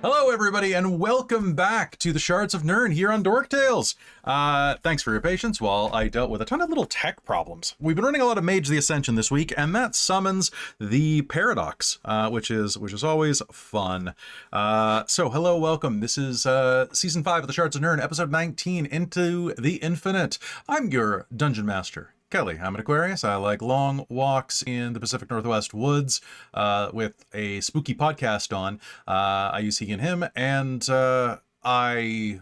Hello, everybody, and welcome back to the Shards of Nyrn here on Dork Tales. Thanks for your patience while I dealt with a ton of little tech problems. We've been running a lot of Mage the Ascension this week, and that summons the Paradox, which is always fun. So, hello, welcome. This is Season 5 of the Shards of Nyrn, Episode 19, Into the Infinite. I'm your Dungeon Master, Kelly. I'm an Aquarius. I like long walks in the Pacific Northwest woods with a spooky podcast on. I use he and him, and I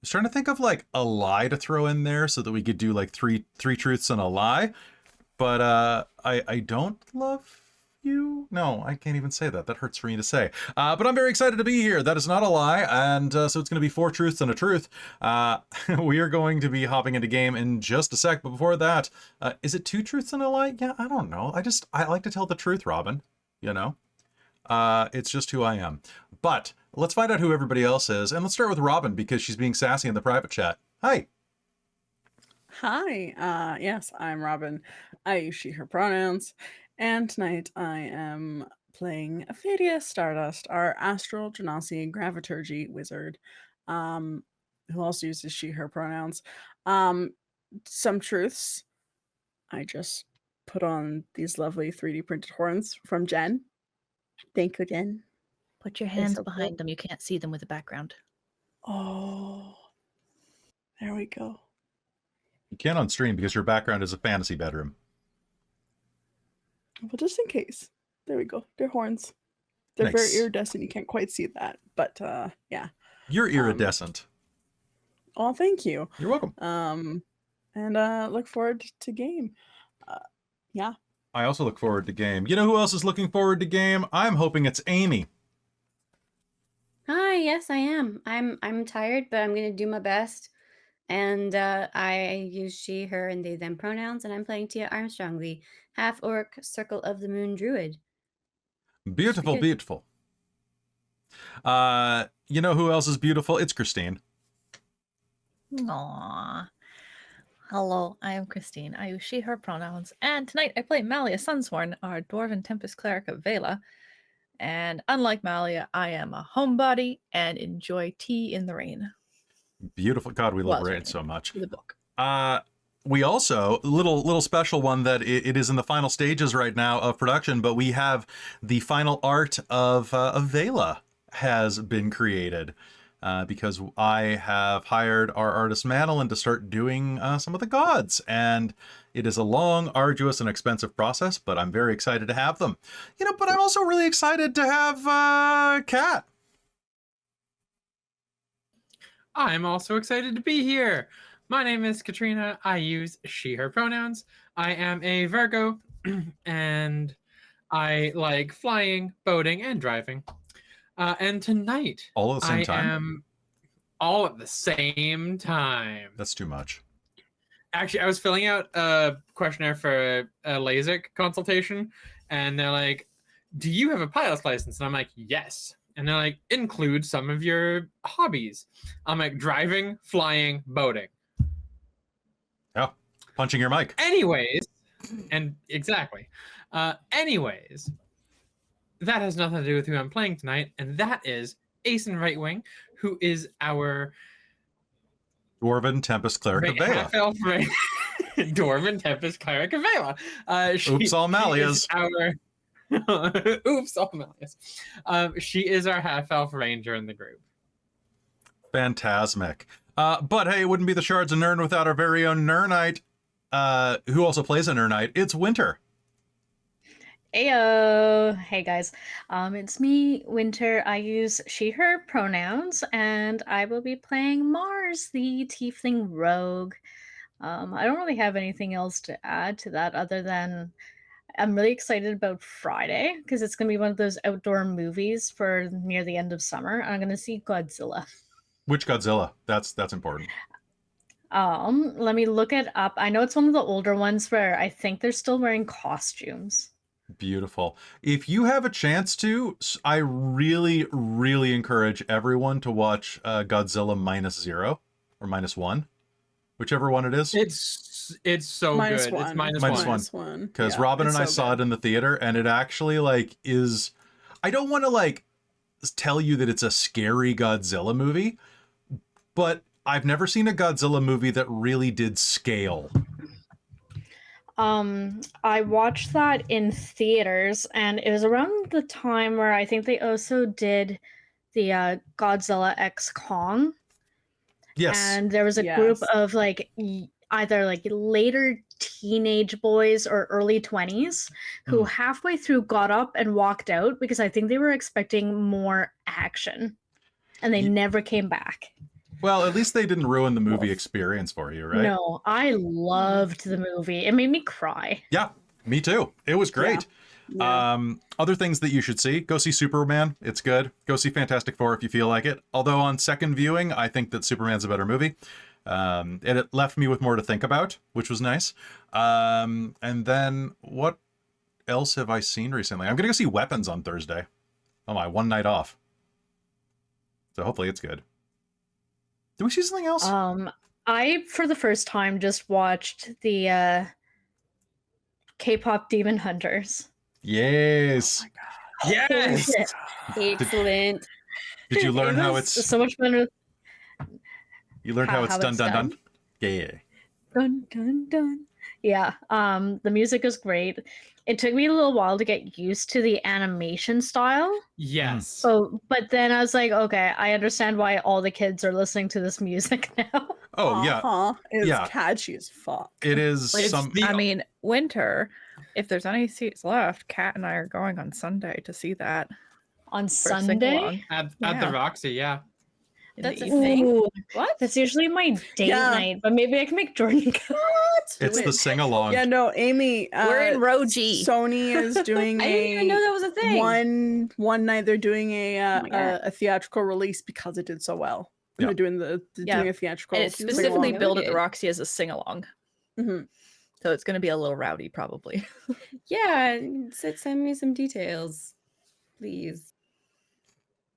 was trying to think of like a lie to throw in there so that we could do like three truths and a lie. But I don't love you. No, I can't even say that. That hurts for me to say. But I'm very excited to be here. That is not a lie. And so it's going to be 4 truths and a truth. We are going to be hopping into game in just a sec. But before that, is it 2 truths and a lie? Yeah, I don't know. I like to tell the truth, Robin. You know, it's just who I am. But let's find out who everybody else is. And let's start with Robin because she's being sassy in the private chat. Hi. Hi. Yes, I'm Robin. I use she, her pronouns. And tonight I am playing Aphadia Stardust, our astral genasi graviturgy wizard, who also uses she, her pronouns. Some truths. I just put on these lovely 3D printed horns from Jen. Thank you, Jen. Put your hands behind them. You can't see them with the background. Oh, there we go. You can't on stream because your background is a fantasy bedroom. Well, just in case. There we go. They're horns. They're Nice. very iridescent. You can't quite see that, but yeah. You're iridescent. Oh, thank you. You're welcome. And look forward to game. Yeah. I also look forward to game. You know who else is looking forward to game? I'm hoping it's Amy. Hi, yes, I am. I'm tired, but I'm gonna do my best. And I use she, her, and they, them pronouns, and I'm playing Tia Armstrong, the half-orc Circle of the Moon druid. Beautiful, Good. beautiful. You know who else is beautiful? It's Christine. Aww. Hello, I am Christine. I use she, her pronouns. And tonight I play Malia Sunsworn, our Dwarven Tempest Cleric of Vela. And unlike Malia, I am a homebody and enjoy tea in the rain. Beautiful. God, we love Was Raid reading so much. The book. We also, little special one that it is in the final stages right now of production, but we have the final art of Vela has been created. Because I have hired our artist Madeline to start doing some of the gods. And it is a long, arduous, and expensive process, but I'm very excited to have them. You know, but I'm also really excited to have Kat. I'm also excited to be here. My name is Katrina. I use she, her pronouns. I am a Virgo, and I like flying, boating, and driving. And tonight, All at the same I time? am all at the same time. That's too much. Actually, I was filling out a questionnaire for a LASIK consultation, and they're like, do you have a pilot's license? And I'm like, yes. And they're like, include some of your hobbies. I'm like, driving, flying, boating. Oh, punching your mic. Anyways, and exactly. Anyways, that has nothing to do with who I'm playing tonight, and that is Ace and Right Wing, who is our Dwarven Tempest Cleric of Vela. half-elf Dwarven Tempest Cleric of Vela. Oops, all Malias. Oops, all Malias. She is our half-elf ranger in the group. Phantasmic. But hey, it wouldn't be the Shards of Nyrn without our very own Nyrnite, who also plays a Nyrnite. It's Winter. Heyo! Hey guys, it's me, Winter. I use she, her pronouns, and I will be playing Mars, the tiefling rogue. I don't really have anything else to add to that other than I'm really excited about Friday because it's going to be one of those outdoor movies for near the end of summer. I'm going to see Godzilla. Which Godzilla? That's important. Let me look it up. I know it's one of the older ones where I think they're still wearing costumes. Beautiful. If you have a chance to, I really, really encourage everyone to watch Godzilla -0 or -1, whichever one it is. It's so Minus good. one. It's minus Minus one. one. Because Yeah, Robin and it's I so saw good. it in the theater, and it actually like is. I don't want to like tell you that it's a scary Godzilla movie, but I've never seen a Godzilla movie that really did scale. I watched that in theaters, and it was around the time where I think they also did the Godzilla X Kong. Yes. And there was a group of like either like later teenage boys or early 20s who halfway through got up and walked out because I think they were expecting more action, and they never came back. Well, at least they didn't ruin the movie experience for you, right? No, I loved the movie. It made me cry. Yeah, me too. It was great. Yeah. Other things that you should see: go see Superman. It's good. Go see Fantastic Four if you feel like it. Although on second viewing, I think that Superman's a better movie. And it left me with more to think about, which was nice. And then what else have I seen recently? I'm gonna go see Weapons on Thursday. Oh my, one night off. So hopefully it's good. Did we see something else? I for the first time just watched the K-pop Demon Hunters. Yes. Yes. Excellent. Did you learn how was it's so much better? You learned how it's done. Yeah. Dun dun dun. Yeah. The music is great. It took me a little while to get used to the animation style. Yes. So, but then I was like, okay, I understand why all the kids are listening to this music now. Oh yeah. It's catchy as fuck. It is It's some. the- I mean, winter. If there's any seats left, Kat and I are going on Sunday to see that. On for a Sunday? sing-along At Yeah. the Roxy, yeah. in That's the a evening. thing? Ooh, What? that's usually my date Yeah. night, but maybe I can make Jordan go. It's the sing along. Yeah, no, Amy. We're in row G. Sony is doing I didn't even know that was a thing. one night. They're doing Oh my God. a theatrical release because it did so well. Yeah. They're doing doing a theatrical. And it's sing-along. specifically billed at the Noted. Roxy as a sing along. Mhm. So it's going to be a little rowdy, probably. Yeah, send me some details, please.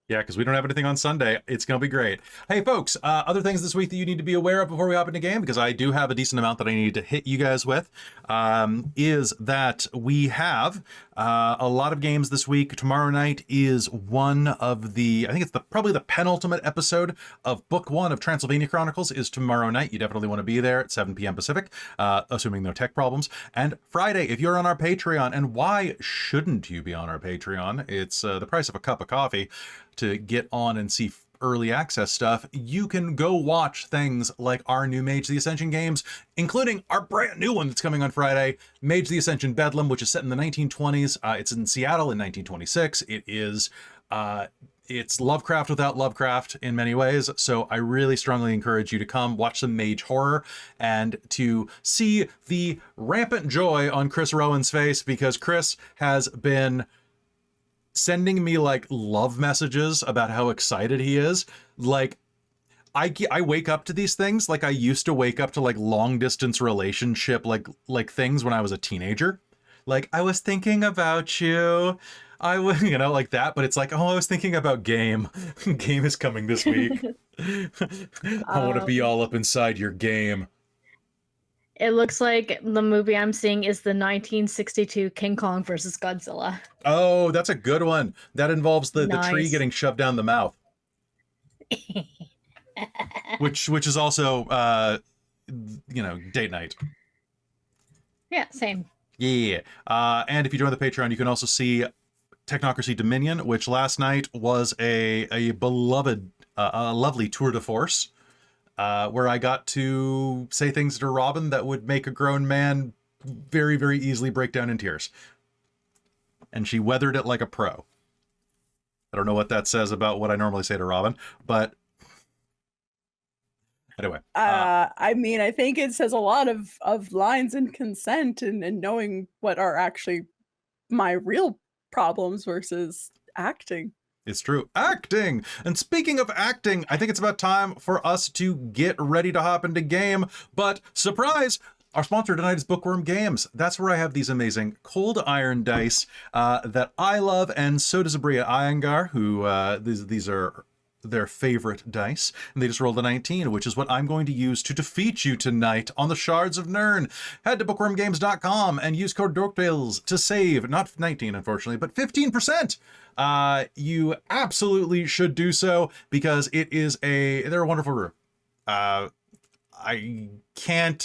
Yeah, because we don't have anything on Sunday. It's going to be great. Hey, folks, other things this week that you need to be aware of before we hop into game, because I do have a decent amount that I need to hit you guys with, is that we have a lot of games this week. Tomorrow night is one of the, I think it's probably the penultimate episode of Book 1 of Transylvania Chronicles is tomorrow night. You definitely want to be there at 7 p.m. Pacific, assuming no tech problems. And Friday, if you're on our Patreon, and why shouldn't you be on our Patreon? It's the price of a cup of coffee to get on and see early access stuff. You can go watch things like our new Mage the Ascension games, including our brand new one that's coming on Friday, Mage the Ascension Bedlam, which is set in the 1920s. It's in Seattle in 1926. It is it's Lovecraft without Lovecraft in many ways. So I really strongly encourage you to come watch some mage horror and to see the rampant joy on Chris Rowan's face, because Chris has been sending me like love messages about how excited he is. Like I wake up to these things like I used to wake up to like long distance relationship like things when I was a teenager. Like, I was thinking about you. I was, like that, but it's like, oh, I was thinking about game. Game is coming this week. I want to be all up inside your game. It looks like the movie I'm seeing is the 1962 King Kong versus Godzilla. Oh, that's a good one. That involves the tree Nice. getting shoved down the mouth. which is also date night. Yeah, same. Yeah. And if you join the Patreon, you can also see Technocracy Dominion, which last night was a beloved, a lovely tour de force, where I got to say things to Robin that would make a grown man very, very easily break down in tears. And she weathered it like a pro. I don't know what that says about what I normally say to Robin, but anyway. I mean, I think it says a lot of lines in consent and knowing what are actually my real problems versus acting. It's true. Acting! And speaking of acting, I think it's about time for us to get ready to hop into game. But surprise! Our sponsor tonight is Bookwyrm Games. That's where I have these amazing cold iron dice that I love, and so does Abria Iyengar, who these are their favorite dice, and they just rolled a 19, which is what I'm going to use to defeat you tonight on the Shards of Nyrn. Head to bookwyrmgames.com and use code DorkTales to save, not 19 unfortunately, but 15%. You absolutely should do so because they're a wonderful group. I can't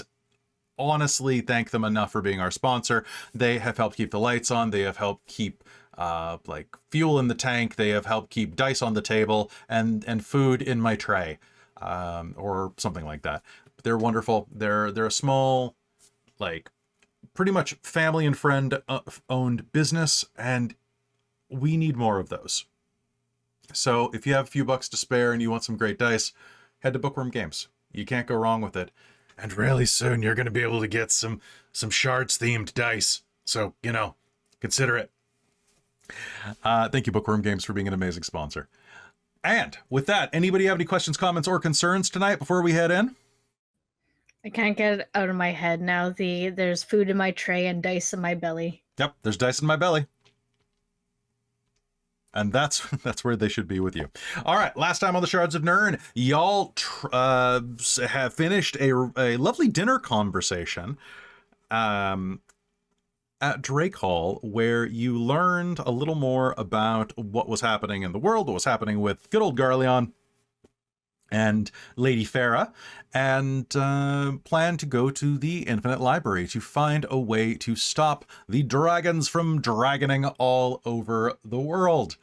honestly thank them enough for being our sponsor. They have helped keep the lights on. They have helped keep like fuel in the tank. They have helped keep dice on the table and food in my tray, or something like that. They're wonderful. They're a small, like, pretty much family and friend owned business, and we need more of those. So if you have a few bucks to spare and you want some great dice, head to Bookwyrm Games. You can't go wrong with it. And really soon you're going to be able to get some shards themed dice. So, consider it. Thank you, Bookwyrm Games, for being an amazing sponsor. And with that, anybody have any questions, comments, or concerns tonight before we head in? I can't get it out of my head now. There's food in my tray and dice in my belly. Yep, there's dice in my belly. And that's where they should be with you. All right, last time on the Shards of Nyrn, y'all have finished a lovely dinner conversation at Drake Hall, where you learned a little more about what was happening in the world, what was happening with good old Garleon and Lady Farah, and plan to go to the Infinite Library to find a way to stop the dragons from dragoning all over the world.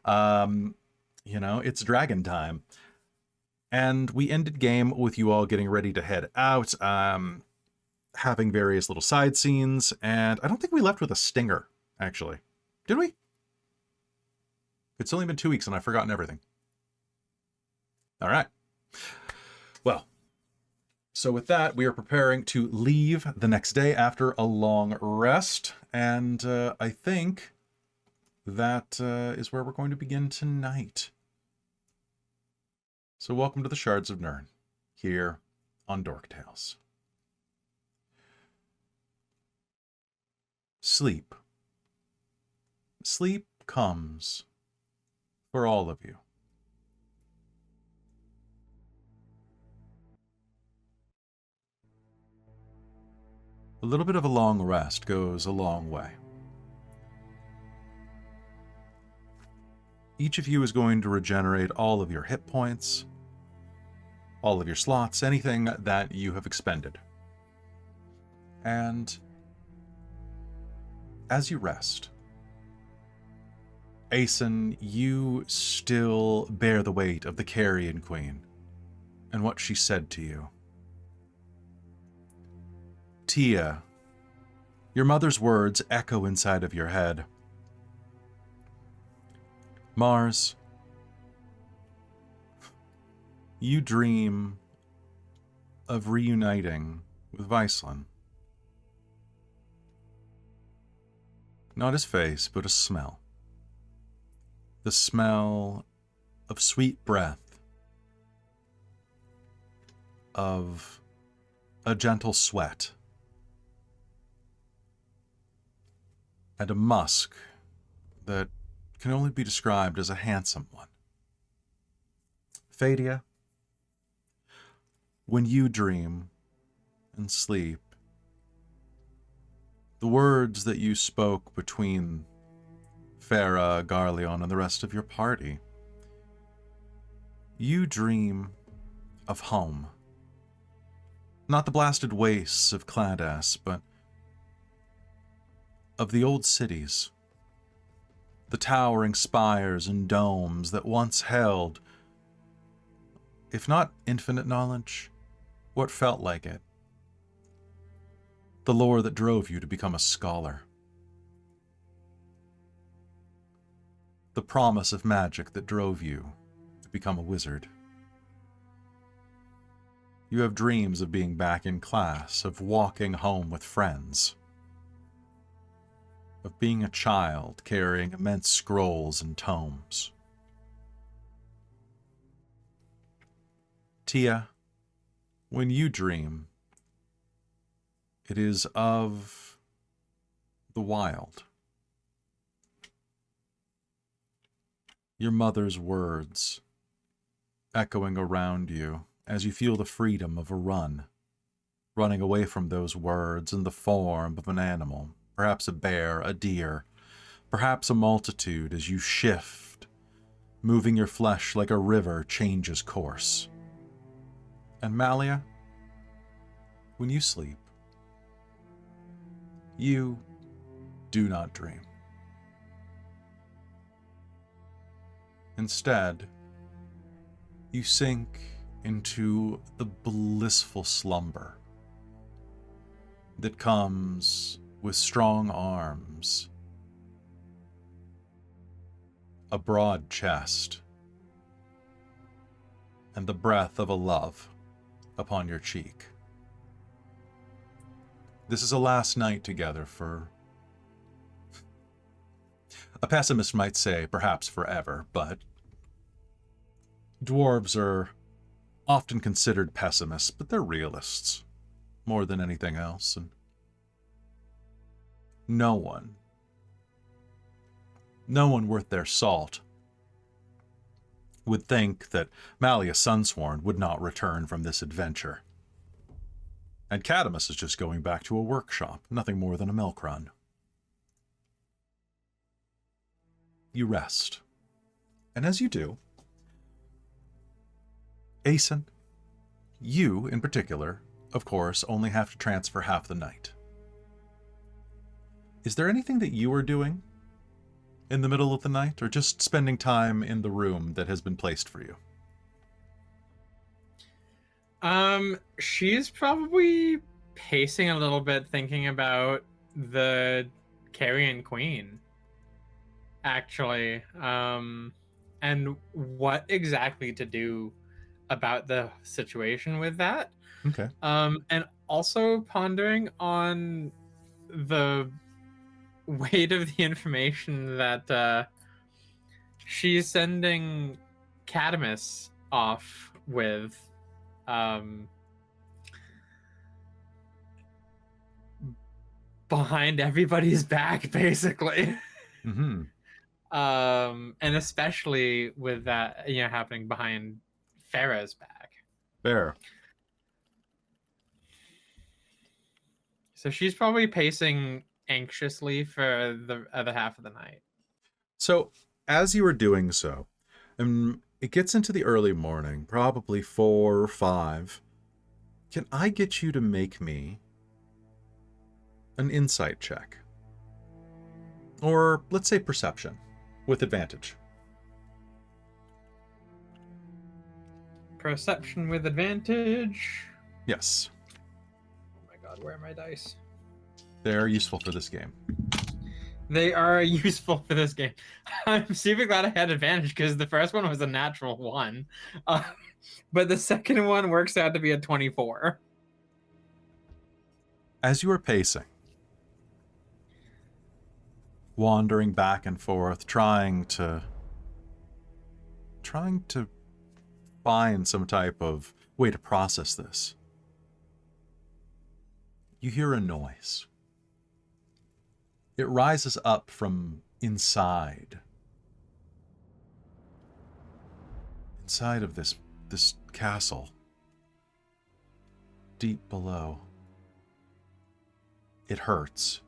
It's dragon time. And we ended game with you all getting ready to head out, having various little side scenes, and I don't think we left with a stinger, actually. Did we? It's only been 2 weeks and I've forgotten everything. All right. Well, so with that, we are preparing to leave the next day after a long rest, and I think that is where we're going to begin tonight. So welcome to the Shards of Nyrn, here on Dork Tales. Sleep. Sleep comes for all of you. A little bit of a long rest goes a long way. Each of you is going to regenerate all of your hit points, all of your slots, anything that you have expended. And as you rest, Aeson, you still bear the weight of the Carrion Queen and what she said to you. Tia, your mother's words echo inside of your head. Mars, you dream of reuniting with Viceland. Not his face, but a smell. The smell of sweet breath, of a gentle sweat, and a musk that can only be described as a handsome one. Fadia, when you dream and sleep, the words that you spoke between Farah, Garleon, and the rest of your party, you dream of home. Not the blasted wastes of Cladas, but of the old cities, the towering spires and domes that once held, if not infinite knowledge, what felt like it. The lore that drove you to become a scholar. The promise of magic that drove you to become a wizard. You have dreams of being back in class, of walking home with friends, of being a child carrying immense scrolls and tomes. Tia, when you dream, it is of the wild. Your mother's words echoing around you as you feel the freedom of a run, running away from those words in the form of an animal, perhaps a bear, a deer, perhaps a multitude as you shift, moving your flesh like a river changes course. And Malia, when you sleep, you do not dream. Instead, you sink into the blissful slumber that comes with strong arms, a broad chest, and the breath of a love upon your cheek. This is a last night together for, a pessimist might say, perhaps forever, but dwarves are often considered pessimists, but they're realists more than anything else, and no one worth their salt would think that Malia Sunsworn would not return from this adventure. And Cadamus is just going back to a workshop, nothing more than a milk run. You rest. And as you do, Aeson, you in particular, of course, only have to transfer half the night. Is there anything that you are doing in the middle of the night, or just spending time in the room that has been placed for you? She's probably pacing a little bit, thinking about the Carrion Queen, actually, and what exactly to do about the situation with that. Okay. And also pondering on the weight of the information that she's sending Cadamus off with. Behind everybody's back, basically. Mm-hmm. And especially with that, happening behind Farah's back. Fair. So she's probably pacing anxiously for the other half of the night. So, as you are doing so, it gets into the early morning, probably 4 or 5. Can I get you to make me an insight check? Or, let's say perception, with advantage. Perception with advantage. Yes. Oh my god, where are my dice? They're useful for this game. They are useful for this game. I'm super glad I had advantage because the first one was a natural 1. But the second one works out to be a 24. As you are pacing, wandering back and forth, trying to find some type of way to process this, you hear a noise. It rises up from inside of this castle, deep below. It hurts.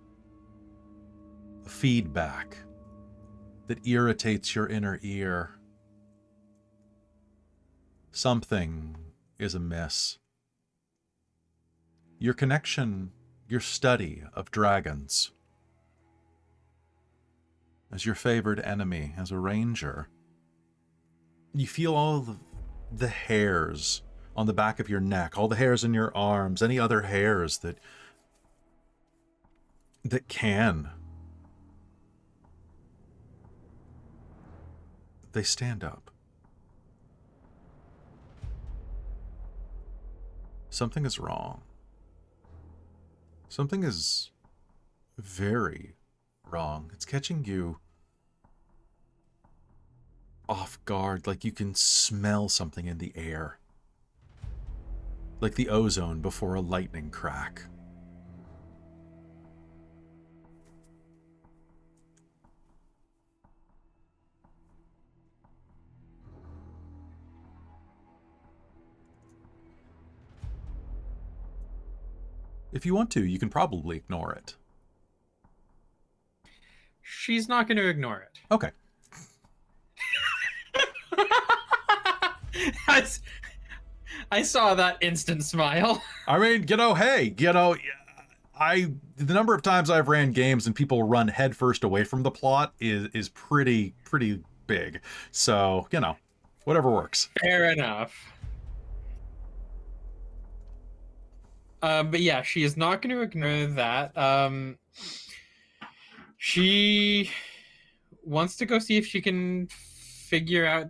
A feedback that irritates your inner ear. Something is amiss. Your connection, your study of dragons, as your favored enemy, as a ranger, you feel all the hairs on the back of your neck, all the hairs in your arms, any other hairs that can. They stand up. Something is wrong. Something is very wrong. It's catching you off guard, like you can smell something in the air. Like the ozone before a lightning crack. If you want to, you can probably ignore it. She's not going to ignore it. Okay. I saw that instant smile. I mean, hey, the number of times I've ran games and people run headfirst away from the plot is pretty big. So, whatever works. Fair enough. But yeah, she is not going to ignore that. She wants to go see if she can figure out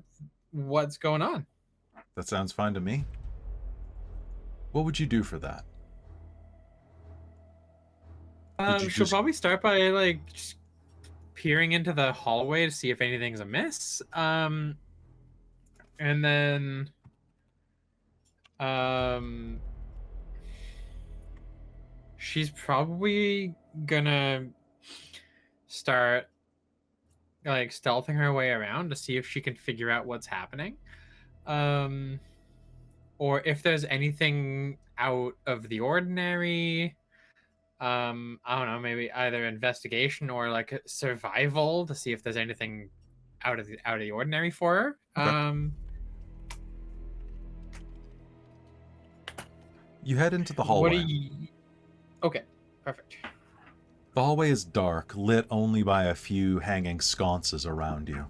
what's going on. That sounds fine to me. What would you do for that? She'll probably start by just peering into the hallway to see if anything's amiss. And then she's probably gonna start stealthing her way around to see if she can figure out what's happening. Or if there's anything out of the ordinary. I don't know, maybe either investigation or survival to see if there's anything out of the ordinary for her. Okay. You head into the hallway. Okay, perfect. The hallway is dark, lit only by a few hanging sconces around you.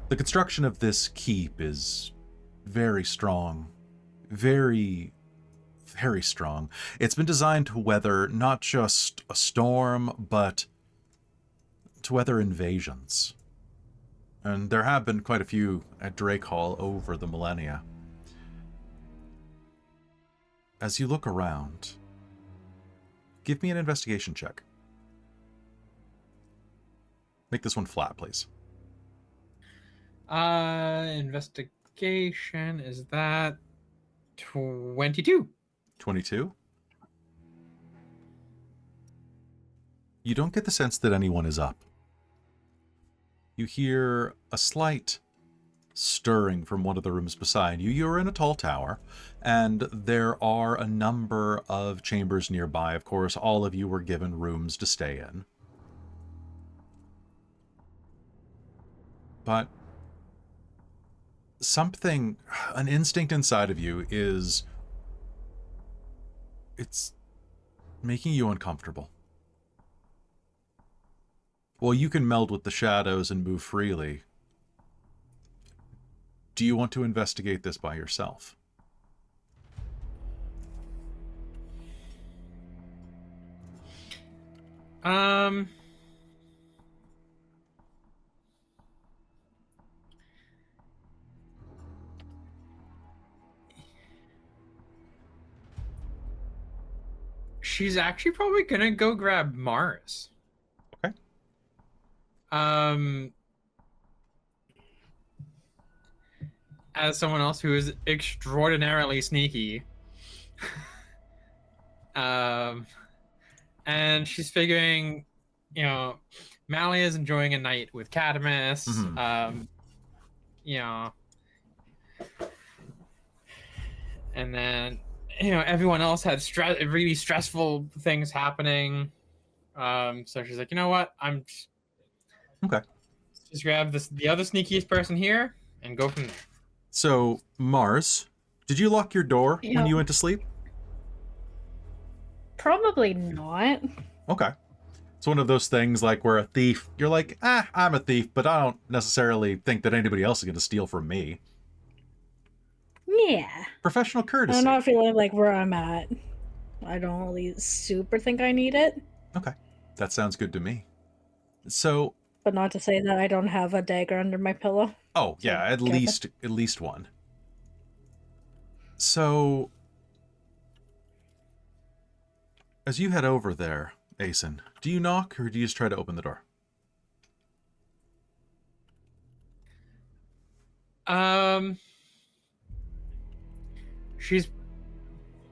The construction of this keep is very strong. Very strong. It's been designed to weather not just a storm, but to weather invasions. And there have been quite a few at Drake Hall over the millennia. As you look around, give me an investigation check. Make this one flat, please. Investigation, is that 22? 22? You don't get the sense that anyone is up. You hear a slight stirring from one of the rooms beside you. You're in a tall tower, and there are a number of chambers nearby. Of course, all of you were given rooms to stay in. But something, an instinct inside of you it's making you uncomfortable. Well, you can meld with the shadows and move freely. Do you want to investigate this by yourself? She's actually probably gonna go grab Mars. Okay. As someone else who is extraordinarily sneaky. And she's figuring, Mally is enjoying a night with Catamus. Mm-hmm. And then, everyone else had really stressful things happening. So she's like, you know what? Okay. Just grab the other sneakiest person here and go from there. So, Mars, did you lock your door when you went to sleep? Probably not. Okay. It's one of those things where a thief, you're like, I'm a thief, but I don't necessarily think that anybody else is going to steal from me. Yeah. Professional courtesy. I'm not feeling like where I'm at. I don't really super think I need it. Okay. That sounds good to me. So... But not to say that I don't have a dagger under my pillow. Oh, yeah, at least one. So... As you head over there, Asen, do you knock or do you just try to open the door? She's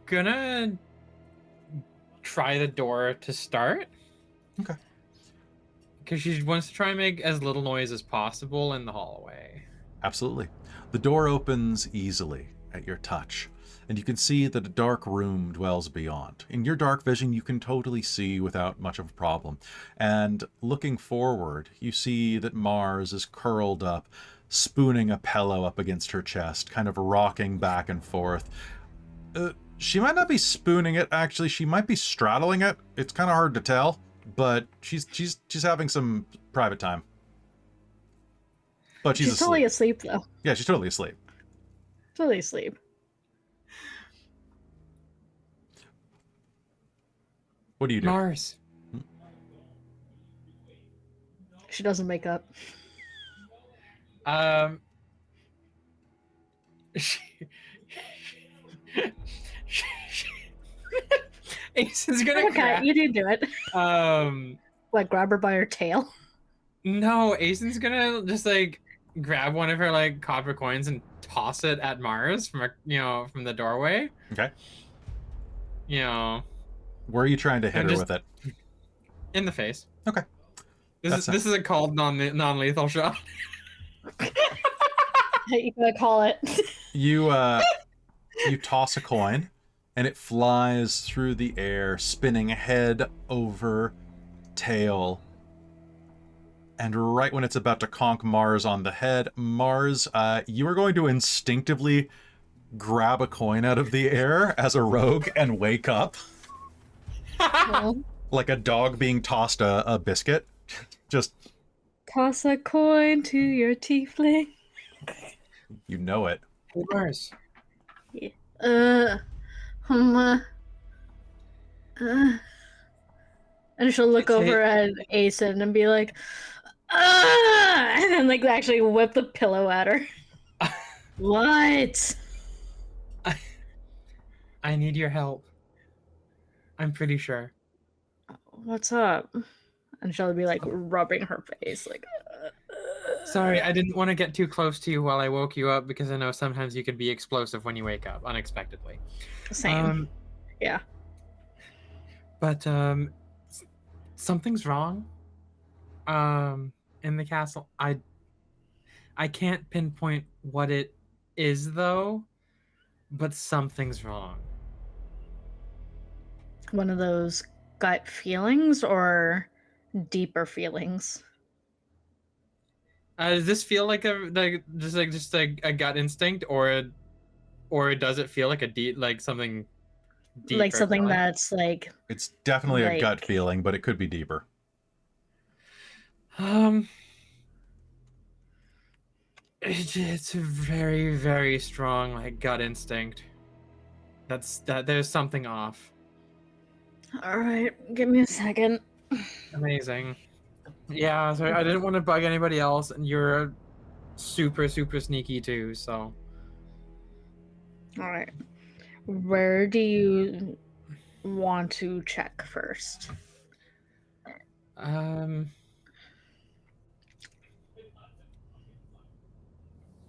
gonna try the door to start. Okay. Because she wants to try and make as little noise as possible in the hallway. Absolutely. The door opens easily at your touch, and you can see that a dark room dwells beyond. In your dark vision, you can totally see without much of a problem. And looking forward, you see that Mars is curled up, spooning a pillow up against her chest, kind of rocking back and forth. She might not be spooning it, actually. She might be straddling it. It's kind of hard to tell, but she's having some private time. But she's totally asleep, though. Yeah, she's totally asleep. Totally asleep. What do you do? Mars. She doesn't wake up. Aizen's gonna Okay, grab. you do it. Like, grab her by her tail? No, Aizen's gonna just like grab one of her like copper coins and toss it at Mars from from the doorway. Okay. Where are you trying to hit her with it? In the face. Okay. This is a called non-lethal shot. You gotta call it. You toss a coin, and it flies through the air, spinning head over tail. And right when it's about to conk Mars on the head, Mars, you are going to instinctively grab a coin out of the air as a rogue and wake up. Like a dog being tossed a biscuit. Just toss a coin to your tiefling. You know it. Mars. And she'll look over at Asen and be like, and then like actually whip the pillow at her. What? I need your help. I'm pretty sure. What's up? And she'll be like rubbing her face like Sorry, I didn't want to get too close to you while I woke you up because I know sometimes you can be explosive when you wake up unexpectedly. Same. Yeah. But something's wrong. In the castle. I can't pinpoint what it is though, but something's wrong. One of those gut feelings or deeper feelings? Does this feel like just a gut instinct, or does it feel like something deeper? Like something that's like it's definitely a gut feeling, but it could be deeper. It's a very, very strong like gut instinct. There's something off. All right, give me a second. Amazing. Yeah, so I didn't want to bug anybody else, and you're super, super sneaky too, so. All right. Where do you want to check first?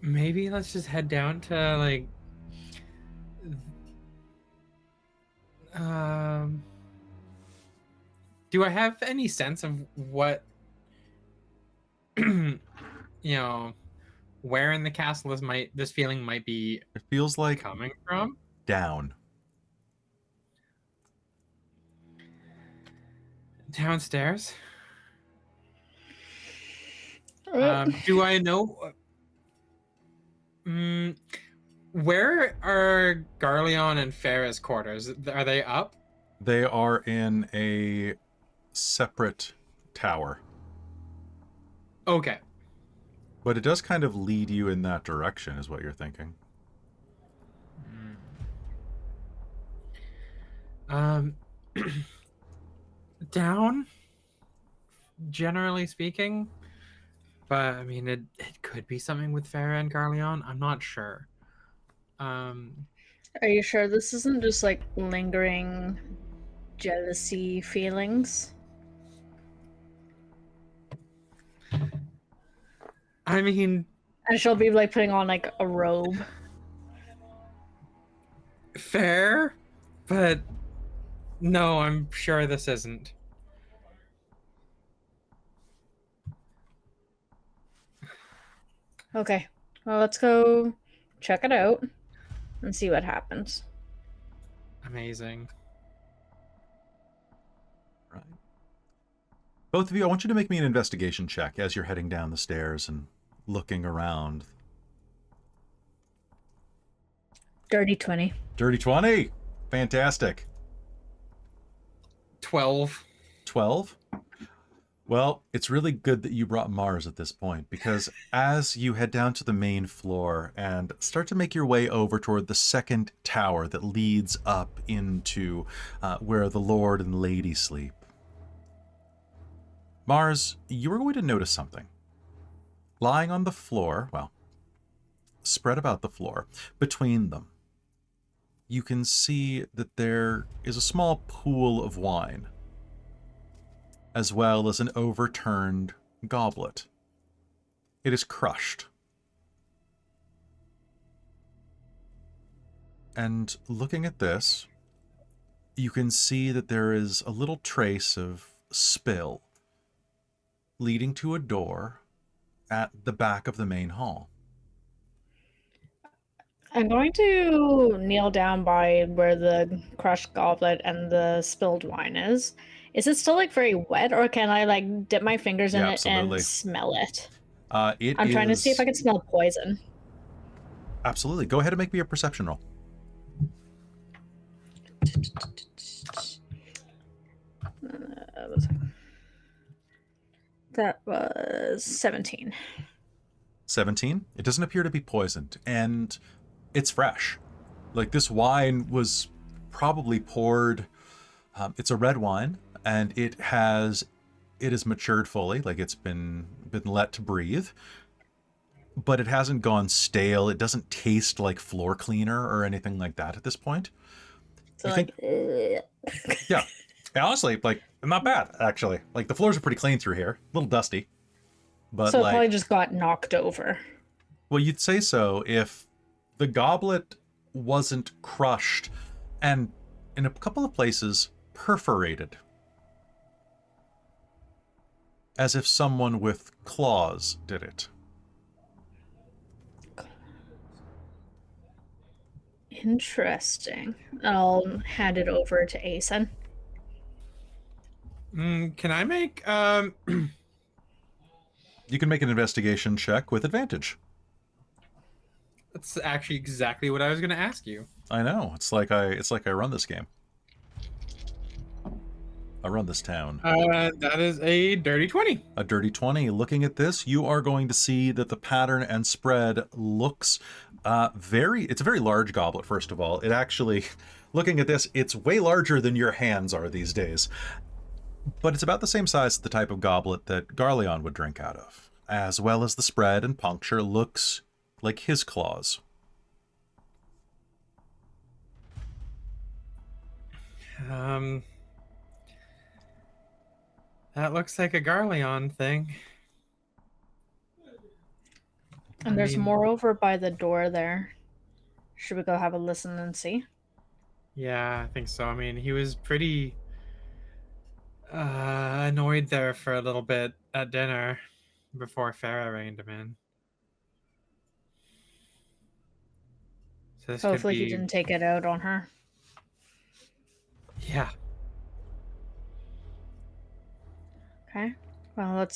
Maybe let's just head down to like do I have any sense of what where in the castle this feeling might be it feels like coming from? Down. Downstairs? Do I know where are Garleon and Farah's quarters? Are they up? They are in a separate tower. Okay. But it does kind of lead you in that direction, is what you're thinking. Down, generally speaking. But, I mean, it could be something with Farah and Garleon. I'm not sure. Are you sure this isn't just, like, lingering jealousy feelings? I mean... And she'll be, like, putting on, like, a robe. Fair, but no, I'm sure this isn't. Okay, well, let's go check it out and see what happens. Amazing. Right. Both of you, I want you to make me an investigation check as you're heading down the stairs and looking around. Dirty 20. Dirty 20. Fantastic. 12. 12. Well, it's really good that you brought Mars at this point, because as you head down to the main floor and start to make your way over toward the second tower that leads up into where the Lord and Lady sleep, Mars, you are going to notice something. Lying on the floor, well, spread about the floor, between them, you can see that there is a small pool of wine, as well as an overturned goblet. It is crushed. And looking at this, you can see that there is a little trace of spill leading to a door at the back of the main hall. I'm going to kneel down by where the crushed goblet and the spilled wine is. Is it still like very wet, or can I like dip my fingers in Yeah, it absolutely. and smell it? It I'm trying to see if I is- can smell poison. Absolutely. Go ahead and make me a perception roll. That was 17. 17. It doesn't appear to be poisoned, and it's fresh. Like, this wine was probably poured. It's a red wine, and it has matured fully. Like, it's been let to breathe, but it hasn't gone stale. It doesn't taste like floor cleaner or anything like that at this point. So You like, Yeah. And honestly, like, not bad, actually. Like, the floors are pretty clean through here. A little dusty. But, so it like, probably just got knocked over. well, you'd say so if the goblet wasn't crushed and, in a couple of places, perforated. As if someone with claws did it. Interesting. I'll hand it over to Asen. Can I make You can make an investigation check with advantage. That's actually exactly what I was going to ask you. I know. It's like I run this game. I run this town. That is a dirty 20. A dirty 20. Looking at this, you are going to see that the pattern and spread looks it's a very large goblet, first of all. It actually, looking at this, it's way larger than your hands are these days. But it's about the same size as the type of goblet that Garleon would drink out of, as well as the spread and puncture looks like his claws. That looks like a Garleon thing. And I there's mean- more over by the door there. Should we go have a listen and see? Yeah, I think so. I mean, he was pretty annoyed there for a little bit at dinner before Farah reined him in. So this Hopefully could be... he didn't take it out on her. Yeah. Okay. Well,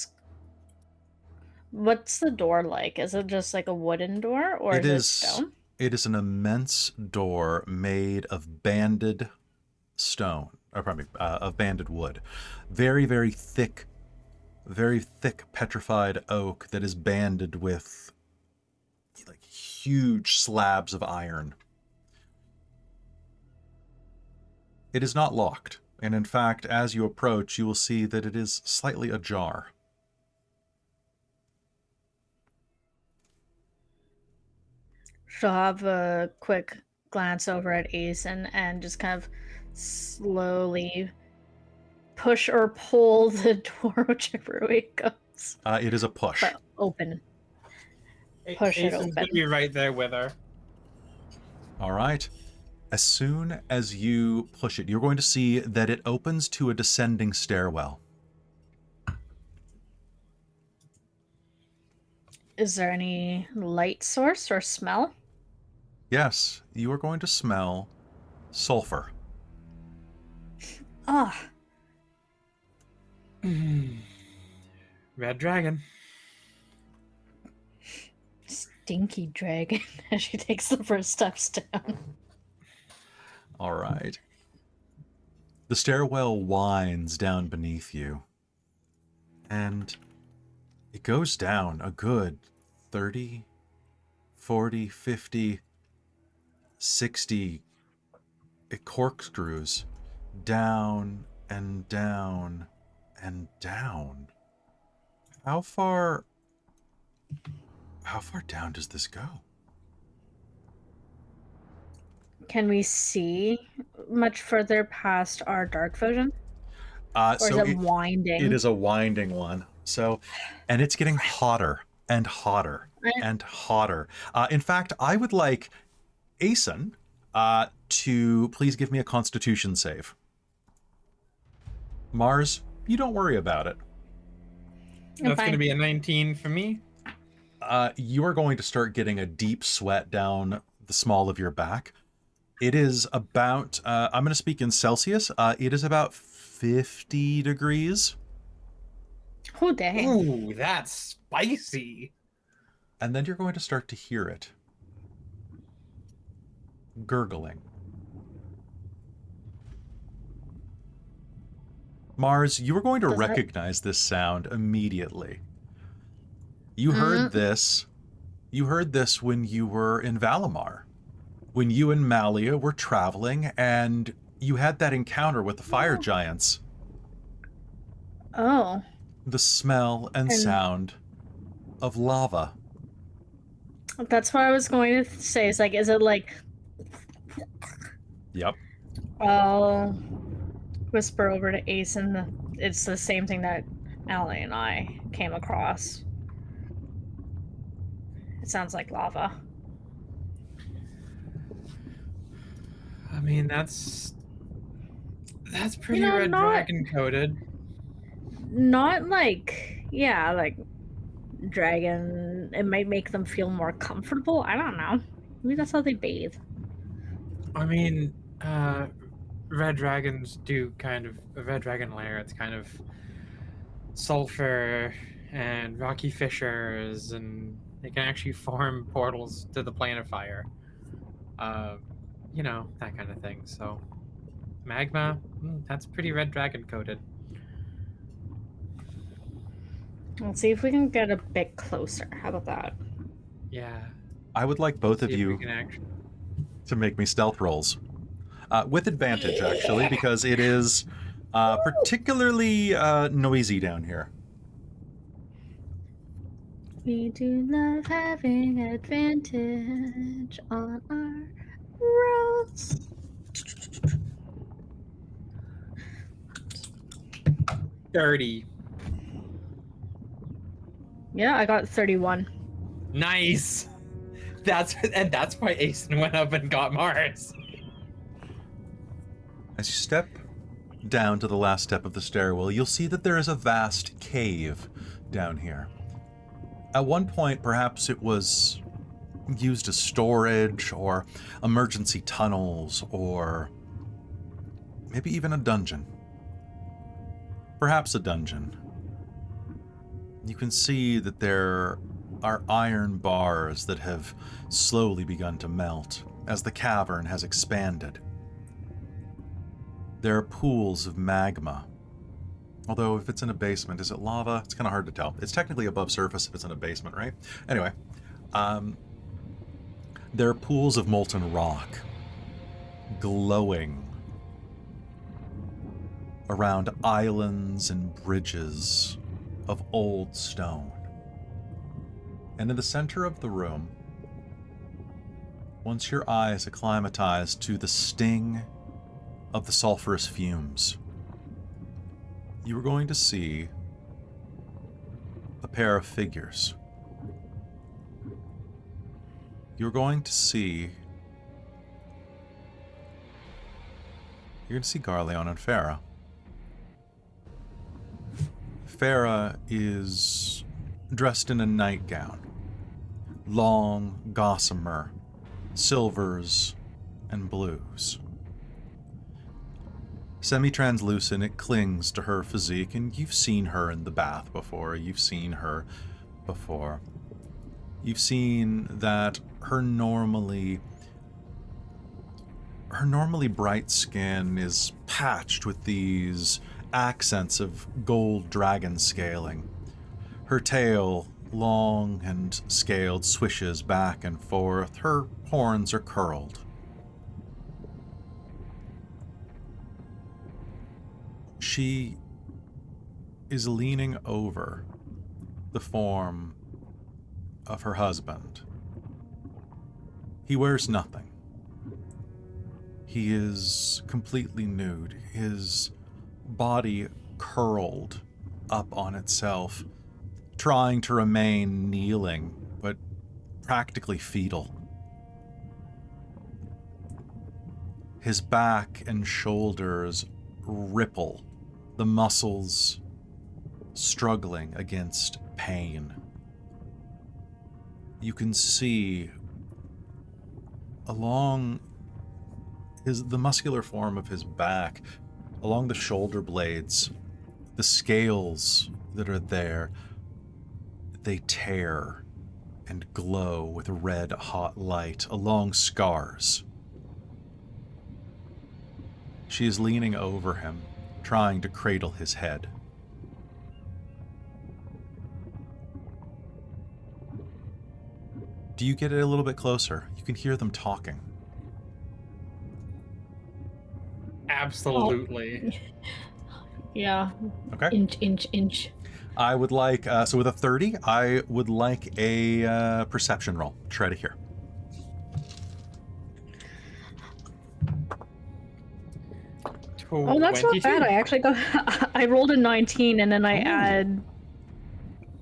what's the door like? Is it just like a wooden door, or It is it is- stone? It is an immense door made of banded stone, or pardon me, of banded wood. Very, very thick petrified oak that is banded with like huge slabs of iron. It is not locked, and in fact, as you approach, you will see that it is slightly ajar. She'll have a quick glance over at Asen and just kind of slowly push or pull the door, whichever way it goes. It is a push. But open. Push it Asen's gonna open. be right there with her. All right. As soon as you push it, you're going to see that it opens to a descending stairwell. Is there any light source or smell? Yes, you are going to smell sulfur. Ugh. Red dragon. Stinky dragon as she takes the first steps down. All right. The stairwell winds down beneath you, and it goes down a good 30, 40, 50, 60. It corkscrews down and down and down. How far down does this go? Can we see much further past our dark vision? Or So is it winding? it is a winding one. So, and it's getting hotter and hotter Right. and hotter. In fact, I would like Asen to please give me a Constitution save. Mars, you don't worry about it. That's going to fine. be a 19 for me. You are going to start getting a deep sweat down the small of your back. It is about, I'm going to speak in Celsius. It is about 50 degrees. Oh, dang. Ooh, that's spicy. And then you're going to start to hear it gurgling. Mars, you are going to Does that- recognize this sound immediately. You heard this. You heard this when you were in Valimar. When you and Malia were traveling and you had that encounter with the fire giants. Oh. The smell and And- sound of lava. That's what I was going to say. Is like, is it like, Yep. I'll whisper over to Ace, and it's the same thing that Allie and I came across. It sounds like lava. I mean, that's pretty know, red not- dragon coated. Not like, yeah, like dragon. It might make them feel more comfortable. I don't know. Maybe that's how they bathe. I mean, red dragons do kind of a red dragon lair. It's kind of sulfur and rocky fissures, and they can actually form portals to the plane of fire. You know, that kind of thing. So, magma, that's pretty red dragon coated. Let's see if we can get a bit closer. How about that? Yeah. I would like both of See if we you can actually... to make me stealth rolls. With advantage, actually, because it is particularly noisy down here. We do love having advantage on our rolls. 30. Yeah, I got 31. Nice. That's why Asen went up and got Mars. As you step down to the last step of the stairwell, you'll see that there is a vast cave down here. At one point, perhaps it was used as storage or emergency tunnels or maybe even a dungeon. Perhaps a dungeon. You can see that there are iron bars that have slowly begun to melt as the cavern has expanded. There are pools of magma. Although if it's in a basement, is it lava? It's kind of hard to tell. It's technically above surface if it's in a basement, right? Anyway, there are pools of molten rock glowing around islands and bridges of old stone. And in the center of the room, once your eyes acclimatize to the sting of the sulfurous fumes, you are going to see a pair of figures. You're going to see Garleon and Farah. Farah is dressed in a nightgown, long gossamer, silvers and blues. Semi-translucent, it clings to her physique, and you've seen her in the bath before. You've seen her before. You've seen that her normally bright skin is patched with these accents of gold dragon scaling. Her tail, long and scaled, swishes back and forth. Her horns are curled. She is leaning over the form of her husband. He wears nothing. He is completely nude, his body curled up on itself, trying to remain kneeling, but practically fetal. His back and shoulders ripple, the muscles struggling against pain. You can see along the muscular form of his back, along the shoulder blades, the scales that are there, they tear and glow with red hot light along scars. She is leaning over him, trying to cradle his head. Do you get it a little bit closer? You can hear them talking. Absolutely. Yeah. Okay. Inch. I would like, so with a 30, I would like a perception roll. Try to hear. Oh, that's not bad. I actually got. I rolled a 19, and then I add.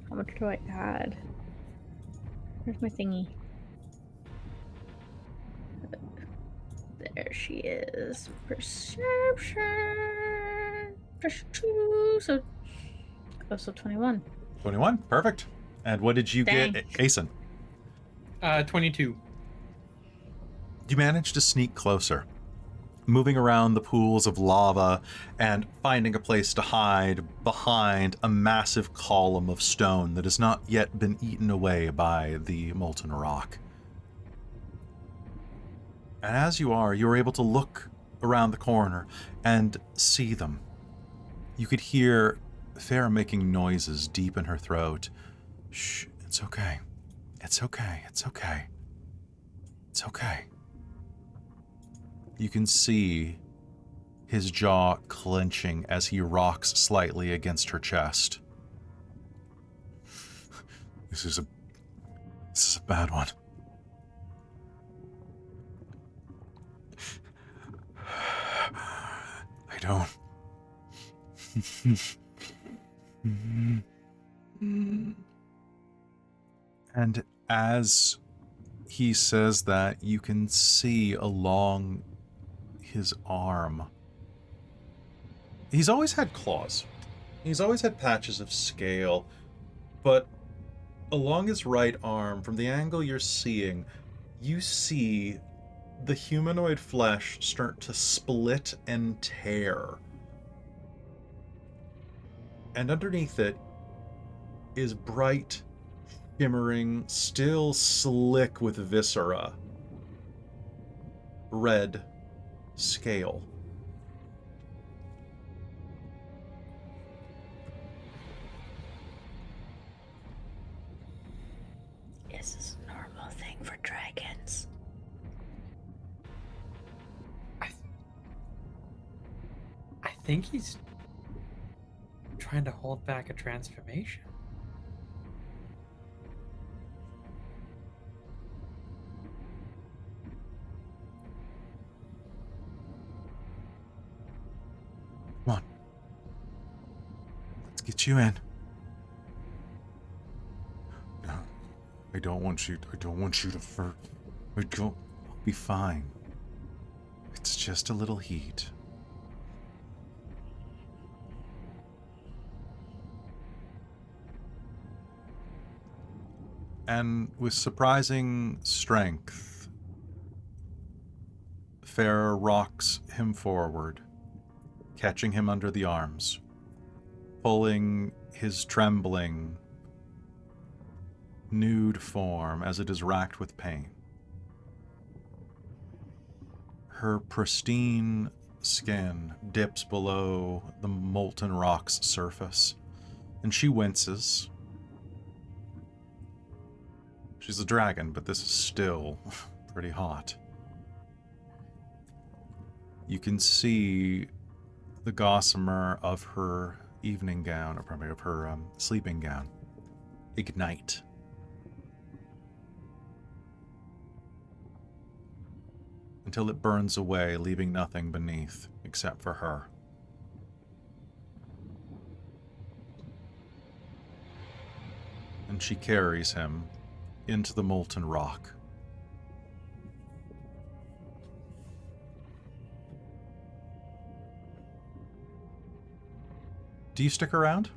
How much do I add? Where's my thingy? There she is. Perception. +2. So 21. 21, perfect. And what did you Dang. get, Asen? 22. You managed to sneak closer, moving around the pools of lava and finding a place to hide behind a massive column of stone that has not yet been eaten away by the molten rock. And as you're able to look around the corner and see them. You could hear Farah making noises deep in her throat. Shh, it's okay. It's okay. It's okay. It's okay. You can see his jaw clenching as he rocks slightly against her chest. This is a bad one. I don't. And as he says that, you can see along his arm. He's always had claws. He's always had patches of scale, but along his right arm, from the angle you're seeing, you see the humanoid flesh start to split and tear. And underneath it is bright, shimmering, still slick with viscera, red scale. Is this a normal thing for dragons? I think he's trying to hold back a transformation. Come on. Let's get you in. No, I don't want you to fur. I'll be fine. It's just a little heat. And with surprising strength, Farah rocks him forward, catching him under the arms, pulling his trembling, nude form as it is racked with pain. Her pristine skin dips below the molten rock's surface, and she winces. She's a dragon, but this is still pretty hot. You can see the gossamer of her evening gown, or probably of her sleeping gown, ignite. Until it burns away, leaving nothing beneath except for her. And she carries him into the molten rock. Do you stick around?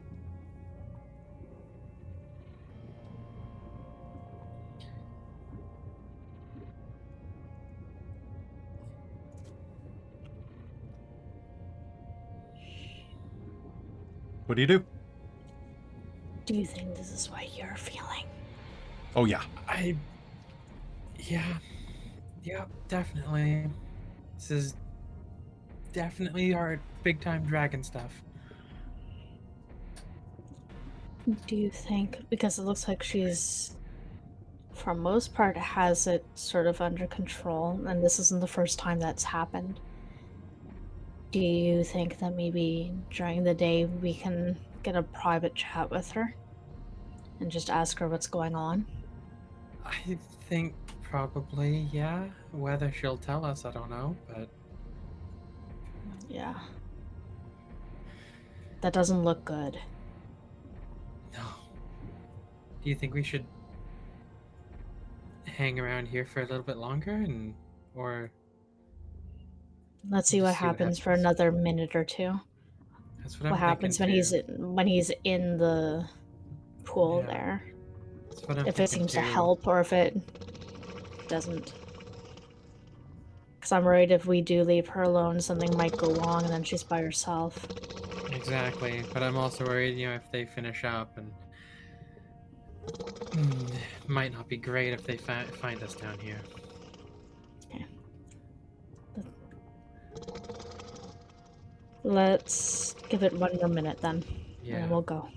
What do you do? Do you think this is what you're feeling? Oh, yeah. Yeah, definitely. This is definitely our big time dragon stuff. Do you think, because it looks like she's, for most part, has it sort of under control, and this isn't the first time that's happened. Do you think that maybe during the day we can get a private chat with her and just ask her what's going on? I think probably, yeah. Whether she'll tell us, I don't know, but Yeah. That doesn't look good. no. Do you think we should hang around here for a little bit longer or Let's see Just what see what happens for happens. another minute or two. that's what What I'm happens when thinking he's in the pool Yeah. there? That's what I'm If it thinking seems to too. help or if it doesn't. Because I'm worried if we do leave her alone, something might go wrong and then she's by herself. Exactly, but I'm also worried, if they finish up and might not be great if they find us down here. Let's give it one more minute then, and Yeah. then we'll go.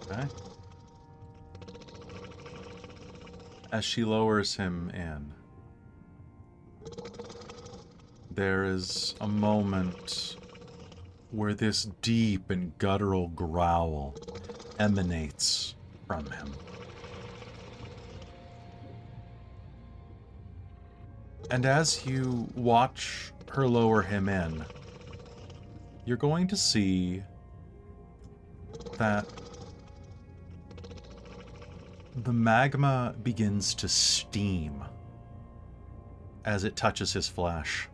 Okay. As she lowers him in, there is a moment where this deep and guttural growl emanates from him. And as you watch her lower him in, you're going to see that the magma begins to steam as it touches his flesh.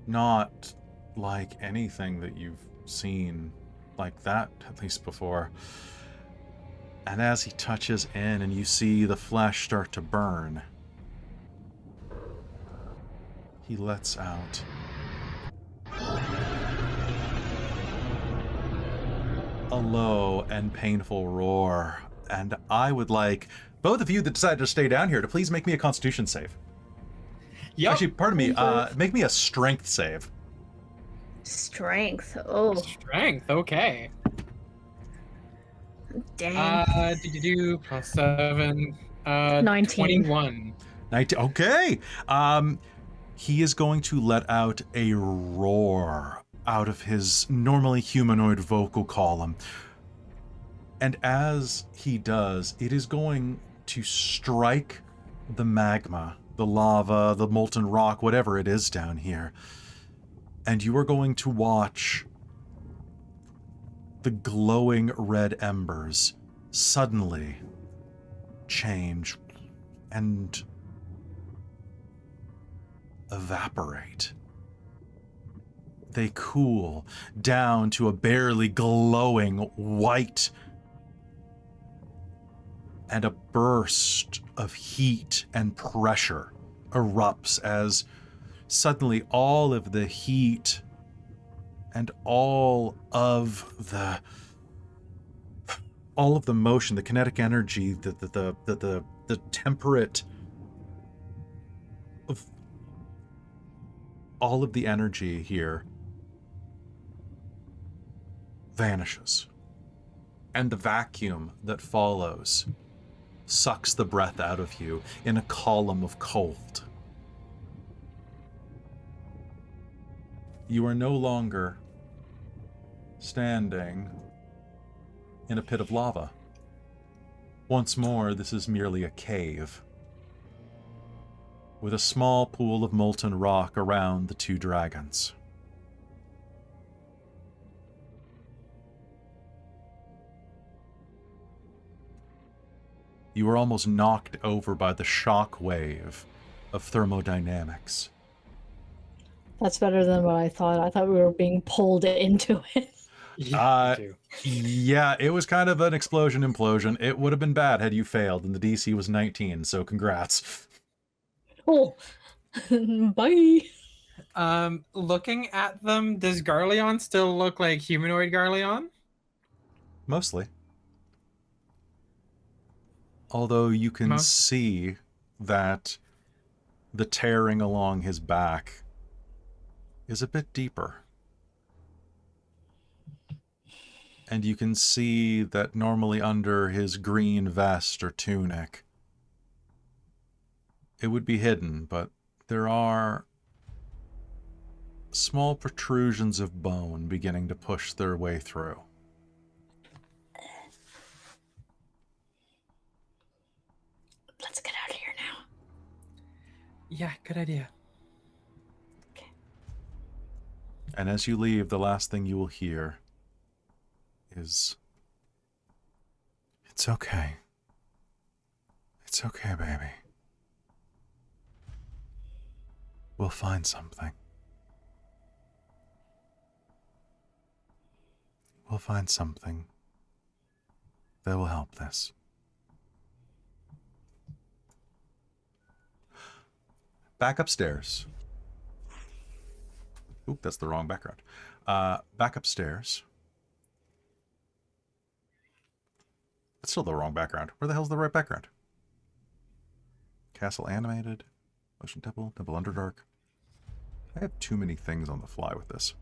Not like anything that you've seen like that, at least before. And as he touches in and you see the flesh start to burn, he lets out a low and painful roar. And I would like both of you that decided to stay down here to please make me a Constitution save. Yep. Actually, pardon me, make me a Strength save. Strength. Oh, Strength, okay. dang. Do +7. 19. 21. 19. Okay. He is going to let out a roar out of his normally humanoid vocal column. And as he does, it is going to strike the magma, the lava, the molten rock, whatever it is down here. And you are going to watch the glowing red embers suddenly change and evaporate. They cool down to a barely glowing white, and a burst of heat and pressure erupts as suddenly all of the heat and all of the motion, the kinetic energy, the temperate of all of the energy here vanishes. And the vacuum that follows sucks the breath out of you in a column of cold. You are no longer standing in a pit of lava. Once more, this is merely a cave, with a small pool of molten rock around the two dragons. You were almost knocked over by the shock wave of thermodynamics. That's better than what I thought. I thought we were being pulled into it. Yeah, me too. Yeah, it was kind of an explosion implosion. It would have been bad had you failed, and the DC was 19, so congrats. Oh, bye. Looking at them, does Garleon still look like humanoid Garleon? Mostly. Although you can see that the tearing along his back is a bit deeper. And you can see that normally under his green vest or tunic, it would be hidden, but there are small protrusions of bone beginning to push their way through. Let's get out of here now. Yeah, good idea. And as you leave, the last thing you will hear is, "It's okay. It's okay, baby. We'll find something. We'll find something that will help this." Back upstairs. Oop, that's the wrong background. Back upstairs. That's still the wrong background. Where the hell's the right background? Castle animated. Ocean Temple. Temple Underdark. I have too many things on the fly with this.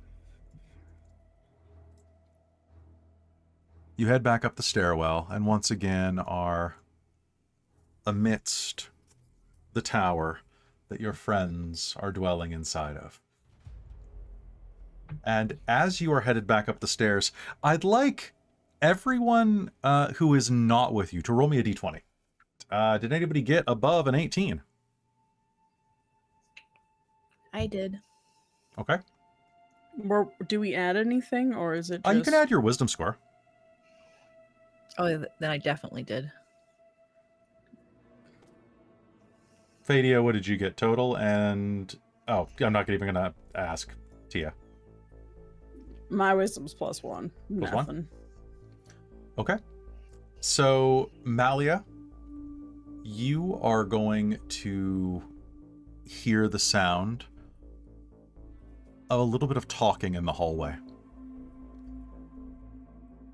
You head back up the stairwell and once again are amidst the tower that your friends are dwelling inside of. And as you are headed back up the stairs, I'd like everyone who is not with you to roll me a d20. Did anybody get above an 18? I did. Okay. Do we add anything, or is it just... You can add your wisdom score. Oh, then I definitely did. Fadia, what did you get total? And oh, I'm not even gonna ask Tia. My wisdom's +1. +1? Nothing. Okay. So, Malia, you are going to hear the sound of a little bit of talking in the hallway.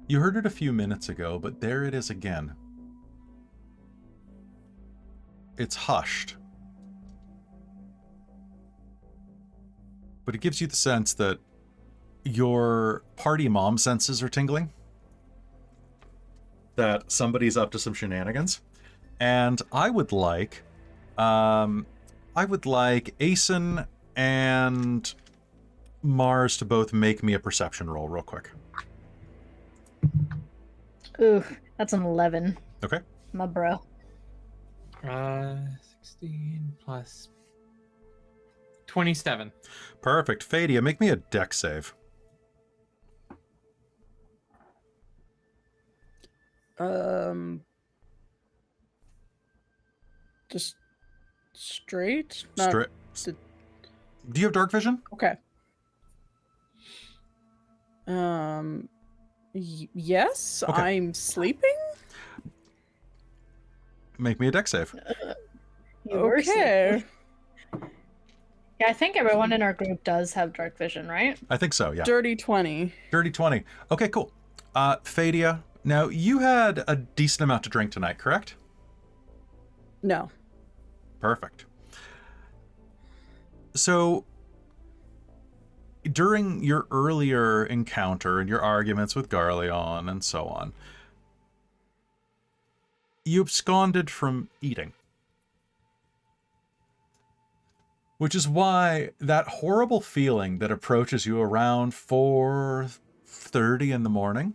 You heard it a few minutes ago, but there it is again. It's hushed. But it gives you the sense that your party mom senses are tingling. That somebody's up to some shenanigans. And I would like Asen and Mars to both make me a perception roll real quick. Ooh, that's an 11. Okay. My bro. 16 plus 27. Perfect. Fadia, make me a dex save. Just straight? Straight. Do you have dark vision? Okay. Yes, Okay. I'm sleeping? Make me a dex save. You were Okay. Yeah, I think everyone in our group does have dark vision, right? I think so, yeah. Dirty 20. Dirty 20. Okay, cool. Fadia, now you had a decent amount to drink tonight, correct? No. Perfect. So, during your earlier encounter and your arguments with Garleon and so on, you absconded from eating. Which is why that horrible feeling that approaches you around 4:30 in the morning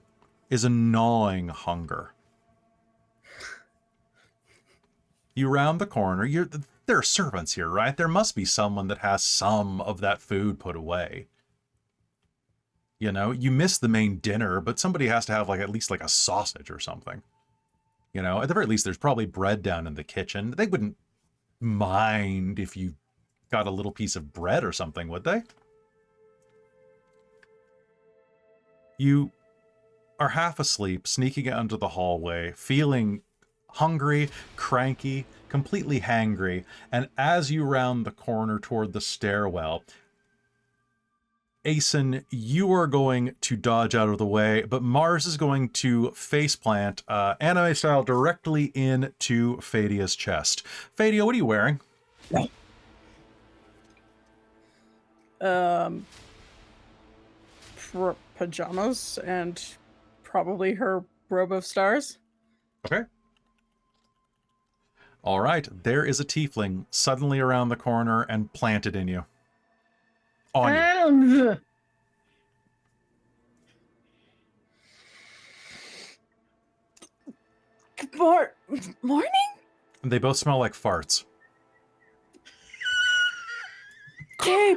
is a gnawing hunger. You round the corner, there are servants here, right? There must be someone that has some of that food put away. You know, you miss the main dinner, but somebody has to have like at least like a sausage or something. You know, at the very least, there's probably bread down in the kitchen. They wouldn't mind if you got a little piece of bread or something, would they? You are half asleep, sneaking out into the hallway, feeling hungry, cranky, completely hangry, and as you round the corner toward the stairwell, Asen, you are going to dodge out of the way, but Mars is going to faceplant, anime style, directly into Fadia's chest. Fadia, what are you wearing? Pajamas and probably her robe of stars. Okay. All right, there is a tiefling suddenly around the corner and planted in you. On you. Good morning? They both smell like farts. Hey,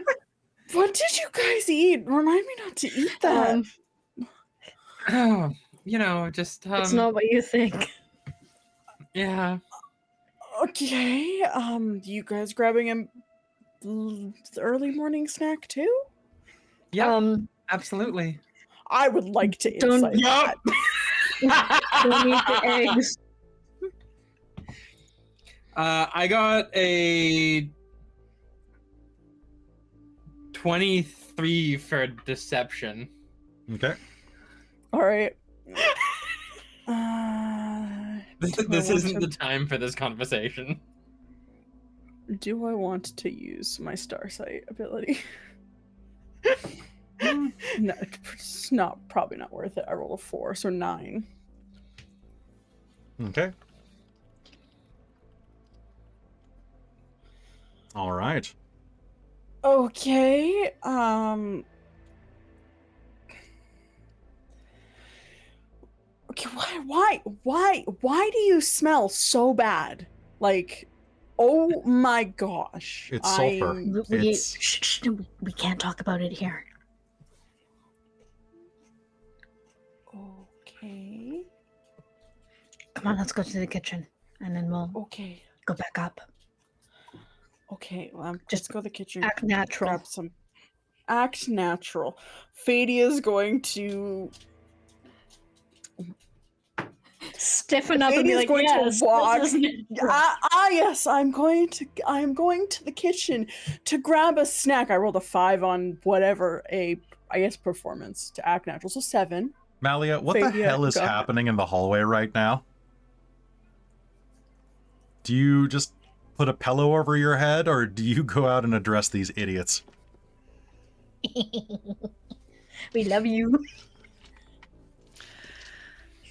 what did you guys eat? Remind me not to eat that. Oh, you know, just It's not what you think. yeah. Okay, you guys grabbing a early morning snack too? Yeah, absolutely. I would like to Don't- insight that. Don't eat the eggs. I got a 23 for deception. Okay. All right. This isn't the time for this conversation. Do I want to use my Starsight ability? No, it's probably not worth it. I rolled a 4, so 9. Okay. All right. Okay. Okay, why do you smell so bad? Like, oh my gosh. It's sulfur. We can't talk about it here. Okay. Come on, let's go to the kitchen, and then we'll Okay. go back up. Okay. Just Just go to the kitchen. Act natural. Grab some. Act natural. Fadia's going to. Stiffen up and be Fadia's like, going yes, to walk. this is natural." Yes, I'm going to the kitchen to grab a snack. I rolled a 5 on whatever I guess performance to act natural, so 7. Malia, what the Fadia, hell is go. happening in the hallway right now? Do you just put a pillow over your head, or do you go out and address these idiots? We love you.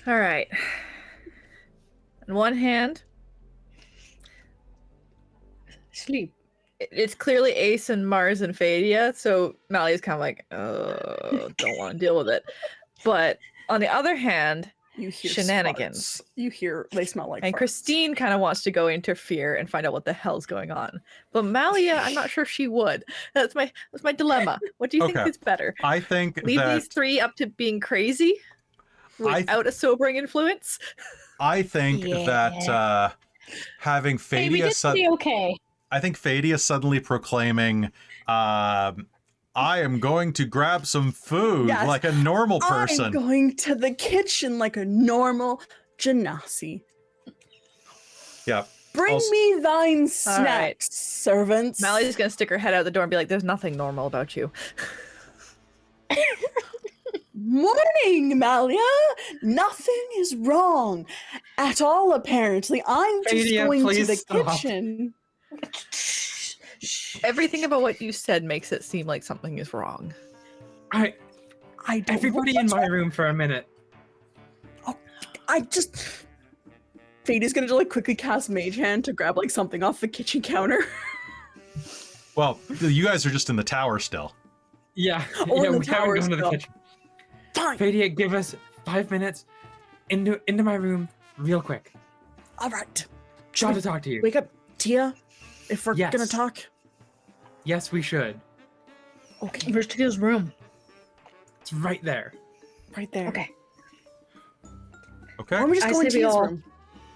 All right. On one hand, Sleep. it's clearly Ace and Mars and Fadia, so Malia's kind of like, oh, don't want to deal with it. But on the other hand, You hear Shenanigans. farts. You hear they smell like and farts. Christine kind of wants to go interfere and find out what the hell's going on. But Malia, I'm not sure she would. That's my dilemma. What do you think Okay. is better? I think Leave that these three up to being crazy without a sobering influence? I think that having Hey, we Fadia did be okay. I think Fadia suddenly proclaiming, I am going to grab some food Yes, like a normal person. I'm going to the kitchen like a normal genasi. Yeah. Bring Also- me thine All right. snacks, servants. Mally's gonna stick her head out the door and be like, "There's nothing normal about you." Morning, Malia. Nothing is wrong at all, apparently. I'm just Fadia, going to please the stop. kitchen. Everything about what you said makes it seem like something is wrong. I I don't everybody know in what's my wrong. room for a minute. I just. Fadia's gonna like quickly cast Mage Hand to grab like something off the kitchen counter. Well, you guys are just in the tower still. Yeah, Oh, yeah, in the we haven't tower gone to the still. kitchen. Fine. Fadia, give us 5 minutes into my room real quick. All right. Got to talk to you. Wake up, Tia. If we're gonna Yes. talk. Yes, we should. Okay. Where's Tia's room? It's right there. Right there. Okay. Okay. Why don't we just I go in say we Tia's all- room?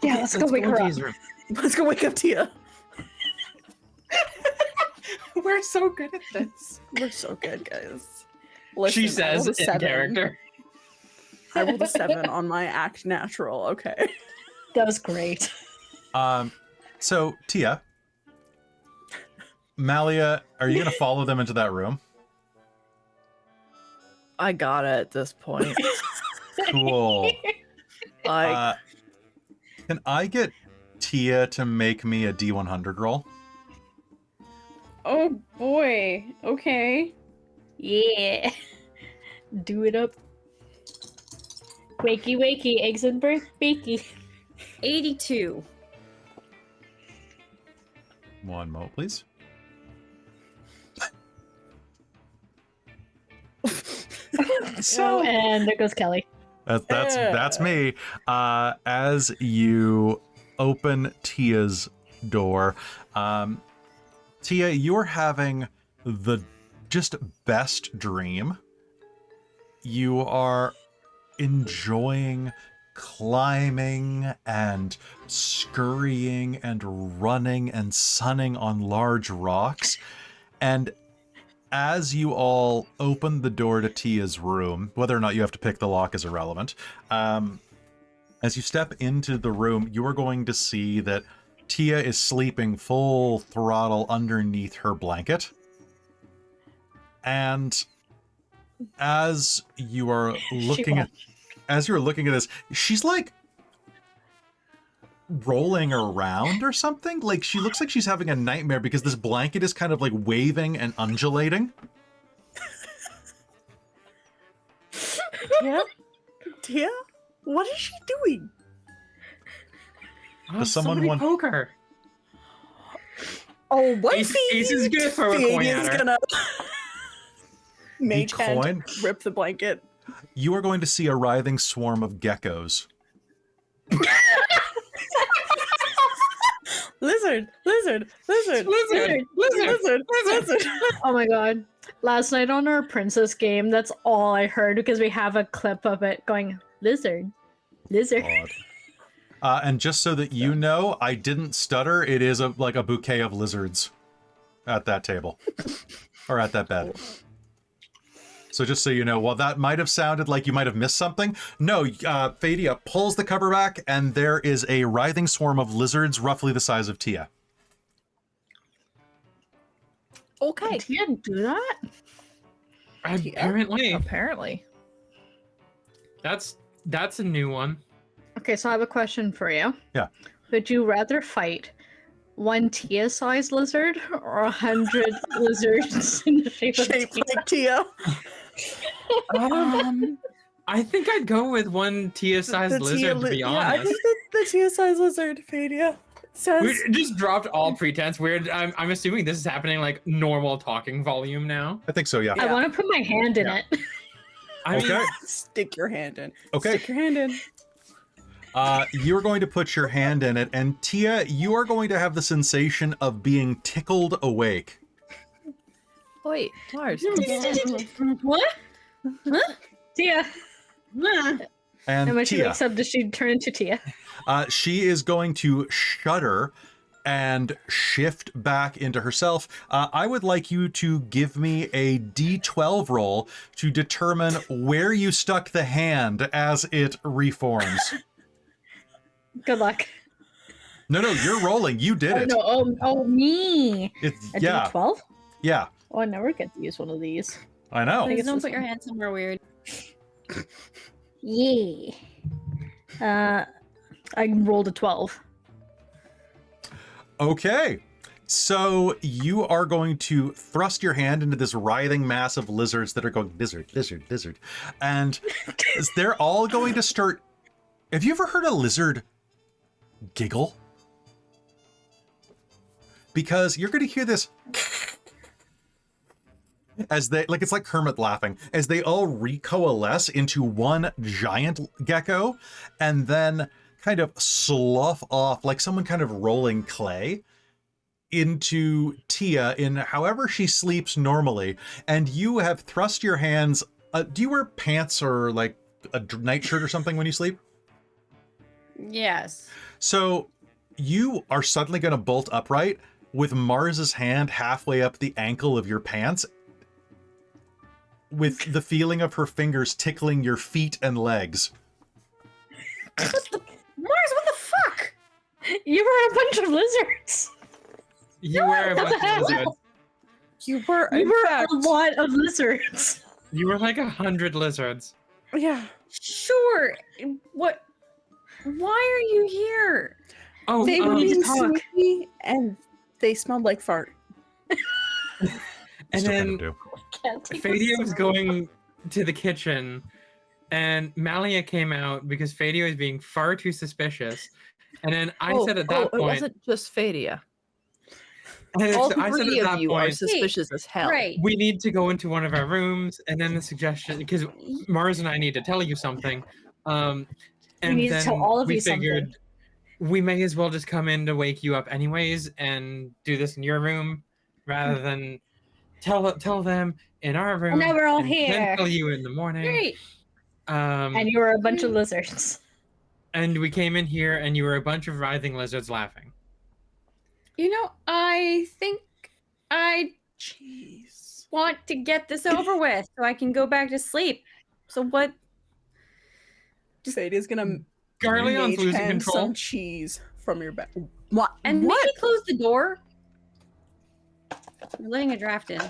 Yeah, let's go wake her into up. his room. Let's go wake up Tia. We're so good at this. We're so good, guys. She Listen, I says rolled a in 7. character. I rolled a 7 on my act natural. Okay. That was great. So Tia, Malia, are you gonna follow them into that room? I got it at this point. Cool. Like, Can I get Tia to make me a D100 roll? Oh boy. Okay. Yeah. Do it up. Wakey, wakey, eggs and birth, bakey. 82. One mo, please. Oh, and there goes Kelly. That's me. As you open Tia's door, Tia, you're having the just best dream. You are enjoying climbing and scurrying and running and sunning on large rocks. And as you all open the door to Tia's room, whether or not you have to pick the lock is irrelevant. As you step into the room, you are going to see that Tia is sleeping full throttle underneath her blanket. And as you are looking at this, she's like rolling around or something. Like she looks like she's having a nightmare because this blanket is kind of like waving and undulating. Yeah. Tia? What is she doing? Does someone somebody want- poke her? Oh, what? Ace is gonna throw a coin at her. Gonna Mage hand coin? rip the blanket. You are going to see a writhing swarm of geckos. Lizard, lizard, lizard, Lizard, lizard, lizard, lizard. Oh my god. Last night on our princess game, that's all I heard because we have a clip of it going, lizard, lizard. Odd. And just so that you know, I didn't stutter. It is like a bouquet of lizards at that table or at that bed. So just so you know, while that might have sounded like you might have missed something, no, Fadia pulls the cover back and there is a writhing swarm of lizards roughly the size of Tia. okay. Tia do that? Apparently. Apparently. That's a new one. Okay, so I have a question for you. Yeah. Would you rather fight one Tia-sized lizard or 100 lizards in the shape of Shaped Tia? like Tia. I think I'd go with one Tia-sized lizard, to be Yeah, I honest. think the Tia-sized lizard, Fadia, says. We just dropped all pretense. I'm assuming this is happening like normal talking volume now. I think so, yeah. I want to put my hand in Yeah. it. I mean, Okay. Stick your hand in. Okay. Stick your hand in. You're going to put your hand in it, and Tia, you are going to have the sensation of being tickled awake. Wait, Mars. What? Huh? Tia. And And when she Tia, wakes up, does she turn into Tia? she is going to shudder and shift back into herself. I would like you to give me a D12 roll to determine where you stuck the hand as it reforms. Good luck. No, you're rolling. You did Oh, it. no, me. It's, A yeah, D12? yeah. Oh, I never get to use one of these. I know. think Please it's don't this put your one. hand somewhere weird. Yeah. I rolled a 12. Okay. So you are going to thrust your hand into this writhing mass of lizards that are going lizard, lizard, lizard. And they're all going to start. Have you ever heard a lizard giggle? Because you're going to hear this as they, like, it's like Kermit laughing, as they all recoalesce into one giant gecko and then kind of slough off like someone kind of rolling clay into Tia in however she sleeps normally. And you have thrust your hands. Do you wear pants or like a nightshirt or something when you sleep? Yes. So you are suddenly going to bolt upright with Mars's hand halfway up the ankle of your pants, with the feeling of her fingers tickling your feet and legs. Mars, what the fuck? You were a bunch of lizards. You were a what bunch the hell? of lizards. You were, You in were fact, a lot of lizards. You were like 100 lizards. yeah. Sure. What? Why are you here? Oh, They were need to being talk. sneaky and they smelled like fart. and Still then gonna do. Can't take Fadia this. was going to the kitchen, and Malia came out because Fadia was being far too suspicious. And then I said at that it point, wasn't just Fadia. and All I said three at of that you are point, suspicious as hell. Right. we need to go into one of our rooms. And then the suggestion, because Mars and I need to tell you something. And need to then tell all of we you something. figured we may as well just come in to wake you up anyways and do this in your room rather than tell them in our room. now we're all and here. Then tell you in the morning. Great. And you were a bunch of lizards. And we came in here and you were a bunch of writhing lizards laughing. You know, I think I Jeez. want to get this over with so I can go back to sleep. So what? Sadia's gonna Garleon's mage losing hand control. some cheese from your back. What? And what? maybe close the door. We're letting a draft in.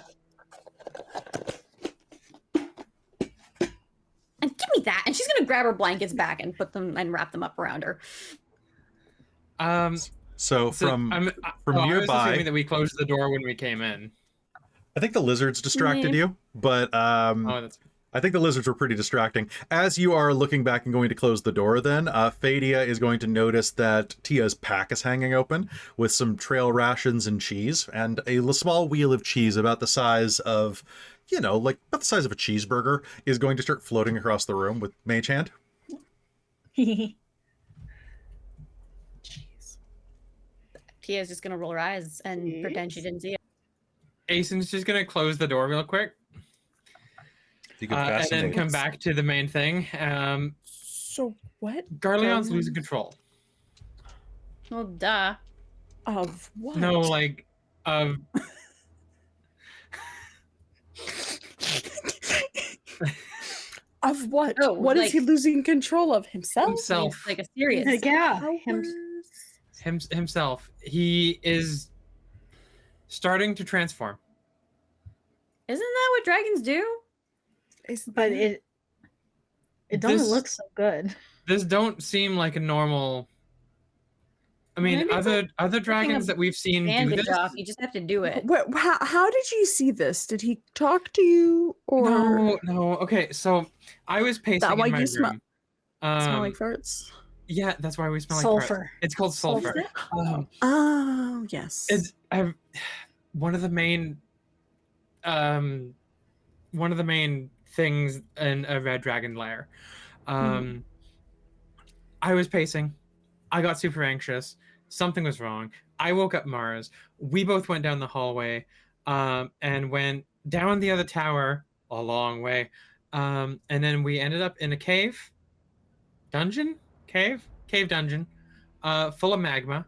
And give me that. And she's gonna grab her blankets back and put them and wrap them up around her. So from I was nearby, assuming that we closed the door when we came in. I think the lizards distracted Yeah. you, but Oh, that's I think the lizards were pretty distracting. As you are looking back and going to close the door, then Fadia is going to notice that Tia's pack is hanging open with some trail rations and cheese, and a small wheel of cheese about the size of, like about the size of a cheeseburger is going to start floating across the room with Mage Hand. Jeez. Tia's just gonna roll her eyes and pretend she didn't see it. Aeson's just gonna close the door real quick. You can And then fascinate. come back to the main thing. So what? Garleon's losing control. Well, duh. Of what? No, like, of Of what? Oh, What is he like- losing control of? Himself? himself. Like a serious. yeah. Powers? Himself. He is starting to transform. Isn't that what dragons do? But it doesn't This- look so good. This don't seem like a normal. I mean, Maybe it's other dragons that we've seen do Bandage this. off. You just have to do it. How did you see this? Did he talk to you or No. Okay, so I was pacing that why in my you room. smell like farts? Yeah, that's why we smell like Sulfur. It's called sulfur. Oh, yes. It's one of the main things in a red dragon lair. I was pacing. I got super anxious. Something was wrong. I woke up Mars. We both went down the hallway and went down the other tower a long way. And then we ended up in a cave dungeon, cave dungeon, full of magma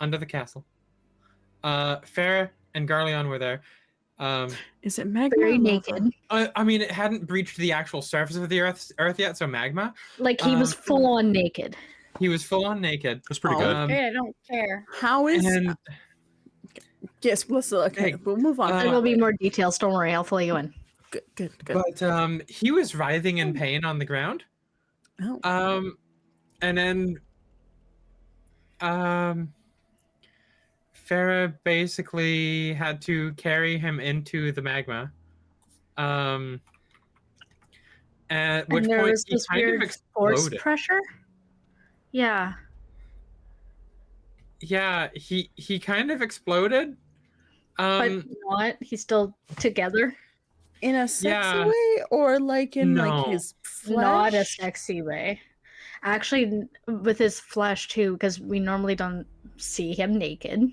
under the castle. Farah and Garleon were there. Is it magma? Very or lava? naked. I mean, it hadn't breached the actual surface of the earth yet, so magma. Like he was full on naked. He was full on naked. That's pretty Oh, good. Okay, I don't care. How is And yes, let's okay, Hey, we'll move on. There will be more details. Don't worry, I'll fill you in. Good. but he was writhing in pain on the ground. Oh. And then Farah basically had to carry him into the magma. At which And there point was he this kind of weird force exploded. pressure. Yeah. Yeah, he kind of exploded. But not. He's still together. In a sexy Yeah. way, or like in like No. his flesh? Not a sexy way. Actually, with his flesh too, because we normally don't see him naked.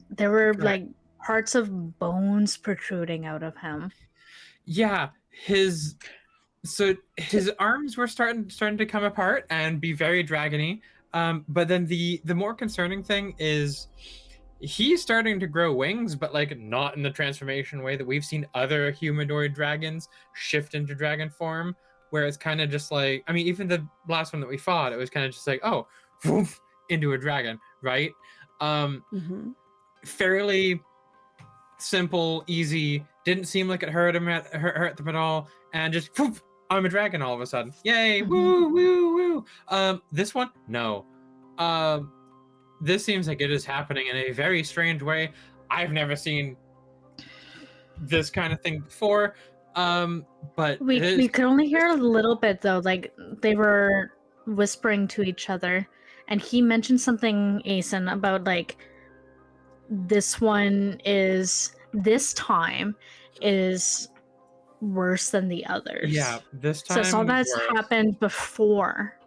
There were Correct. like parts of bones protruding out of him. Yeah, his arms were starting to come apart and be very dragony. But then the more concerning thing is he's starting to grow wings, but like not in the transformation way that we've seen other humanoid dragons shift into dragon form, where it's kind of just like, I mean, even the last one that we fought, it was kind of just like, oh, woof, into a dragon, right? Mhm. Fairly simple, easy, didn't seem like it hurt them at all, and just poof, I'm a dragon all of a sudden. Yay, woo, woo, woo. This one, no. This seems like it is happening in a very strange way. I've never seen this kind of thing before. But We could only hear a little bit though, like they were whispering to each other, and he mentioned something, Asen, about like this time is worse than the others. yeah, this time. So that's worse. happened before.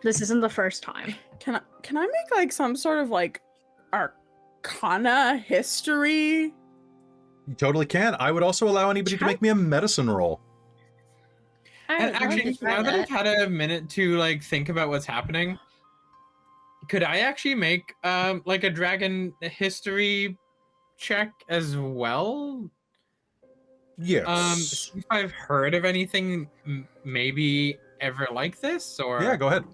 This isn't the first time. Can I make like some sort of like arcana history? You totally can. I would also allow anybody to make me a medicine roll. I And would love actually, to try now that I've that. had a minute to like think about what's happening, could I actually make like a dragon history check as well? Yes. See if I've heard of anything maybe ever like this, or Yeah, go ahead.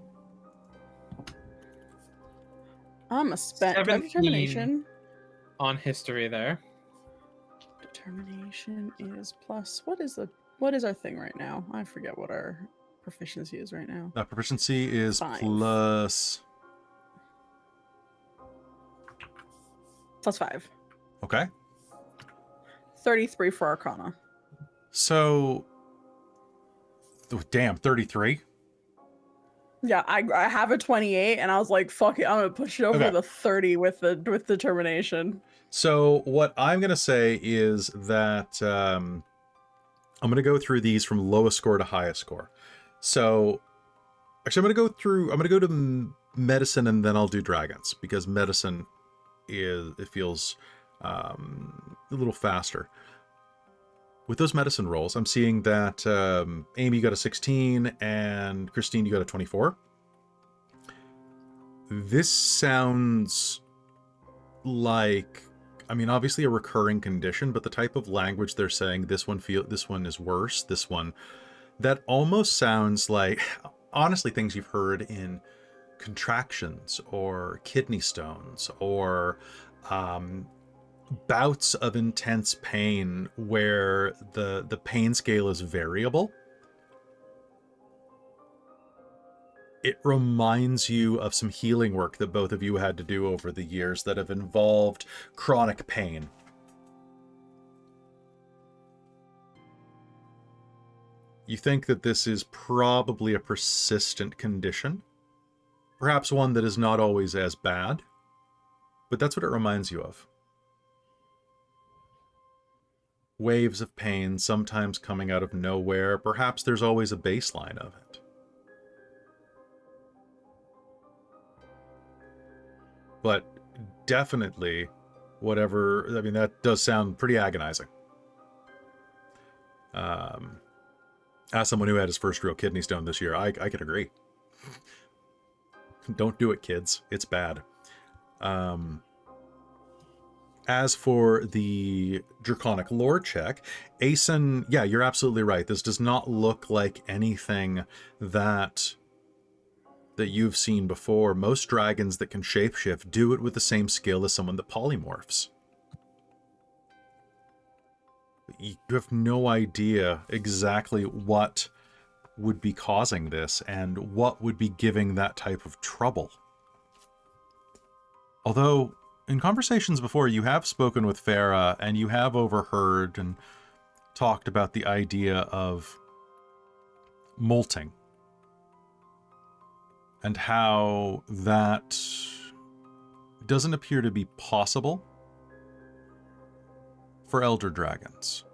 I'm a spent 17. determination. on history there. Determination is plus. What is our thing right now? I forget what our proficiency is right now. Proficiency is 5. plus. Plus 5. Okay. 33 for Arcana. So. Damn, 33. Yeah, I have a 28, and I was like, "Fuck it, I'm gonna push it over Okay. the 30 with determination." So what I'm gonna say is that I'm gonna go through these from lowest score to highest score. So actually, I'm gonna go to medicine, and then I'll do dragons, because medicine it feels a little faster. With those medicine rolls, I'm seeing that Amy got a 16 and Christine, you got a 24. This sounds like, I mean, obviously a recurring condition, but the type of language they're saying, this one is worse, this one, that almost sounds like, honestly, things you've heard in contractions or kidney stones or bouts of intense pain where the pain scale is variable. It reminds you of some healing work that both of you had to do over the years that have involved chronic pain. You think that this is probably a persistent condition, perhaps one that is not always as bad, but that's what it reminds you of. Waves of pain, sometimes coming out of nowhere. Perhaps there's always a baseline of it. But definitely, whatever, I mean, that does sound pretty agonizing. As someone who had his first real kidney stone this year, I could agree. Don't do it, kids. It's bad. As for the Draconic lore check, Asen, yeah, you're absolutely right. This does not look like anything that that you've seen before, most dragons that can shapeshift do it with the same skill as someone that polymorphs. You have no idea exactly what would be causing this and what would be giving that type of trouble. Although, in conversations before, you have spoken with Farah and you have overheard and talked about the idea of molting and how that doesn't appear to be possible for elder dragons,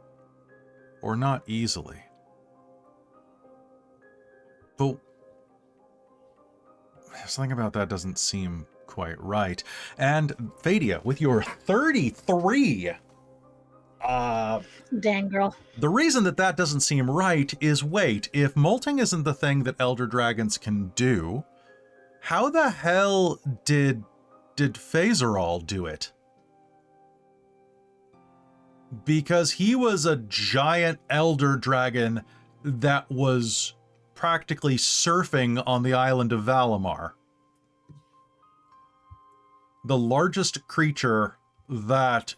or not easily. But something about that doesn't seem quite right. And Fadia, with your 33, Dang girl. the reason that that doesn't seem right is, wait, if molting isn't the thing that elder dragons can do, how the hell did Phaserall do it? Because he was a giant elder dragon that was practically surfing on the island of Valimar. The largest creature that,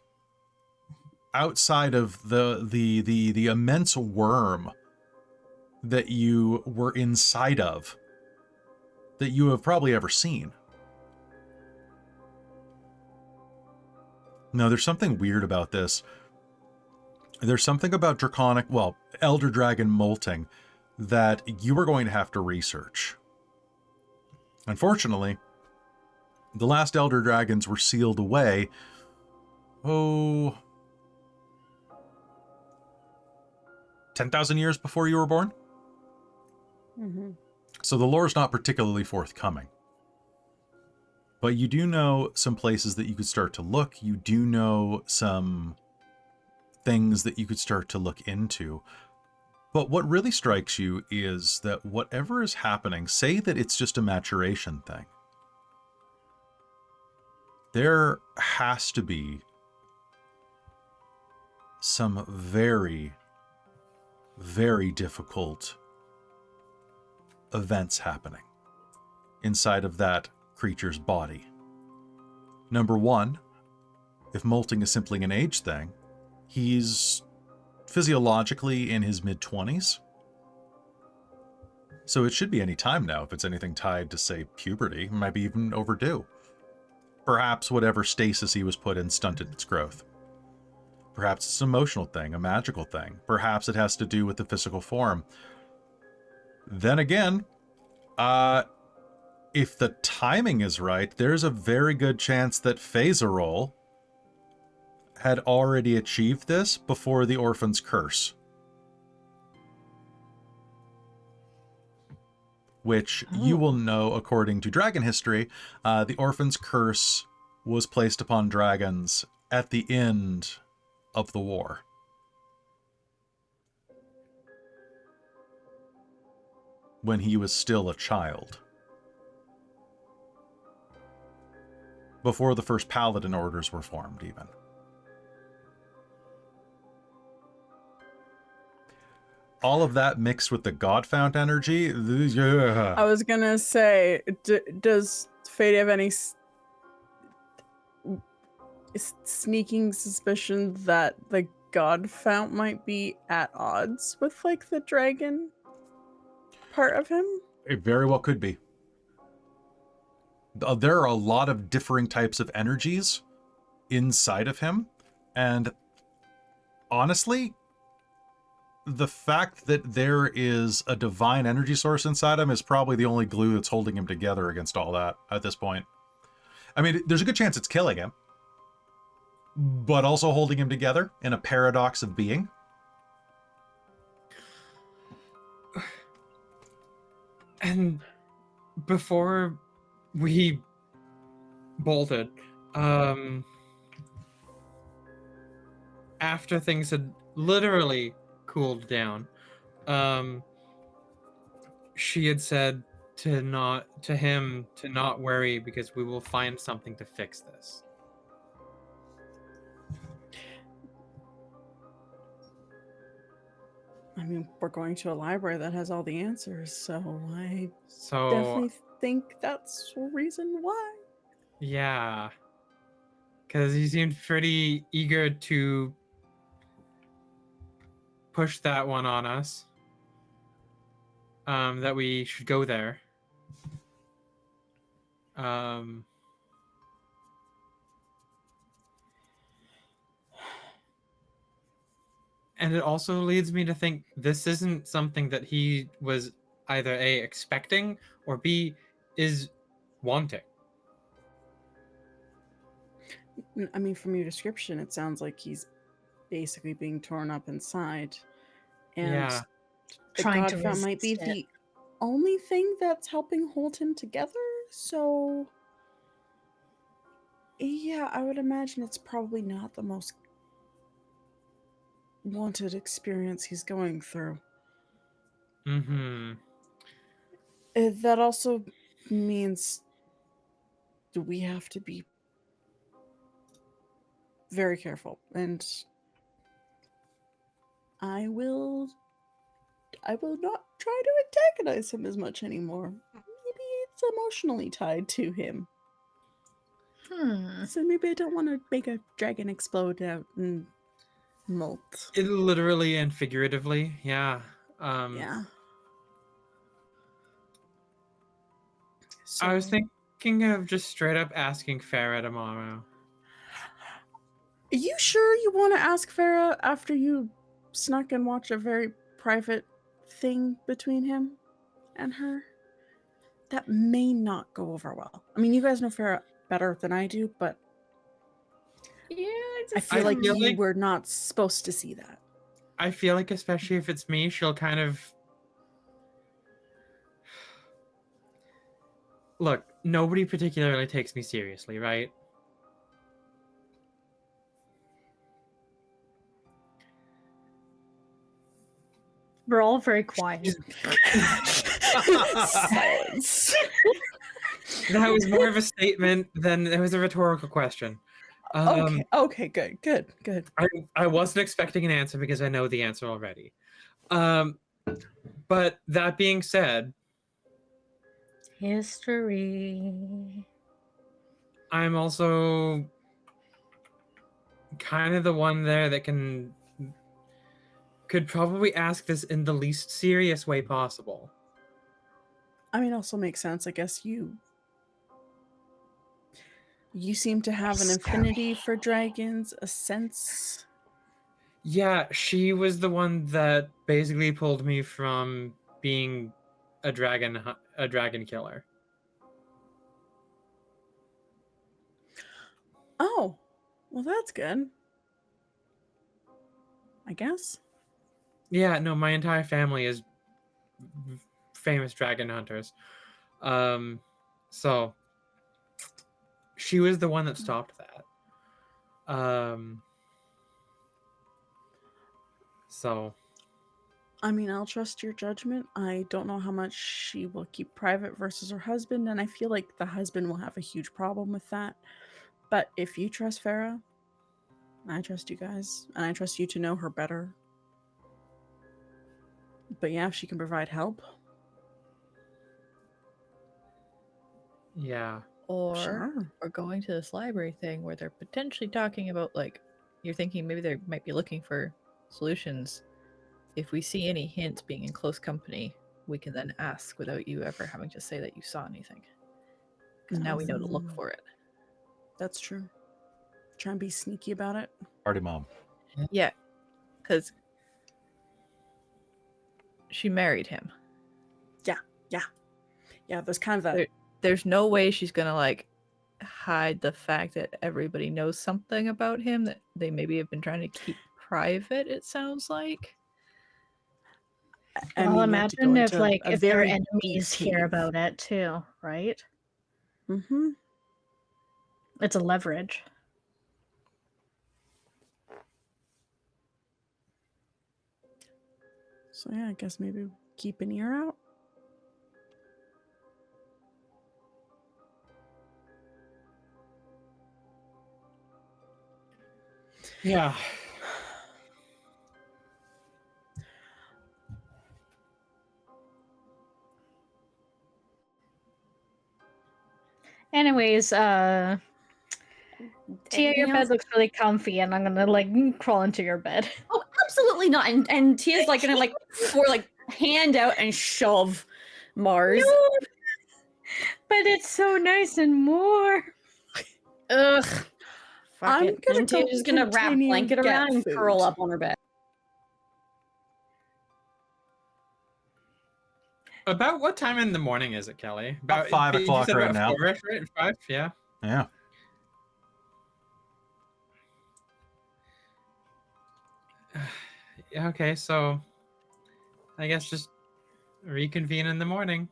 outside of the immense worm that you were inside of, that you have probably ever seen. No, there's something weird about this. There's something about draconic, well, elder dragon molting that you are going to have to research. Unfortunately, the last elder dragons were sealed away, 10,000 years before you were born? Mm-hmm. So the lore is not particularly forthcoming. But you do know some places that you could start to look. You do know some things that you could start to look into. But what really strikes you is that whatever is happening, say that it's just a maturation thing. There has to be some very, very difficult events happening inside of that creature's body. Number one, if molting is simply an age thing, he's physiologically in his mid-20s. So it should be any time now if it's anything tied to, say, puberty. It might be even overdue. Perhaps whatever stasis he was put in stunted its growth. Perhaps it's an emotional thing, a magical thing. Perhaps it has to do with the physical form. Then again, if the timing is right, there's a very good chance that Phaserall had already achieved this before the Orphan's Curse. Which you will know, according to dragon history, the Orphan's Curse was placed upon dragons at the end of the war. When he was still a child. Before the first Paladin orders were formed, even. All of that mixed with the God-found energy. Yeah. I was gonna say, does Fate have any sneaking suspicion that the God fount might be at odds with, like, the dragon part of him? It very well could be. There are a lot of differing types of energies inside of him, and honestly, the fact that there is a divine energy source inside him is probably the only glue that's holding him together against all that at this point. I mean, there's a good chance it's killing him, but also holding him together in a paradox of being. And before we bolted, after things had literally cooled down, she had said to him to not worry because we will find something to fix this. I mean, we're going to a library that has all the answers, so I So definitely think that's a reason why. yeah, because he seemed pretty eager to push that one on us. That we should go there. And it also leads me to think this isn't something that he was either A, expecting, or B, is wanting. I mean, from your description, it sounds like he's basically being torn up inside. And Yeah. the Trying to Godfront might be resist it. the only thing that's helping hold him together. So, yeah, I would imagine it's probably not the most wanted experience he's going through. Mm-hmm. That also means we have to be very careful, and I will not try to antagonize him as much anymore. Maybe it's emotionally tied to him. So maybe I don't want to make a dragon explode out and molt. It literally and figuratively, yeah. Yeah. I was So- thinking of just straight up asking Farah tomorrow. Are you sure you want to ask Farah after you snuck and watch a very private thing between him and her? That may not go over well. I mean, you guys know Farah better than I do, but Yeah, I feel like feel you like- were not supposed to see that. I feel like, especially if it's me, she'll kind of... Look, nobody particularly takes me seriously, right? we're all very quiet. Silence. That was more of a statement than it was a rhetorical question. Okay, good. I wasn't expecting an answer because I know the answer already. But that being said, History. I'm also kind of the one there that could probably ask this in the least serious way possible. I mean, also makes sense. I guess you seem to have an affinity for dragons, a sense. Yeah, she was the one that basically pulled me from being a dragon killer. Oh, well, that's good. I guess. Yeah, no, my entire family is famous dragon hunters. So she was the one that stopped that. So I mean, I'll trust your judgment. I don't know how much she will keep private versus her husband, and I feel like the husband will have a huge problem with that. But if you trust Farah, I trust you guys, and I trust you to know her better. But yeah, if she can provide help. yeah. Or Sure. we're going to this library thing where they're potentially talking about, like, you're thinking maybe they might be looking for solutions. If we see any hints being in close company, we can then ask without you ever having to say that you saw anything. Because now we know to look for it. That's true. Try and be sneaky about it. Party mom. Yeah, because she married him. Yeah, there's kind of that. There's no way she's gonna, like, hide the fact that everybody knows something about him that they maybe have been trying to keep private, it sounds like. I Well, mean, you have to go imagine if, into like, a if their very enemies deep hear cave. about it too, right? Mm-hmm. It's a leverage. So yeah, I guess maybe keep an ear out. Yeah. Anyways, Tia, Anything your bed else? looks really comfy, and I'm gonna like crawl into your bed. Oh, absolutely not. And Tia's like gonna like hand out and shove Mars. No, but it's so nice and more. Ugh. Fuck I'm it. gonna And Tia's go just gonna wrap a continue blanket get around and curl food. up on her bed. About what time in the morning is it, Kelly? About 5 you o'clock said right about now. 4-ish, right? 5, yeah. Yeah. Yeah, okay, so I guess just reconvene in the morning.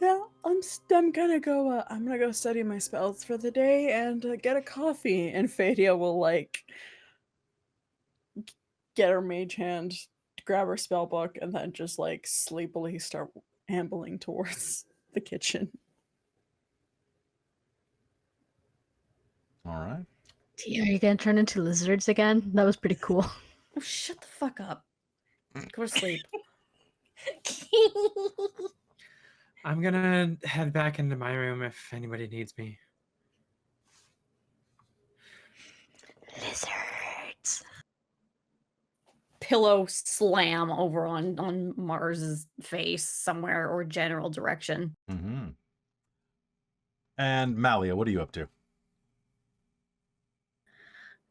Yeah, I'm gonna go. I'm gonna go study my spells for the day and get a coffee. And Fadia will like get her mage hand, grab her spell book, and then just like sleepily start ambling towards the kitchen. All right. Tia, are you gonna turn into lizards again? That was pretty cool. Oh, shut the fuck up. Go to sleep. I'm gonna head back into my room if anybody needs me. Lizards. Pillow slam over on Mars's face somewhere or general direction. Mm-hmm. And Malia, what are you up to?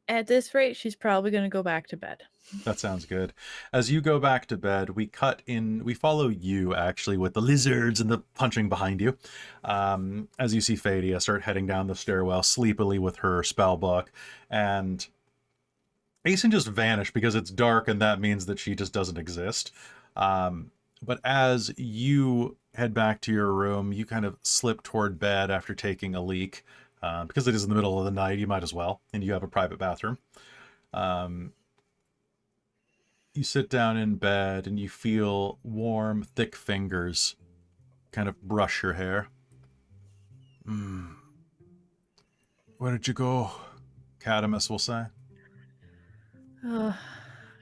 At this rate, she's probably going to go back to bed. That sounds good. As you go back to bed, we follow you actually with the lizards and the punching behind you. As you see Fadia start heading down the stairwell sleepily with her spell book, and Aeson just vanished because it's dark and that means that she just doesn't exist. But as you head back to your room, you kind of slip toward bed after taking a leak. Because it is in the middle of the night, you might as well, and you have a private bathroom. You sit down in bed and you feel warm, thick fingers kind of brush your hair. Where did you go? Cadamus will say.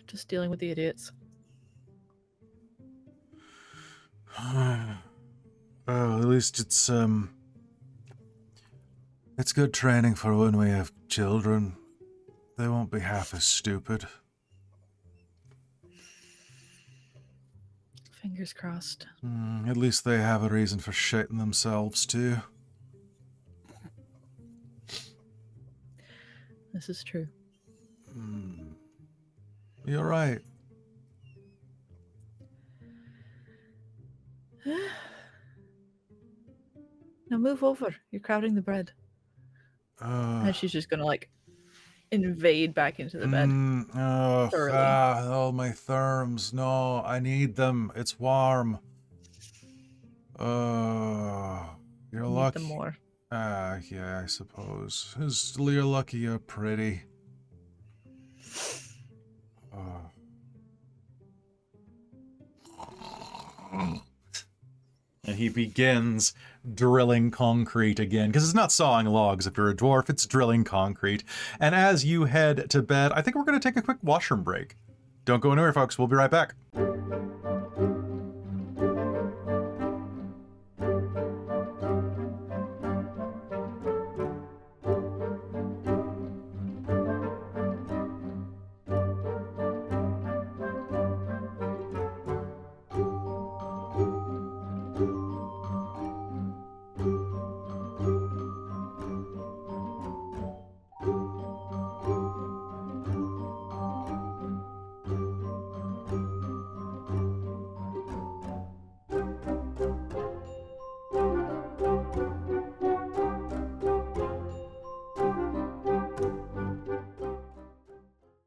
Just dealing with the idiots. Well, at least it's good training for when we have children. They won't be half as stupid. Fingers crossed. At least they have a reason for shitting themselves, too. This is true. You're right. Now move over. You're crowding the bread. Uh, And she's just gonna like invade back into the bed. Thoroughly. all my therms. No, I need them. It's warm. You're Need lucky. them more. Yeah, I suppose. You're lucky you're pretty. And he begins drilling concrete again, because it's not sawing logs if you're a dwarf, it's drilling concrete. And as you head to bed, I think we're going to take a quick washroom break. Don't go anywhere, folks. We'll be right back.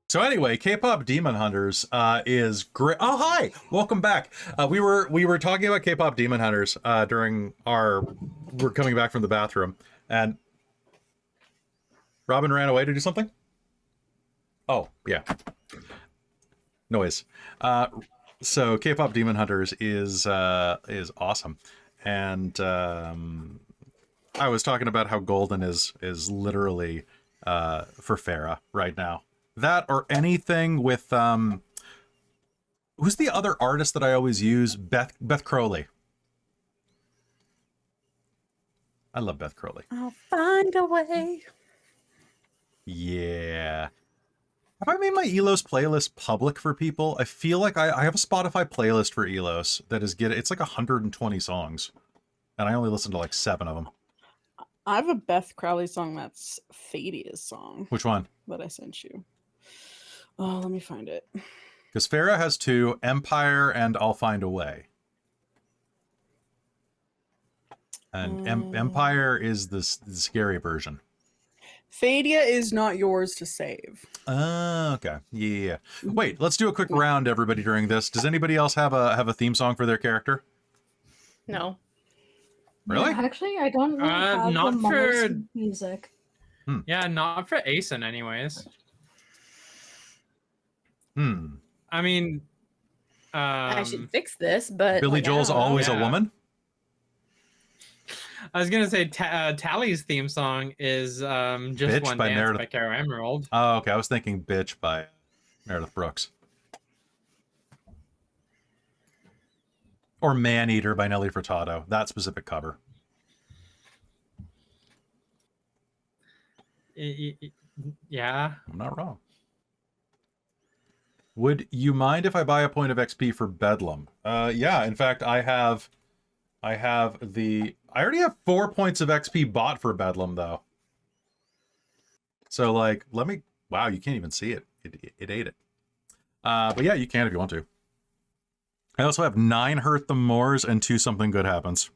So anyway, K-pop Demon Hunters is great. Oh, hi! Welcome back. We were talking about K-pop Demon Hunters during we're coming back from the bathroom, and Robin ran away to do something. Oh yeah, noise. So K-pop Demon Hunters is awesome, and I was talking about how Golden is literally for Farah right now. That or anything with who's the other artist that I always use? Beth Crowley. I love Beth Crowley. I'll find a way. Yeah. Have I made my Ylos playlist public for people? I feel like I have a Spotify playlist for Ylos that is it's like 120 songs. And I only listen to like 7 of them. I have a Beth Crowley song that's Fadia's song Which one? that I sent you. Oh, let me find it. Because Farah has 2, Empire and I'll Find a Way. And Empire is the scary version. Fadia is Not Yours to Save. Okay. Yeah. Wait, let's do a quick round, everybody, during this. Does anybody else have a theme song for their character? No. Really? Yeah, actually, I don't really have not the most for- music. Yeah, not for Asen, anyways. I mean, I should fix this, but Billy like, I Joel's don't know. Always a Yeah. Woman? I was gonna say Tally's theme song is Just Bitch One by Dance Meredith. by Caro Emerald. Oh, okay. I was thinking Bitch by Meredith Brooks. Or Man Eater by Nelly Furtado. That specific cover. Yeah. I'm not wrong. Would you mind if I buy a point of XP for Bedlam? Yeah, in fact, I already have 4 points of XP bought for Bedlam, though. So, like, wow, you can't even see it. It ate it. But yeah, you can if you want to. I also have 9 Hurt the Moors and 2 Something Good Happens.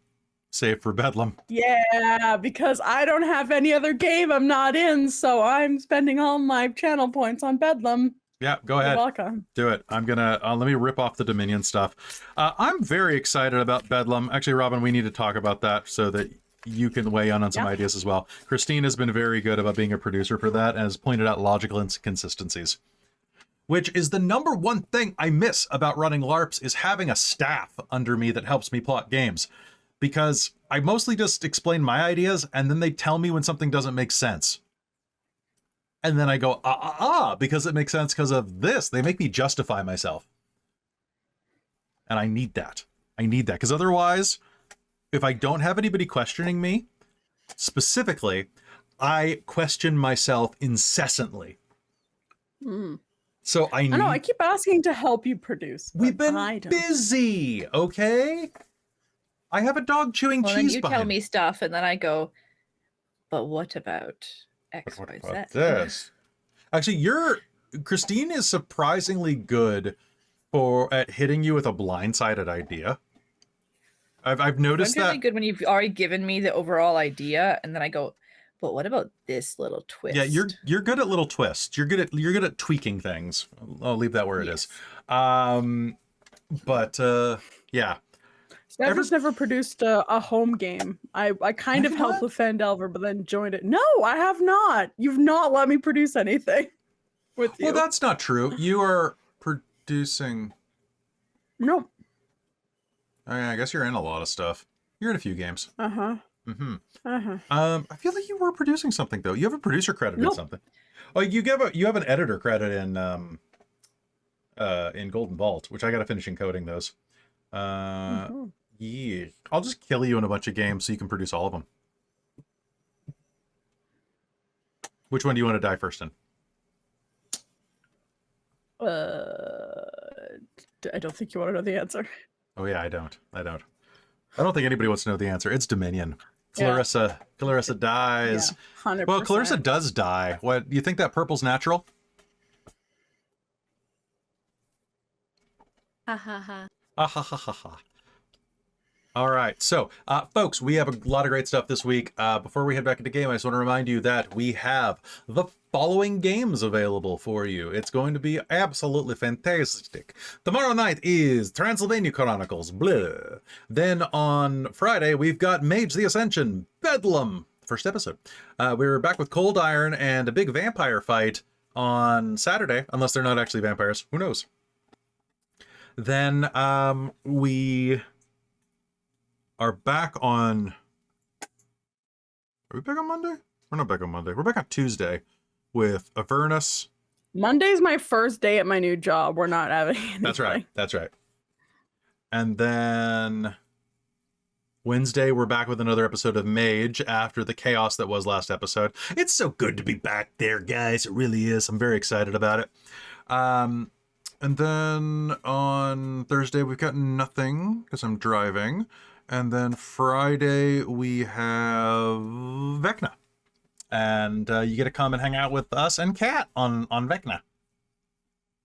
Save for Bedlam. Yeah, because I don't have any other game I'm not in, so I'm spending all my channel points on Bedlam. Yeah, go You're ahead. welcome. Do it. I'm gonna let me rip off the Dominion stuff. I'm very excited about Bedlam. Actually, Robin, we need to talk about that so that you can weigh in on some ideas as well. Christine has been very good about being a producer for that and has pointed out logical inconsistencies, which is the number one thing I miss about running LARPs, is having a staff under me that helps me plot games, because I mostly just explain my ideas and then they tell me when something doesn't make sense. And then I go, because it makes sense because of this. They make me justify myself. And I need that. Because otherwise, if I don't have anybody questioning me, specifically, I question myself incessantly. So I know, I keep asking to help you produce. We've but been I don't. busy, okay? I have a dog chewing Well, then cheese you behind tell me stuff, and then I go, but what about X, What Y, about Z? this? Actually, Christine is surprisingly good at hitting you with a blindsided idea. I've noticed I'm really that. good when you've already given me the overall idea, and then I go, but what about this little twist? Yeah, you're good at little twists. You're good at tweaking things. I'll leave that where it is. But yeah. Never's never produced a home game. I kind of helped with Fandelver, but then joined it. No, I have not. You've not let me produce anything with you. Well, that's not true. You are producing. No. I guess you're in a lot of stuff. You're in a few games. Uh-huh. I feel like you were producing something though. You have a producer credit in something. Oh, you have an editor credit in Golden Vault, which I got to finish encoding those. Yeah, I'll just kill you in a bunch of games so you can produce all of them. Which one do you want to die first in? I don't think you want to know the answer. Oh yeah, I don't think anybody wants to know the answer. It's Dominion. Clarissa dies. Yeah, 100%. Well, Clarissa does die. What, you think that purple's natural? Ha ha ha. Ha ha ha ha ha. All right, so folks, we have a lot of great stuff this week. Before we head back into game, I just want to remind you that we have the following games available for you. It's going to be absolutely fantastic. Tomorrow night is Transylvania Chronicles, blah. Then on Friday, we've got Mage the Ascension, Bedlam, first episode. We're back with Cold Iron and a big vampire fight on Saturday, unless they're not actually vampires. Who knows? Then we are back on... Are we back on Monday? We're not back on Monday. We're back on Tuesday with Avernus. Monday's my first day at my new job. We're not having anything. That's right. And then Wednesday, we're back with another episode of Mage after the chaos that was last episode. It's so good to be back there, guys. It really is. I'm very excited about it. And then on Thursday, we've got nothing because I'm driving. And then Friday, we have Vecna. And you get to come and hang out with us and Kat on Vecna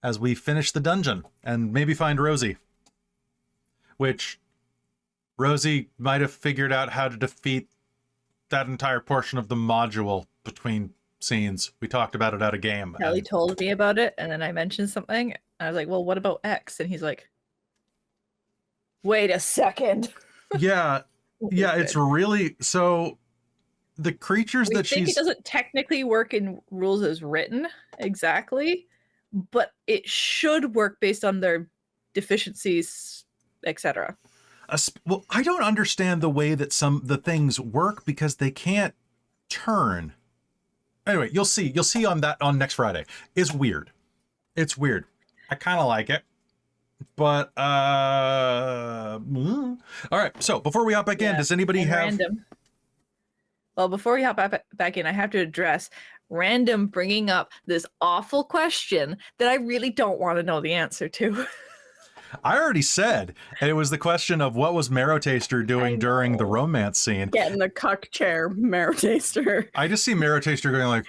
as we finish the dungeon and maybe find Rosie. Which Rosie might have figured out how to defeat that entire portion of the module between scenes. We talked about it at a game. Kelly told me about it, and then I mentioned something. And I was like, well, what about X? And he's like, wait a second. Yeah. Yeah, it's really... So, the creatures We that think she's... it doesn't technically work in rules as written, exactly. But it should work based on their deficiencies, etc. Well, I don't understand the way that the things work because they can't turn. Anyway, you'll see on next Friday. It's weird. It's weird. I kind of like it. But all right. So before we hop back in, does anybody have random? Well, before we hop back in, I have to address random bringing up this awful question that I really don't want to know the answer to. I already said, and it was the question of what was Marrow Taster doing during the romance scene. Get in the cuck chair, Marrow Taster. I just see Marrow Taster going like,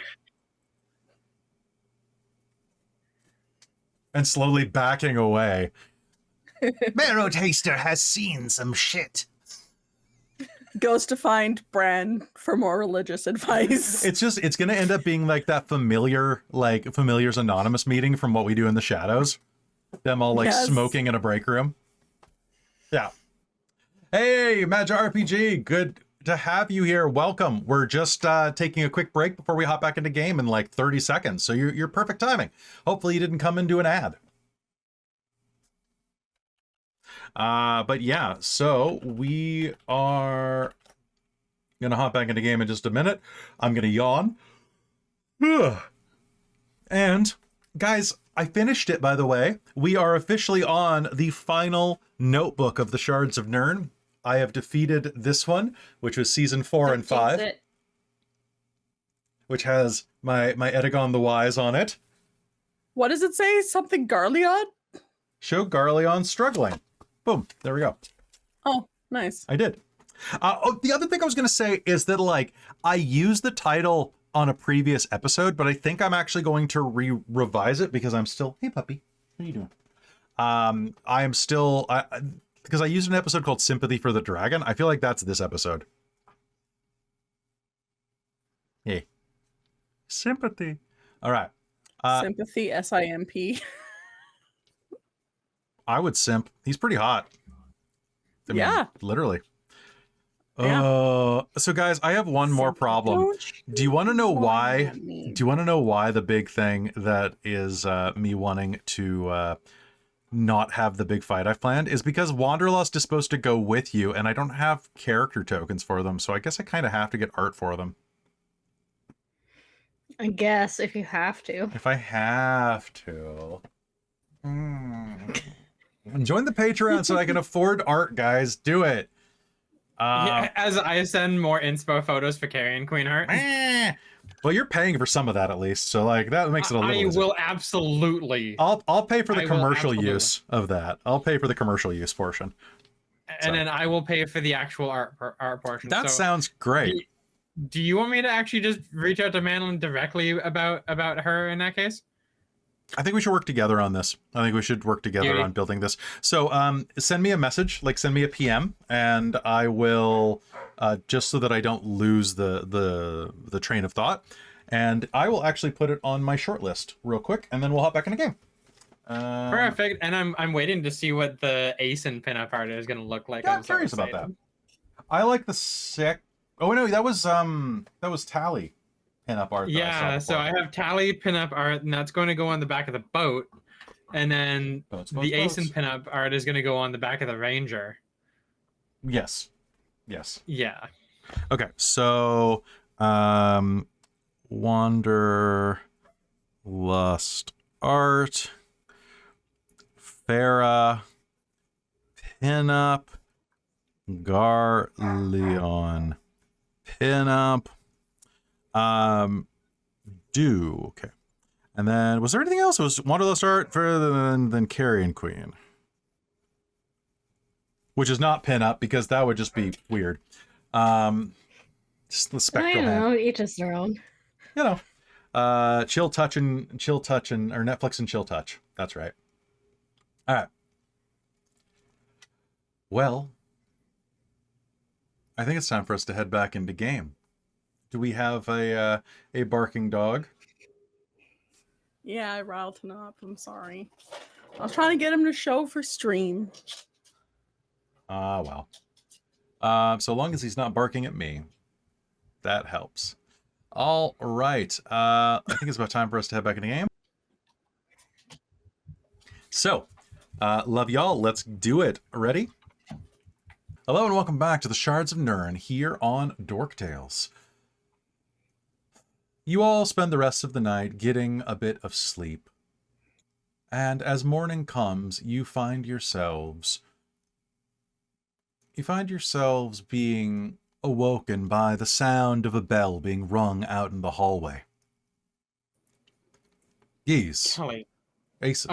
and slowly backing away. Marrow Taster has seen some shit. Goes to find Bran for more religious advice. It's going to end up being like that Familiars Anonymous meeting from What We Do in the Shadows. Them all smoking in a break room. Yeah. Hey, Magic RPG. Good to have you here. Welcome. We're just taking a quick break before we hop back into game in like 30 seconds. So you're perfect timing. Hopefully you didn't come into an ad. But yeah, so we are gonna hop back into game in just a minute. I'm gonna yawn. And guys, I finished it, by the way. We are officially on the final notebook of the Shards of Nyrn. I have defeated this one, which was season 4 and 5. Which has my Edagon the Wise on it. What does it say? Something Garleon? Show Garleon struggling. Boom. There we go. Oh, nice. I did. The other thing I was going to say is that, like, I used the title on a previous episode, but I think I'm actually going to revise it because I'm still... Hey, puppy. What are you doing? I am still... because I used an episode called Sympathy for the Dragon. I feel like that's this episode. Hey. Sympathy. All right. Sympathy, S-I-M-P. I would simp. He's pretty hot. I mean, literally. Yeah. So guys, I have one more problem. Do you want to know why? Do you want to know why the big thing that is me wanting to not have the big fight I've planned is because Wanderlust is supposed to go with you, and I don't have character tokens for them, so I guess I kind of have to get art for them. I guess if you have to. If I have to. Join the Patreon so I can afford art, guys. Do it. Yeah, as I send more inspo photos for Carrion Queen art. Well, you're paying for some of that at least, so like that makes it a little I easier. will absolutely. I'll pay for the commercial use of that. I'll pay for the commercial use portion. And then I will pay for the actual art portion. That sounds great. Do you want me to actually just reach out to Madeline directly about her in that case? I think we should work together on this. I think we should work together on building this. So send me a message, like send me a PM, and I will, just so that I don't lose the train of thought, and I will actually put it on my short list real quick, and then we'll hop back in a game. Perfect. And I'm waiting to see what the Asen pinup art is going to look like. Yeah, I'm curious about that. I like the sick. Oh no, that was Tally pinup art. Yeah, so I have Tally pinup art, and that's going to go on the back of the boat, and then the Asen pinup art is going to go on the back of the Ranger. Yes. Yeah. Okay, so Wanderlust art, Farah pinup, Garleon. Pinup. Do. Okay. And then, was there anything else? Was Wanderlust art further than Carrion Queen? Which is not pinup, because that would just be weird. Just the I spectral don't head. know, each is their own. You know. Chill Touch or Netflix and Chill Touch. That's right. All right. Well, I think it's time for us to head back into game. Do we have a barking dog? Yeah, I riled him up. I'm sorry. I was trying to get him to show for stream. Well. So long as he's not barking at me, that helps. All right. I think it's about time for us to head back into game. So, love y'all. Let's do it. Ready? Hello and welcome back to the Shards of Nyrn here on Dork Tales. You all spend the rest of the night getting a bit of sleep. And as morning comes, you find yourselves being awoken by the sound of a bell being rung out in the hallway. Yes. Kelly. Ace.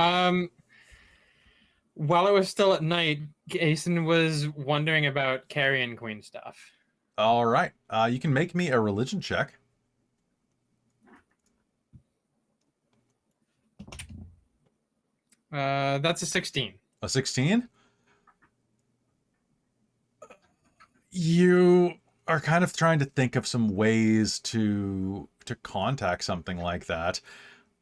While it was still at night, Asen was wondering about Carrion Queen stuff. All right. You can make me a religion check. That's a 16. A 16? You are kind of trying to think of some ways to contact something like that.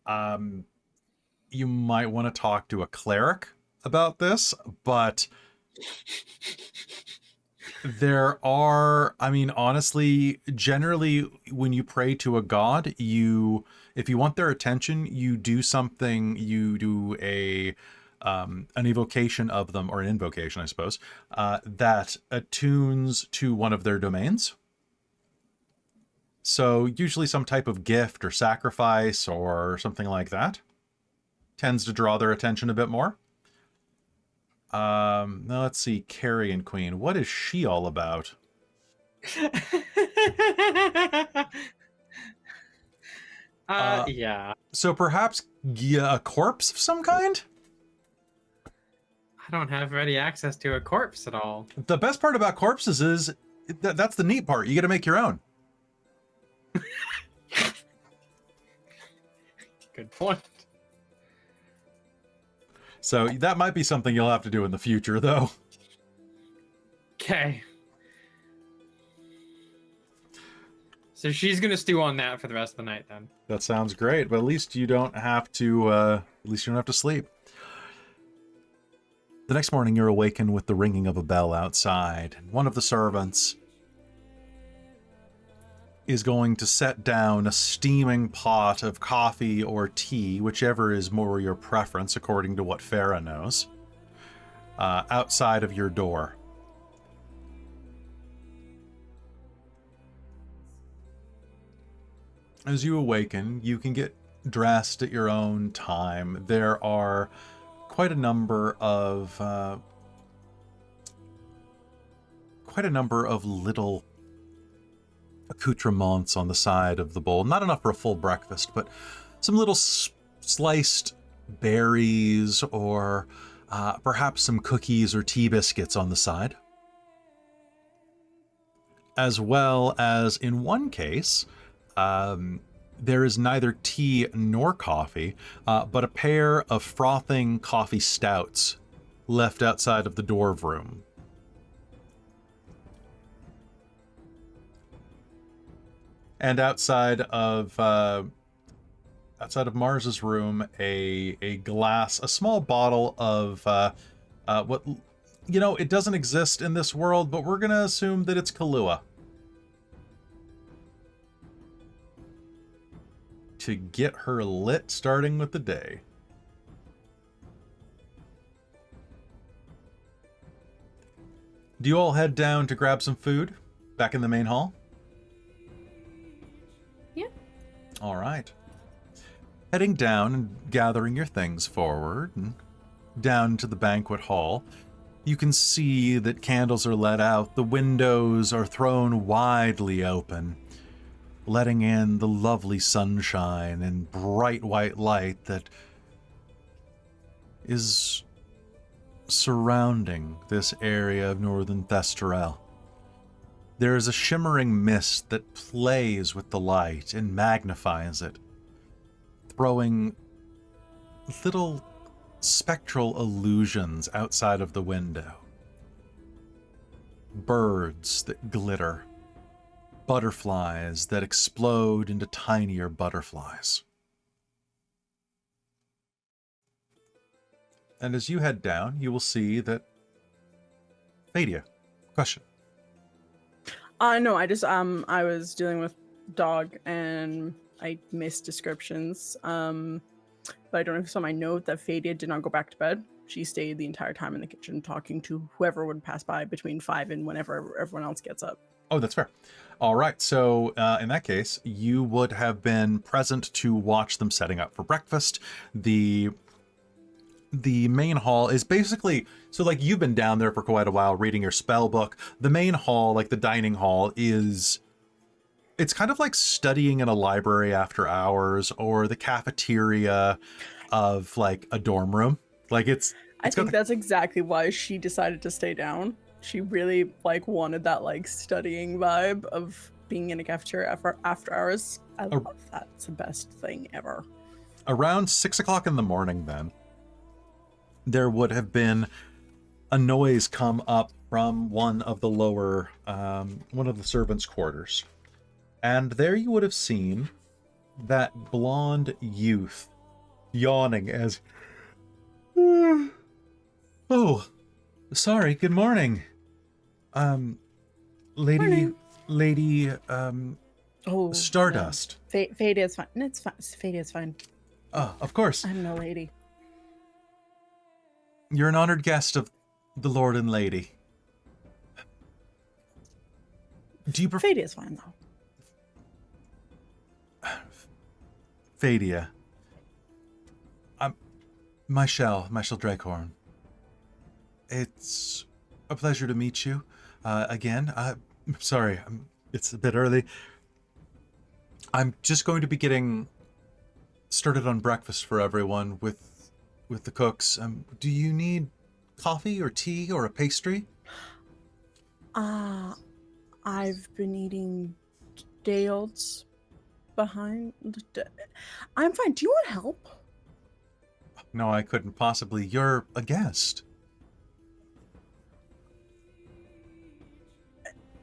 You might want to talk to a cleric about this, but there are, I mean, honestly, generally when you pray to a god, if you want their attention, you do something, you do an evocation of them, or an invocation, I suppose, that attunes to one of their domains. So usually some type of gift or sacrifice or something like that tends to draw their attention a bit more. Now let's see, Carrion Queen. What is she all about? Yeah. So perhaps a corpse of some kind? I don't have ready access to a corpse at all. The best part about corpses is that's the neat part. You got to make your own. Good point. So that might be something you'll have to do in the future, though. Okay. So she's gonna stew on that for the rest of the night then. That sounds great, but at least you don't have to. Sleep. The next morning, you're awakened with the ringing of a bell outside. One of the servants is going to set down a steaming pot of coffee or tea, whichever is more your preference, according to what Farah knows, outside of your door. As you awaken, you can get dressed at your own time. There are quite a number of little accoutrements on the side of the bowl. Not enough for a full breakfast, but some little sliced berries, or perhaps some cookies or tea biscuits on the side. As well as, in one case, there is neither tea nor coffee, but a pair of frothing coffee stouts left outside of the dwarf room. And outside of Mars's room, a small bottle of what, it doesn't exist in this world, but we're gonna assume that it's Kahlua. To get her lit, starting with the day. Do you all head down to grab some food back in the main hall? Yeah. All right. Heading down and gathering your things forward and down to the banquet hall, You can see that candles are let out, the windows are thrown widely open, letting in the lovely sunshine and bright white light that is surrounding this area of northern Thestorel. There is a shimmering mist that plays with the light and magnifies it, throwing little spectral illusions outside of the window. Birds that glitter, butterflies that explode into tinier butterflies. And as you head down, you will see that... Fadia, question. No, I was dealing with dog and I missed descriptions. But I don't know if you saw my note that Fadia did not go back to bed. She stayed the entire time in the kitchen talking to whoever would pass by between 5 and whenever everyone else gets up. Oh, that's fair. All right, so in that case, you would have been present to watch them setting up for breakfast. The main hall is basically, so like you've been down there for quite a while reading your spell book. The main hall, like the dining hall, it's kind of like studying in a library after hours or the cafeteria of like a dorm room. Like I think that's exactly why she decided to stay down. She really like wanted that like studying vibe of being in a cafeteria after hours. I love that. It's the best thing ever. Around 6 o'clock in the morning then, there would have been a noise come up from one of the lower, one of the servants' quarters. And there you would have seen that blonde youth yawning as... Oh, sorry, good morning. Lady, Oh, Stardust. Fadia's fine. It's fine. Fadia's fine. Oh, of course. I'm no lady. You're an honored guest of the Lord and Lady. Do you prefer... Fadia's fine, though. Fadia. I'm Michelle Draghorn. It's a pleasure to meet you again. Sorry, it's a bit early. I'm just going to be getting started on breakfast for everyone with the cooks. Do you need coffee or tea or a pastry? I've been eating day olds behind. I'm fine. Do you want help? No, I couldn't possibly. You're a guest.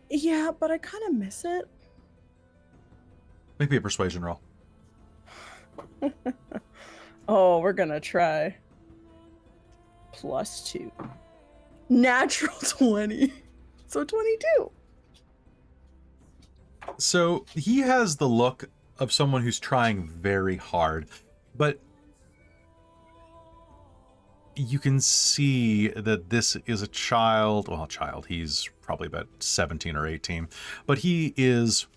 Yeah, but I kind of miss it. Make me a persuasion roll. Oh, we're gonna try. +2. Natural 20. So 22. So he has the look of someone who's trying very hard, but you can see that this is a child. Well, he's probably about 17 or 18, but he is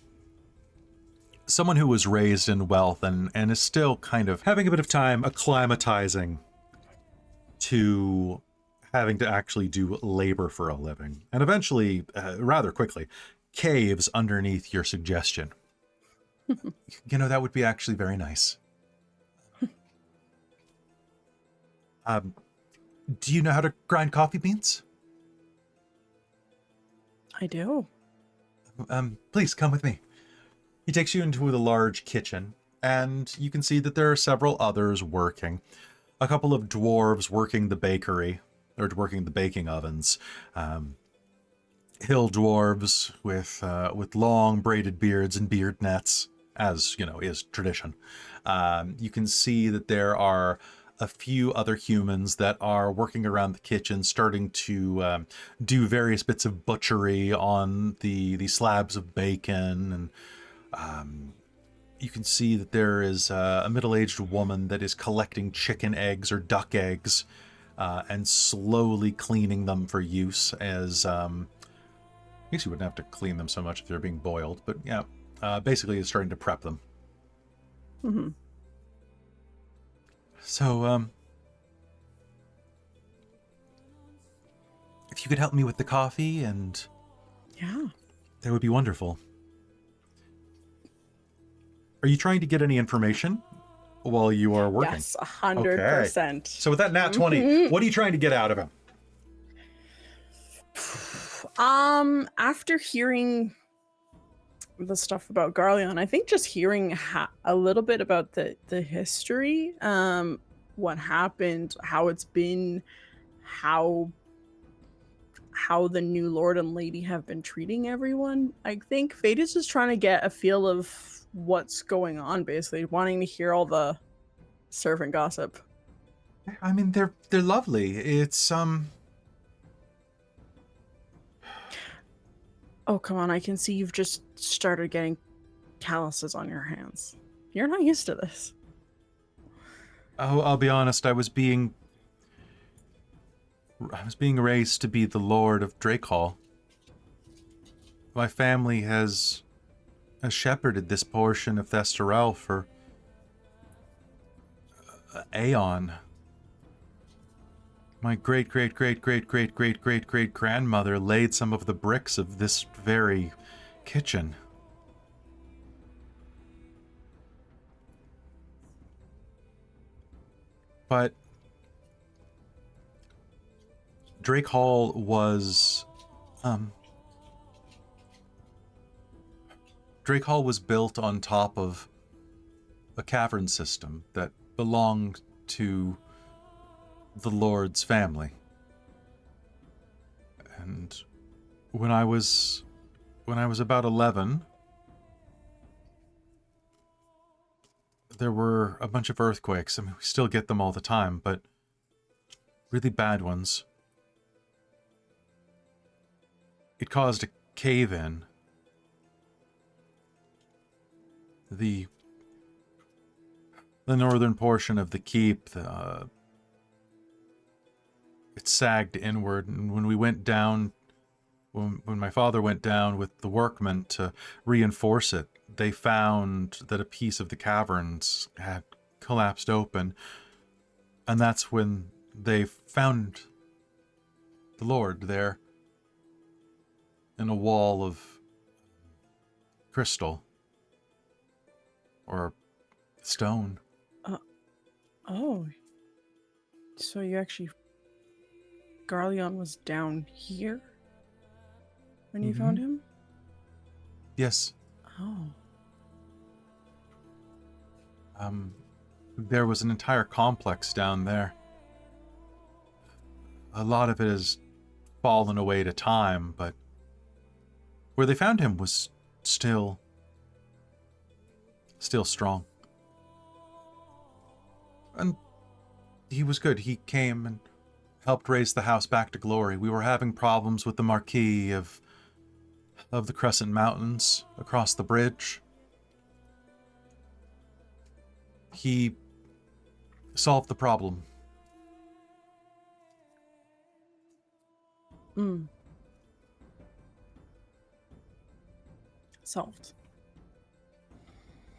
someone who was raised in wealth and is still kind of having a bit of time acclimatizing to having to actually do labor for a living, and eventually, rather quickly, caves underneath your suggestion. That would be actually very nice. Do you know how to grind coffee beans? I do. Please come with me. He takes you into the large kitchen, and you can see that there are several others working. A couple of dwarves working the bakery, or working the baking ovens. Hill dwarves with long braided beards and beard nets, as is tradition. You can see that there are a few other humans that are working around the kitchen, starting to do various bits of butchery on the slabs of bacon, and you can see that there is a middle-aged woman that is collecting chicken eggs or duck eggs and slowly cleaning them for use as... I guess you wouldn't have to clean them so much if they're being boiled, but yeah, basically is starting to prep them. Mm-hmm. So, if you could help me with the coffee, and Yeah. that would be wonderful. Are you trying to get any information while you are working? Yes, 100%. So with that nat 20, what are you trying to get out of him? After hearing the stuff about Garleon, I think just hearing a little bit about the history, what happened, how it's been, how the new lord and lady have been treating everyone. I think Fate is just trying to get a feel of what's going on, basically wanting to hear all the servant gossip. I mean, they're lovely. It's Oh, come on, I can see you've just started getting calluses on your hands. You're not used to this. I'll be honest, I was being raised to be the Lord of Drakehall. My family has shepherded this portion of Thestorel for aeon. My great-great-great-great-great-great-great-grandmother laid some of the bricks of this very kitchen. But Drakehall was built on top of a cavern system that belonged to the Lord's family. And when I was about 11, there were a bunch of earthquakes. I mean, we still get them all the time, but really bad ones. It caused a cave-in. The northern portion of the keep, it sagged inward, and when we went down, when my father went down with the workmen to reinforce it, they found that a piece of the caverns had collapsed open, and that's when they found the Lord there in a wall of crystal or stone. Oh. So you actually... Garleon was down here when you found him? Yes. Oh. There was an entire complex down there. A lot of it has fallen away to time, but where they found him was still strong. And he was good. He came and helped raise the house back to glory. We were having problems with the Marquis of the Crescent Mountains across the bridge. He solved the problem. Solved.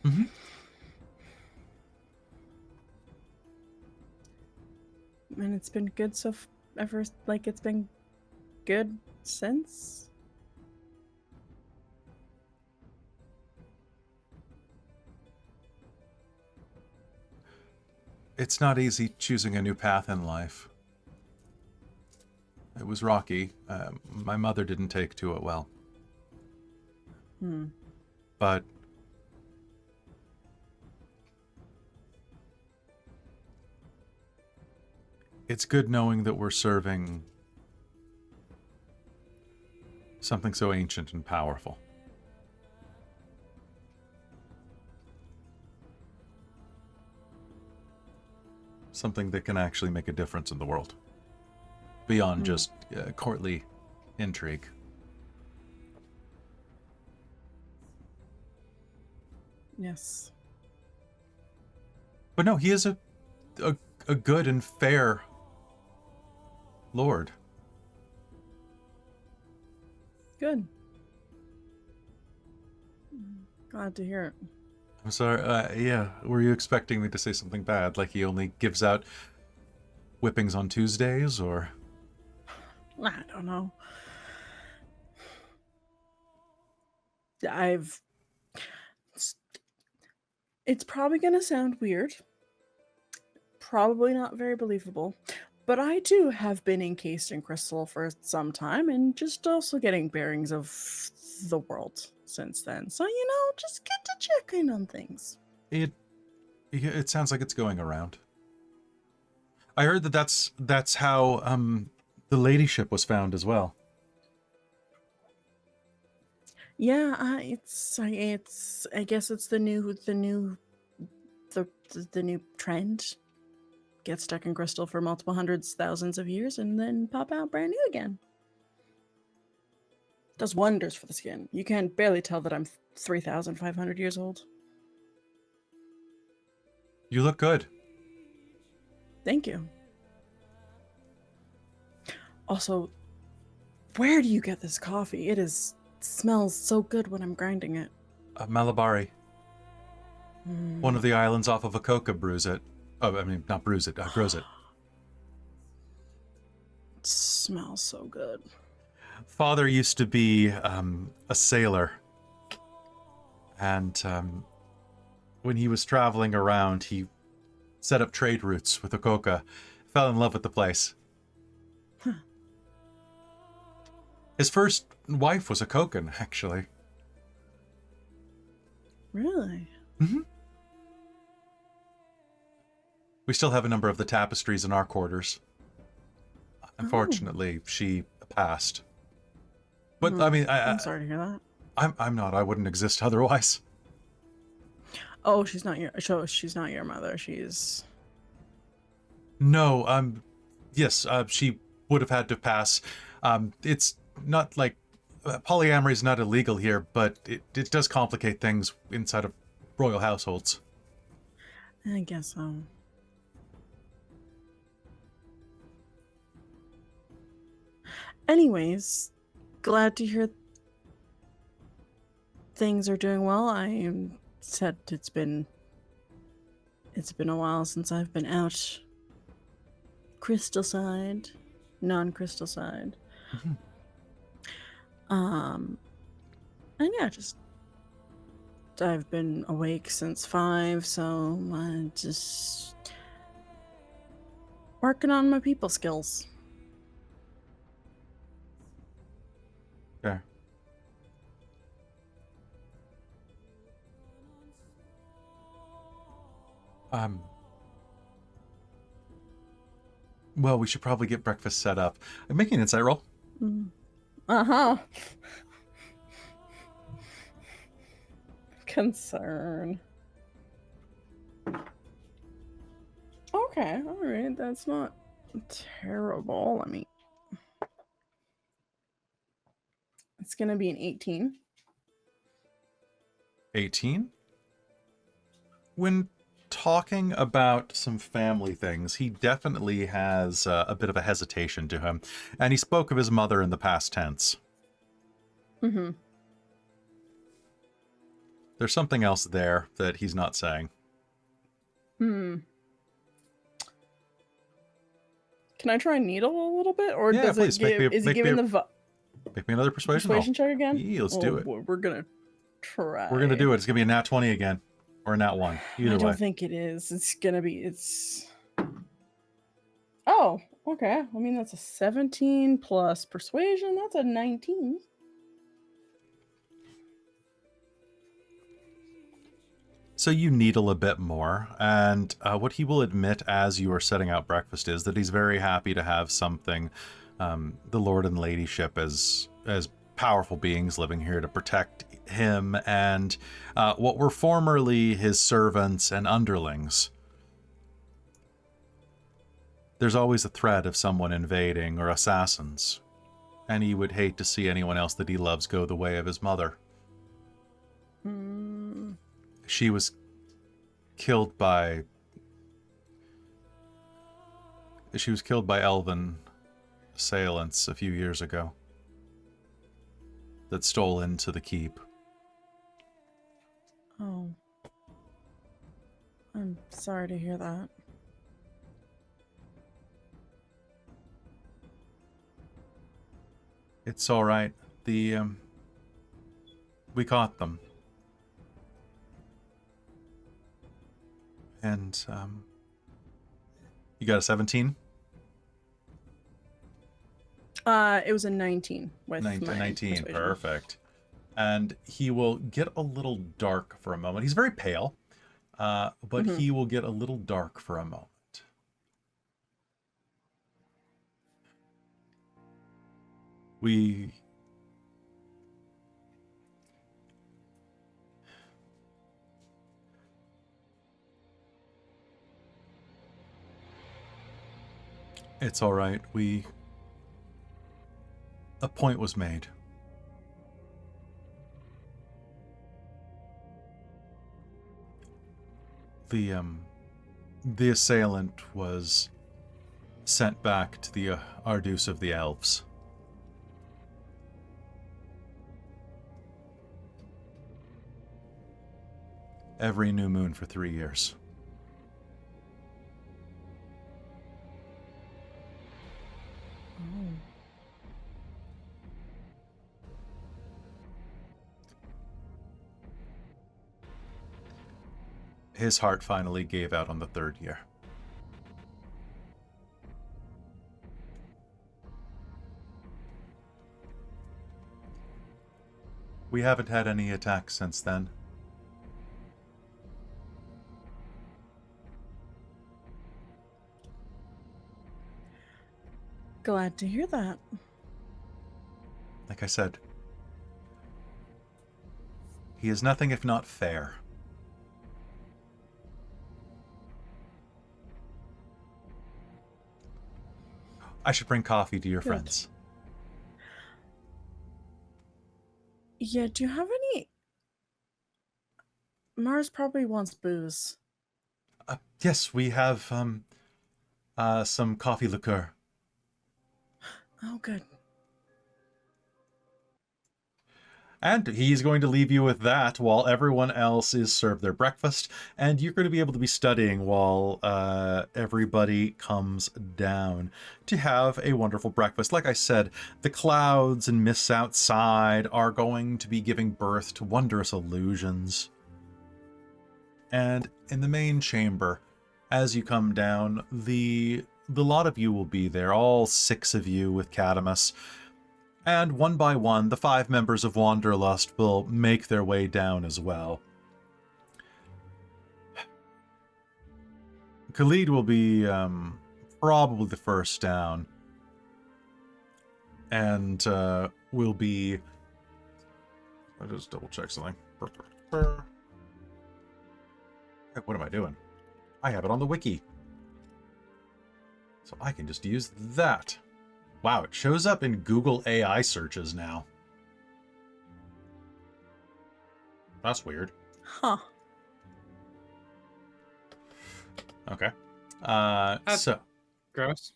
Mm-hmm. And it's been good it's been good since? It's not easy choosing a new path in life. It was rocky. My mother didn't take to it well. But it's good knowing that we're serving something so ancient and powerful. Something that can actually make a difference in the world. Beyond just courtly intrigue. Yes. But no, he is a good and fair lord. Good. Glad to hear it. I'm sorry, yeah, were you expecting me to say something bad? Like he only gives out whippings on Tuesdays, or? I don't know. It's probably going to sound weird. Probably not very believable. But I too have been encased in crystal for some time and just also getting bearings of the world since then. So, just get to check in on things. It sounds like it's going around. I heard that's how the ladyship was found as well. Yeah, I guess it's the new trend. Get stuck in crystal for multiple hundreds, thousands of years, and then pop out brand new again. Does wonders for the skin. You can barely tell that I'm 3,500 years old. You look good. Thank you. Also, where do you get this coffee? It smells so good when I'm grinding it. Malabari. One of the islands off of Akoka brews it. Oh, I mean, not brews it, grows it. It smells so good. Father used to be a sailor. And when he was traveling around, he set up trade routes with Akoka. Fell in love with the place. Huh. His first wife was a Kokan, actually. Really? Mm-hmm. We still have a number of the tapestries in our quarters. Unfortunately, she passed. But I mean, I'm sorry to hear that. I'm not. I wouldn't exist otherwise. Oh, she's not your mother. She's... No, yes, she would have had to pass. It's not like polyamory is not illegal here, but it does complicate things inside of royal households. I guess so. Anyways, glad to hear things are doing well. I said it's been a while since I've been out crystal side, non-crystal side. Mm-hmm. And yeah, I've been awake since 5, so I just working on my people skills. Fair. Well, we should probably get breakfast set up. I'm making an insight roll. Uh-huh. Concern. Okay, alright, that's not terrible. I mean, it's gonna be an 18. 18? When talking about some family things, he definitely has a bit of a hesitation to him. And he spoke of his mother in the past tense. Mm-hmm. There's something else there that he's not saying. Can I try needle a little bit? Or Yeah, does please, it give, is it giving the make me another persuasion roll. check again? Yeah, let's do it. Boy, we're gonna try. We're going to do it. It's going to be a nat 20 again. Or a nat 1. Either I way. don't think it is. Oh, okay. I mean, that's a 17 plus persuasion. That's a 19. So you needle a bit more, and what he will admit as you are setting out breakfast is that he's very happy to have something, the Lord and Ladyship as powerful beings living here to protect him and what were formerly his servants and underlings. There's always a threat of someone invading or assassins, and he would hate to see anyone else that he loves go the way of his mother. She was killed by elven assailants a few years ago that stole into the keep. Oh. I'm sorry to hear that. It's all right. We caught them. And, you got a 17? It was a 19 with 19, my 19, persuasion. perfect. And he will get a little dark for a moment. He's very pale, but he will get a little dark for a moment. It's all right. A point was made. The assailant was sent back to the Ardus of the Elves. Every new moon for 3 years. His heart finally gave out on the 3rd year. We haven't had any attacks since then. Glad to hear that. Like I said, he is nothing if not fair. I should bring coffee to your Good. friends. Yeah, do you have any... Mars probably wants booze. Yes, we have some coffee liqueur. Oh, good. And he's going to leave you with that while everyone else is served their breakfast, and you're going to be able to be studying while everybody comes down to have a wonderful breakfast. Like I said, the clouds and mists outside are going to be giving birth to wondrous illusions. And in the main chamber, as you come down, the lot of you will be there, all 6 of you with Cadamus. And one by one, the 5 members of Wanderlust will make their way down as well. Khalid will be probably the first down. And will be... I'll just double check something. What am I doing? I have it on the wiki. So I can just use that. Wow, it shows up in Google AI searches now. That's weird. Huh. Okay. That's So, gross.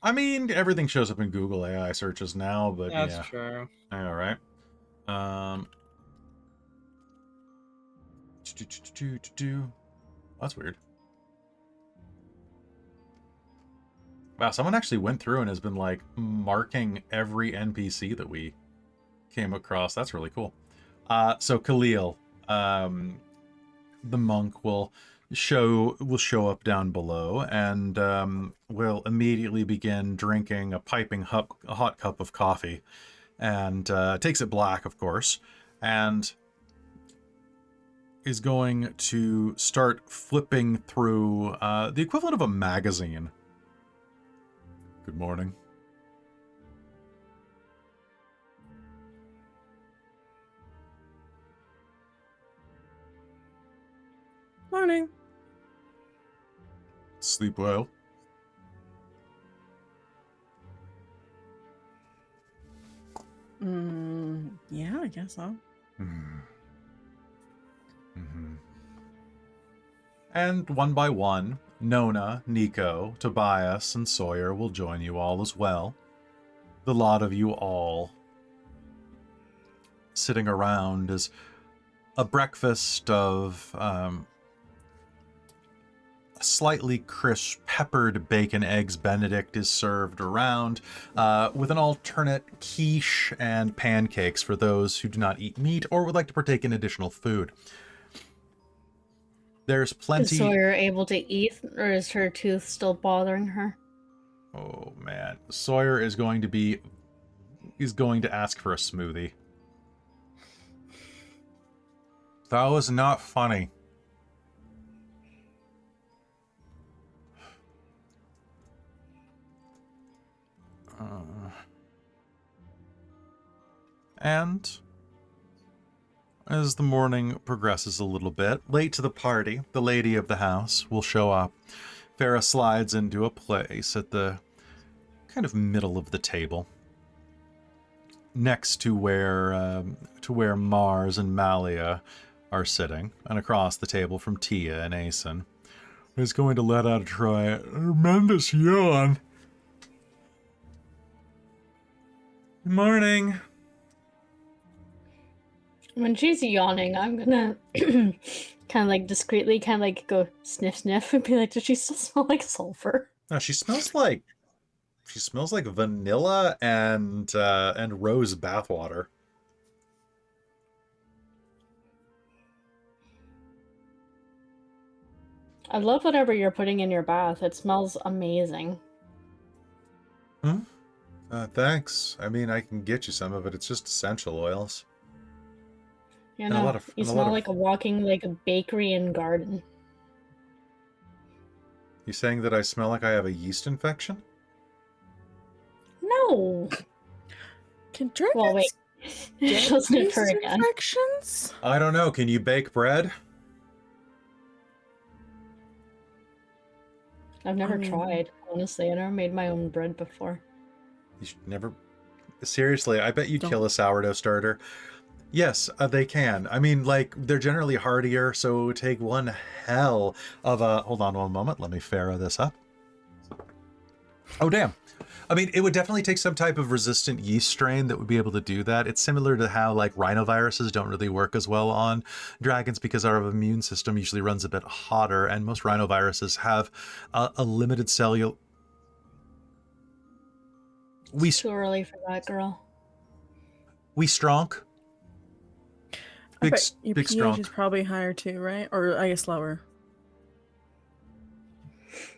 I mean, everything shows up in Google AI searches now, but That's yeah. true. All right. That's weird. Wow, someone actually went through and has been, like, marking every NPC that we came across. That's really cool. So Khalil, the monk, will show up down below and will immediately begin drinking a piping hot cup of coffee, and takes it black, of course, and is going to start flipping through the equivalent of a magazine. Good morning. Morning. Sleep well. Yeah, I guess so. And one by one, Nona, Nico, Tobias, and Sawyer will join you all as well. The lot of you all sitting around as a breakfast of slightly crisp peppered bacon eggs Benedict is served around, with an alternate quiche and pancakes for those who do not eat meat or would like to partake in additional food. There's Is plenty... Sawyer able to eat, or is her tooth still bothering her? Oh man, Sawyer is going to ask for a smoothie. That was not funny. And as the morning progresses a little bit, late to the party, the lady of the house will show up. Farah slides into a place at the kind of middle of the table, next to where Mars and Malia are sitting, and across the table from Tia and Asen, who's going to let out a tremendous yawn. Good morning. When she's yawning, I'm gonna kind of like discreetly kind of like go sniff sniff and be like, does she still smell like sulfur? No, she smells like vanilla and rose bathwater. I love whatever you're putting in your bath. It smells amazing. Thanks. I mean, I can get you some of it. It's just essential oils. You And a know, lot of- you and a smell lot of- like a walking like a bakery and garden. You saying that I smell like I have a yeast infection? No. Can dragons Well, wait. get She'll sniff her yeast again. infections? I don't know. Can you bake bread? I've never I mean- tried, honestly. I never made my own bread before. You should never... Seriously, I bet you'd Don't. kill a sourdough starter. Yes, they can. I mean, like, they're generally hardier, so it would take one hell of a... Hold on one moment. Let me Pharaoh this up. Oh, damn. I mean, it would definitely take some type of resistant yeast strain that would be able to do that. It's similar to how, like, rhinoviruses don't really work as well on dragons because our immune system usually runs a bit hotter, and most rhinoviruses have a limited cellular... It's too early for that, girl. We stronk. I Big, bet your big pH strong. is probably higher too, right? Or I guess lower.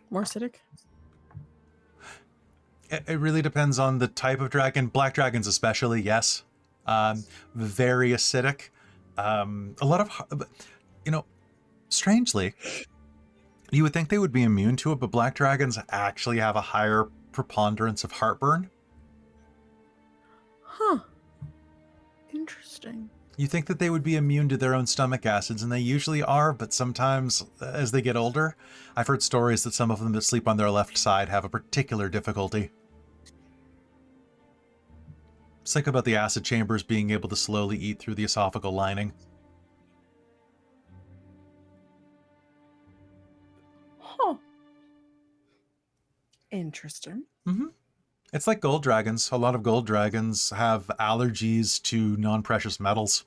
More acidic? It really depends on the type of dragon. Black dragons especially, yes. Very acidic. A lot of, strangely, you would think they would be immune to it, but black dragons actually have a higher preponderance of heartburn. Huh. Interesting. You think that they would be immune to their own stomach acids, and they usually are, but sometimes as they get older, I've heard stories that some of them that sleep on their left side have a particular difficulty. Just think about the acid chambers being able to slowly eat through the esophageal lining. Huh. Interesting. Mm-hmm. It's like gold dragons. A lot of gold dragons have allergies to non-precious metals.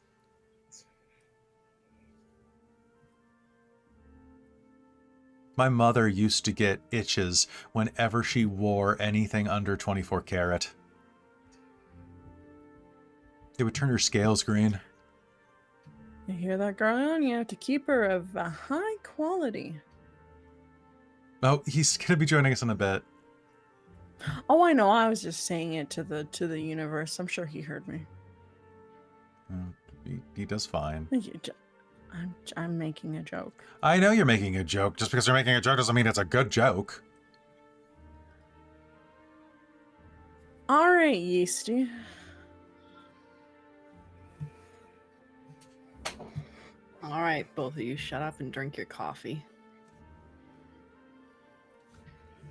My mother used to get itches whenever she wore anything under 24 karat. It would turn her scales green. You hear that, girl? You have to keep her of a high quality. Oh, he's going to be joining us in a bit. Oh, I know. I was just saying it to the universe. I'm sure he heard me. He does fine. I'm making a joke. I know you're making a joke. Just because you're making a joke doesn't mean it's a good joke. All right, Yeasty. All right, both of you, shut up and drink your coffee.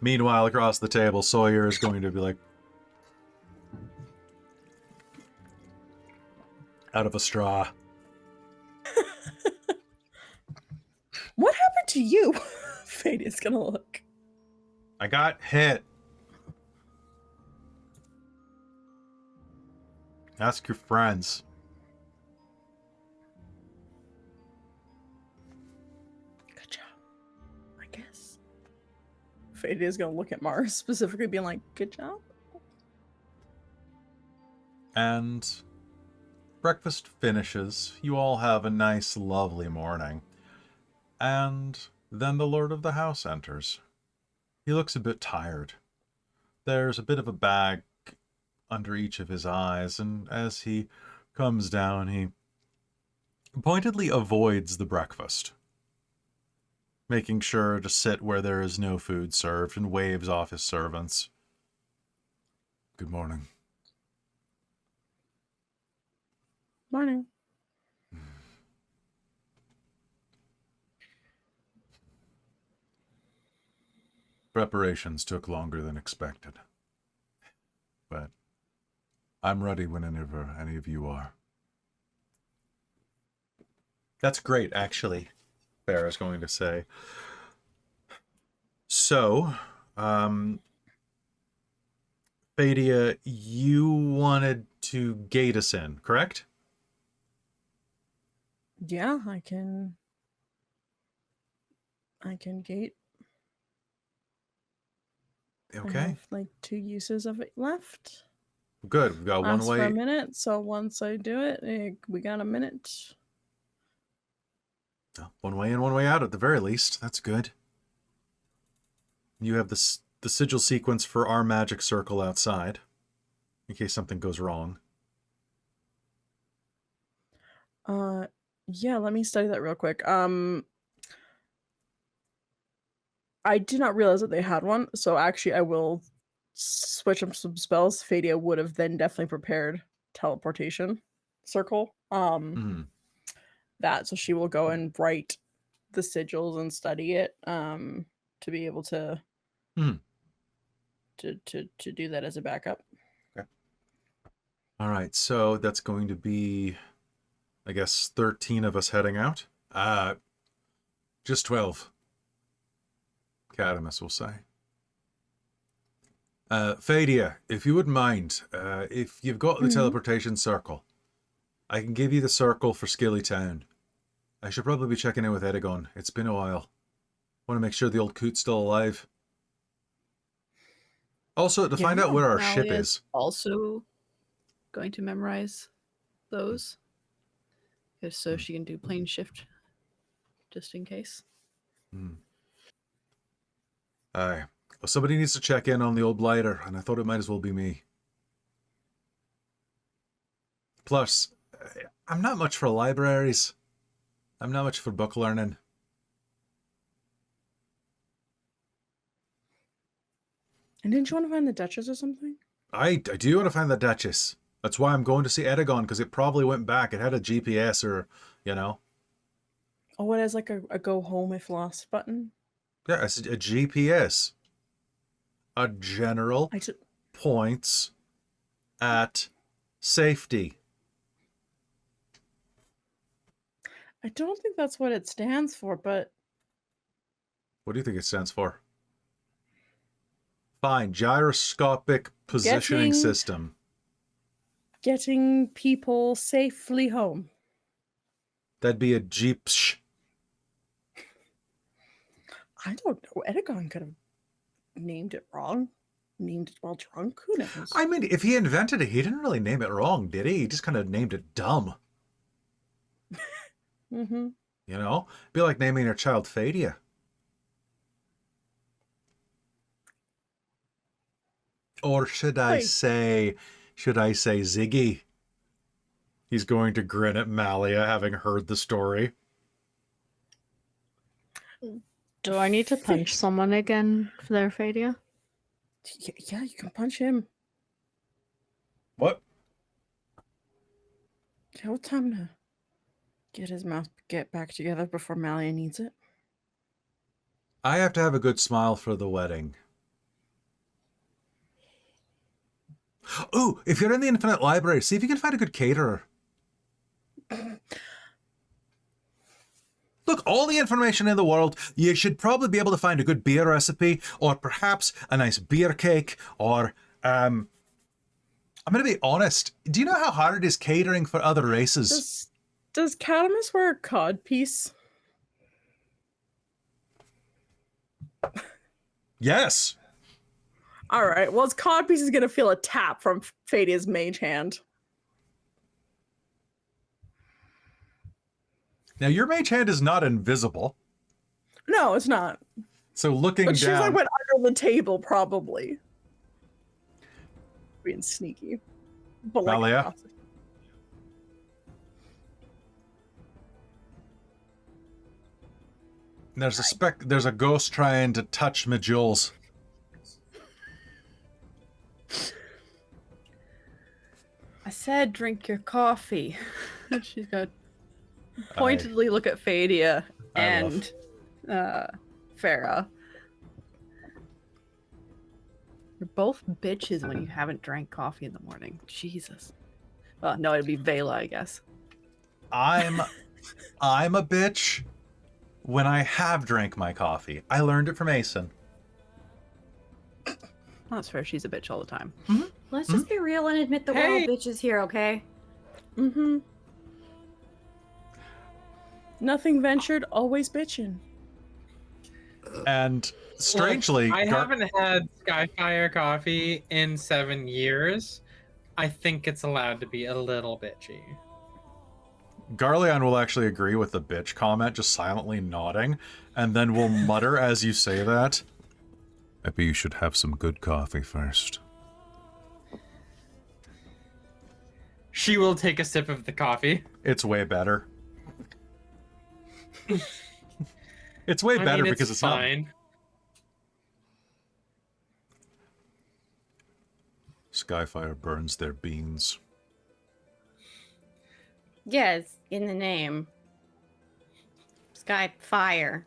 Meanwhile, across the table, Sawyer is going to be like... out of a straw. What happened to you? Fadia's gonna look. I got hit. Ask your friends. Good job. I guess. Fadia's gonna look at Mars specifically, being like, "Good job." And breakfast finishes. You all have a nice, lovely morning. And then the lord of the house enters. He looks a bit tired. There's a bit of a bag under each of his eyes, and as he comes down, he pointedly avoids the breakfast, making sure to sit where there is no food served, and waves off his servants. Good morning. Morning. Preparations took longer than expected, but I'm ready whenever any of you are. That's great, actually, Farrah's going to say. So, Fadia, you wanted to gate us in, correct? Yeah, I can gate. I Okay, have like 2 uses of it left. good. We've got one Lasts for a way. minute, so once I do it, we got a minute. One way in, one way out at the very least. That's good. You have the sigil sequence for our magic circle outside, in case something goes wrong. Yeah, let me study that real quick. I did not realize that they had one, so actually I will switch up some spells. Fadia would have then definitely prepared teleportation circle. That, so she will go and write the sigils and study it to be able to to do that as a backup. Okay. All right, so that's going to be, I guess, 13 of us heading out. Just 12. Cadamus will say. Fadia, if you wouldn't mind, if you've got the teleportation circle, I can give you the circle for Skilly Town. I should probably be checking in with Edagon. It's been a while. Want to make sure the old coot's still alive. Also, to find out where our ship Malia's is. also going to memorize those, just so she can do plane shift, just in case. Aye. Well, somebody needs to check in on the old blighter, and I thought it might as well be me. Plus, I'm not much for libraries. I'm not much for book learning. And didn't you want to find the Duchess or something? I do want to find the Duchess. That's why I'm going to see Edagon, because it probably went back. It had a GPS or, you know. Oh, it has like a go home if lost button? Yeah, it's a GPS. A general points at safety. I don't think that's what it stands for, but... What do you think it stands for? Fine, gyroscopic positioning system. Getting people safely home. That'd be a jeepsh. I don't know. Edagon could have named it wrong. Named it while drunk. Who knows? I mean, if he invented it, he didn't really name it wrong, did he? He just kind of named it dumb. You know? Be like naming your child Fadia. Or should I say Ziggy? He's going to grin at Malia, having heard the story. Do I need to punch someone again for their failure? Yeah, you can punch him. What? Tell time to get his mouth back together before Malia needs it. I have to have a good smile for the wedding. Ooh, if you're in the Infinite Library, see if you can find a good caterer. Look, all the information in the world, you should probably be able to find a good beer recipe, or perhaps a nice beer cake, or, I'm going to be honest. Do you know how hard it is catering for other races? Does Cadamus wear a cod piece? Yes. All right. Well, his codpiece is gonna feel a tap from Fadia's mage hand. Now, your mage hand is not invisible. No, it's not. So looking But she's down... like went under the table, probably. Being sneaky. But like Malia? across it. There's a ghost trying to touch my jewels. I said drink your coffee. She's gonna pointedly look at Fadia and Farah. You're both bitches when you haven't drank coffee in the morning. Jesus. Well, no, it'd be Vela, I guess. I'm a bitch when I have drank my coffee. I learned it from Asen. That's fair. She's a bitch all the time. Let's just be real and admit that we're all Hey. bitches here, okay? Mm-hmm. Nothing ventured, always bitching. And strangely, I haven't had Skyfire coffee in 7 years. I think it's allowed to be a little bitchy. Garleon will actually agree with the bitch comment, just silently nodding, and then will mutter as you say that. Maybe you should have some good coffee first. She will take a sip of the coffee. It's way better. It's way better because it's fine. not... Skyfire burns their beans. Yes, in the name. Sky Fire.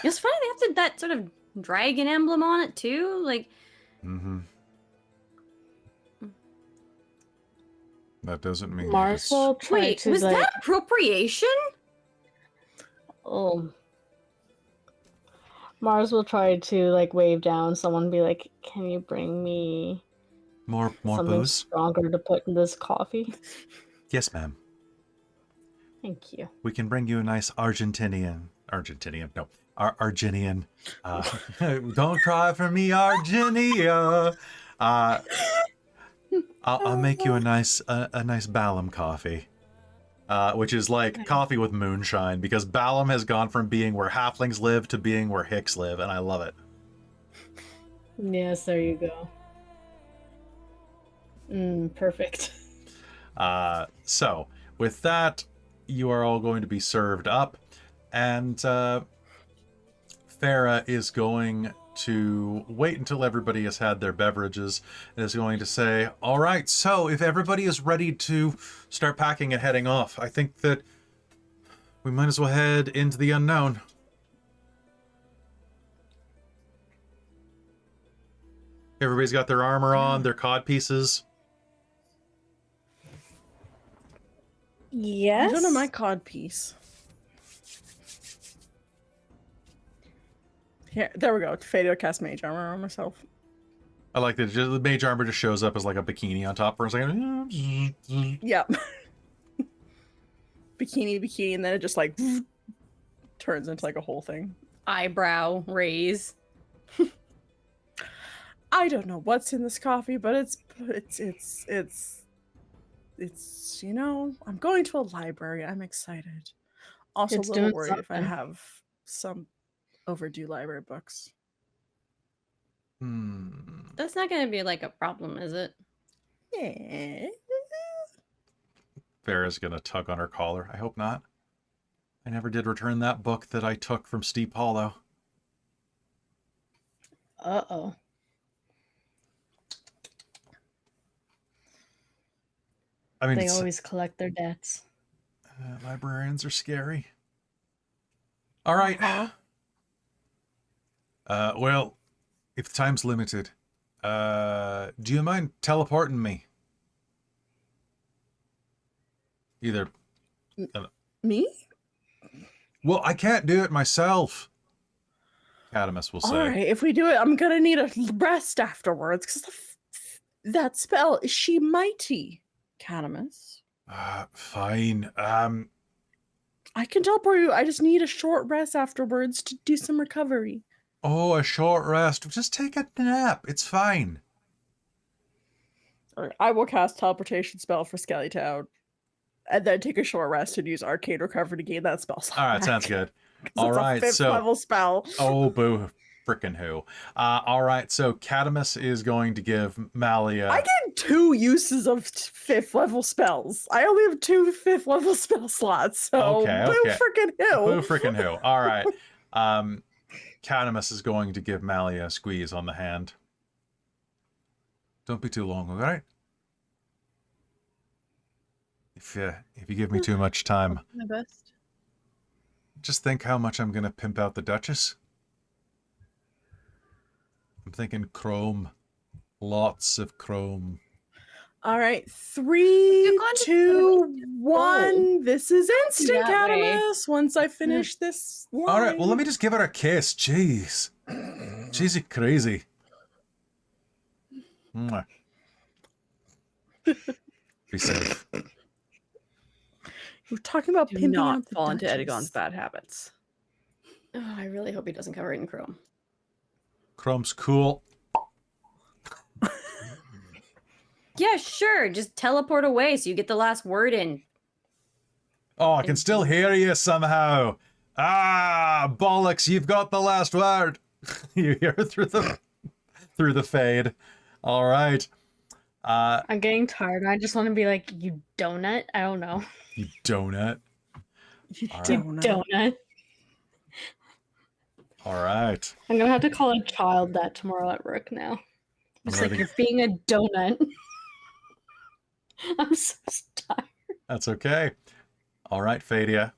It's funny they have that sort of dragon emblem on it too. Like, Mm-hmm. That doesn't mean Mars will try wait, to was like. that appropriation? Oh. Mars will try to like wave down someone and be like, "Can you bring me more something booze? stronger to put in this coffee?" Yes, ma'am. Thank you. We can bring you a nice Argentinian. Don't cry for me, Arginia. I'll make you a nice Balam coffee, which is like coffee with moonshine, because Balam has gone from being where halflings live to being where Hicks live, and I love it. Yes, there you go. Perfect. So with that, you are all going to be served up, and Farah is going to wait until everybody has had their beverages and is going to say, all right, so if everybody is ready to start packing and heading off, I think that we might as well head into the unknown. Everybody's got their armor on, their cod pieces. Yes. I don't know my cod piece. Here, there we go. Fadio cast mage armor on myself. I like that the mage armor just shows up as like a bikini on top for a second. Yep. bikini, and then it just like turns into like a whole thing. Eyebrow raise. I don't know what's in this coffee, but it's you know, I'm going to a library. I'm excited. Also It's a little doing worried if I something. have some overdue library books. That's not going to be like a problem, is it? Yeah. Farah's gonna tug on her collar. I hope not. I never did return that book that I took from Steep Hollow. Uh-oh. I mean, They always collect their debts. librarians are scary. All right. Well, if the time's limited, do you mind teleporting me? Either. Me? Well, I can't do it myself. Catamus will say. All right, if we do it, I'm gonna need a rest afterwards because that spell is she mighty, Catamus. Fine. I can teleport you. I just need a short rest afterwards to do some recovery. Oh, a short rest. Just take a nap. It's fine. All right, I will cast teleportation spell for Skelly Town, and then take a short rest and use Arcane Recover to gain that spell slot. All right, back. sounds good. 'Cause All it's right, a 5th so level spell. oh, boo, frickin' who. All right, so Catamus is going to give Malia. I get 2 uses of 5th level spells. I only have 2 5th level spell slots, so Okay, boo okay. freaking who. Boo frickin' who. All right. Catamus is going to give Malia a squeeze on the hand. Don't be too long, all right? If you give me too much time, My best. just think how much I'm gonna pimp out the Duchess. I'm thinking chrome. Lots of chrome. All right, 3, 2, 1. This is instant, that way. Catamus. Once I finish this line. All right, well, let me just give her a kiss. Jeez. She's crazy. Mwah. Be safe. We're talking about Do pimping not out the fall into Duchess. Edagon's bad habits. Oh, I really hope he doesn't cover it in chrome. Chrome's cool. Yeah, sure. Just teleport away so you get the last word in. Oh, I can still hear you somehow. Ah, bollocks! You've got the last word. You hear it through the fade. All right. I'm getting tired. I just want to be like, you donut? I don't know. You donut. You All You right. donut. All right. I'm gonna have to call a child that tomorrow at work now. It's like, letting- you're being a donut. I'm so tired. That's okay. All right, Fadia.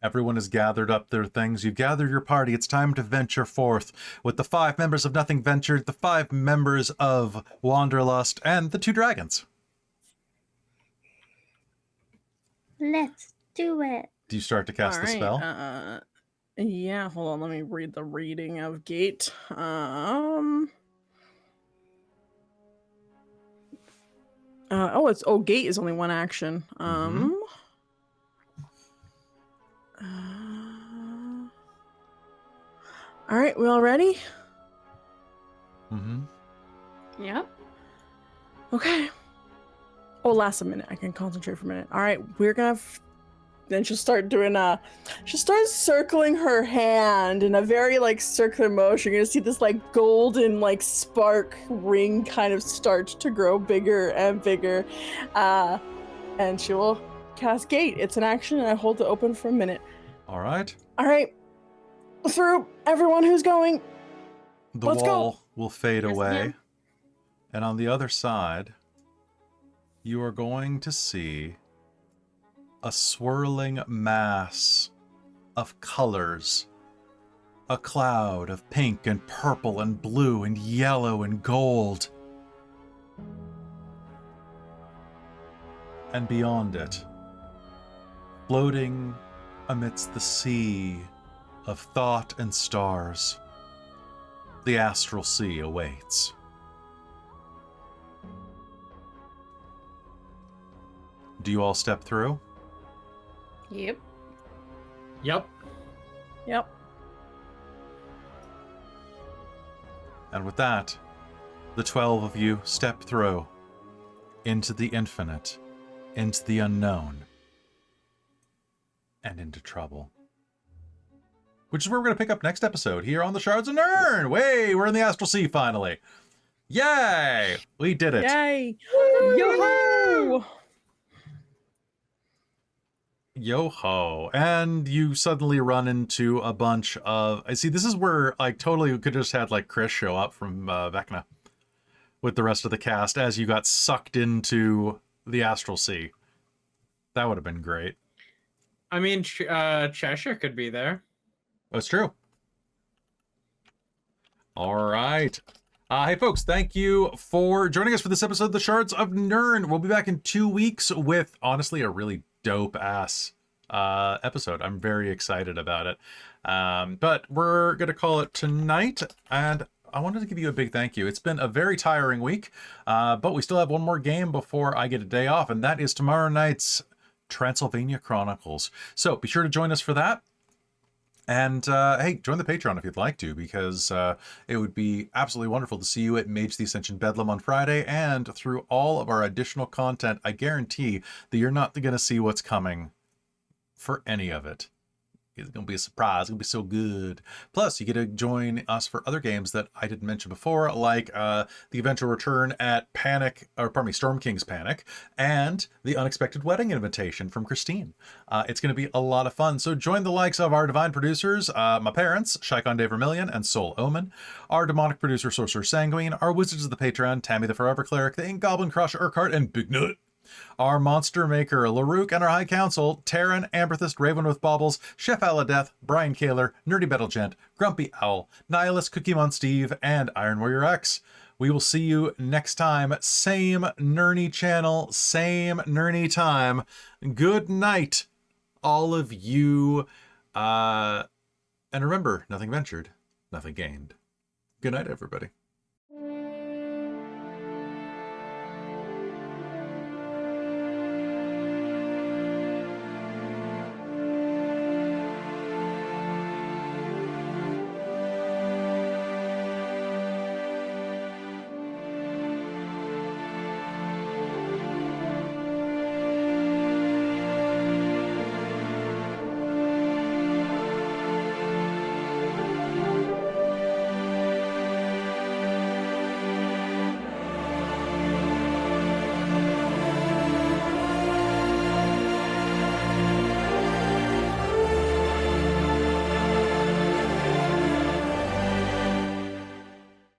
Everyone has gathered up their things. You've gathered your party. It's time to venture forth with the 5 members of Nothing Ventured, the 5 members of Wanderlust, and the 2 dragons. Let's do it. Do you start to cast the spell? Yeah, hold on. Let me read the reading of Gate. Gate is only 1 action. All right, we all ready? Mm-hmm. Yep. Okay. Oh, last a minute. I can concentrate for a minute. All right, we're gonna. Then she'll start doing she'll start circling her hand in a very like circular motion. You're gonna see this like golden like spark ring kind of start to grow bigger and bigger, and she will cast Gate. It's an action, and I hold it open for a minute. All right. All right, through everyone who's going. The Let's go. wall will fade Yes, away. ma'am. And on the other side, you are going to see a swirling mass of colors. A cloud of pink and purple and blue and yellow and gold. And beyond it, floating amidst the sea of thought and stars, the astral sea awaits. Do you all step through? Yep. Yep. Yep. And with that, the 12 of you step through into the infinite, into the unknown, and into trouble. Which is where we're going to pick up next episode here on the Shards of Nyrn. Way, we're in the Astral Sea finally. Yay! We did it. Yay! Yo-ho! Yo-ho. And you suddenly run into a bunch of... I see, this is where I totally could just had like Chris show up from Vecna with the rest of the cast as you got sucked into the Astral Sea. That would have been great. I mean, Cheshire could be there. That's true. All right. Hey, folks, thank you for joining us for this episode of the Shards of Nyrn. We'll be back in 2 weeks with, honestly, a really dope-ass episode. I'm very excited about it. But we're going to call it tonight, and I wanted to give you a big thank you. It's been a very tiring week, but we still have one more game before I get a day off, and that is tomorrow night's Transylvania Chronicles. So be sure to join us for that. And hey, join the Patreon if you'd like to, because it would be absolutely wonderful to see you at Mage the Ascension Bedlam on Friday. And through all of our additional content, I guarantee that you're not going to see what's coming for any of it. It's going to be a surprise. It's going to be so good. Plus, you get to join us for other games that I didn't mention before, like the eventual return at Storm King's Panic, and the Unexpected Wedding Invitation from Christine. It's going to be a lot of fun. So join the likes of our divine producers, my parents, Shaikon De Vermillion and Soul Omen, our demonic producer, Sorcerer Sanguine, our Wizards of the Patreon, Tammy the Forever Cleric, the Ink Goblin Crush, Urquhart, and Big Nut. Our monster maker, Larouk, and our high council, Terran, Amberthist, Raven with Baubles, Chef Aladeth, Brian Kaler, Nerdy Metal Gent, Grumpy Owl, Nihilist, Cookiemon Steve, and Iron Warrior X. We will see you next time. Same Nyrny channel, same Nyrny time. Good night, all of you. And remember, nothing ventured, nothing gained. Good night, everybody.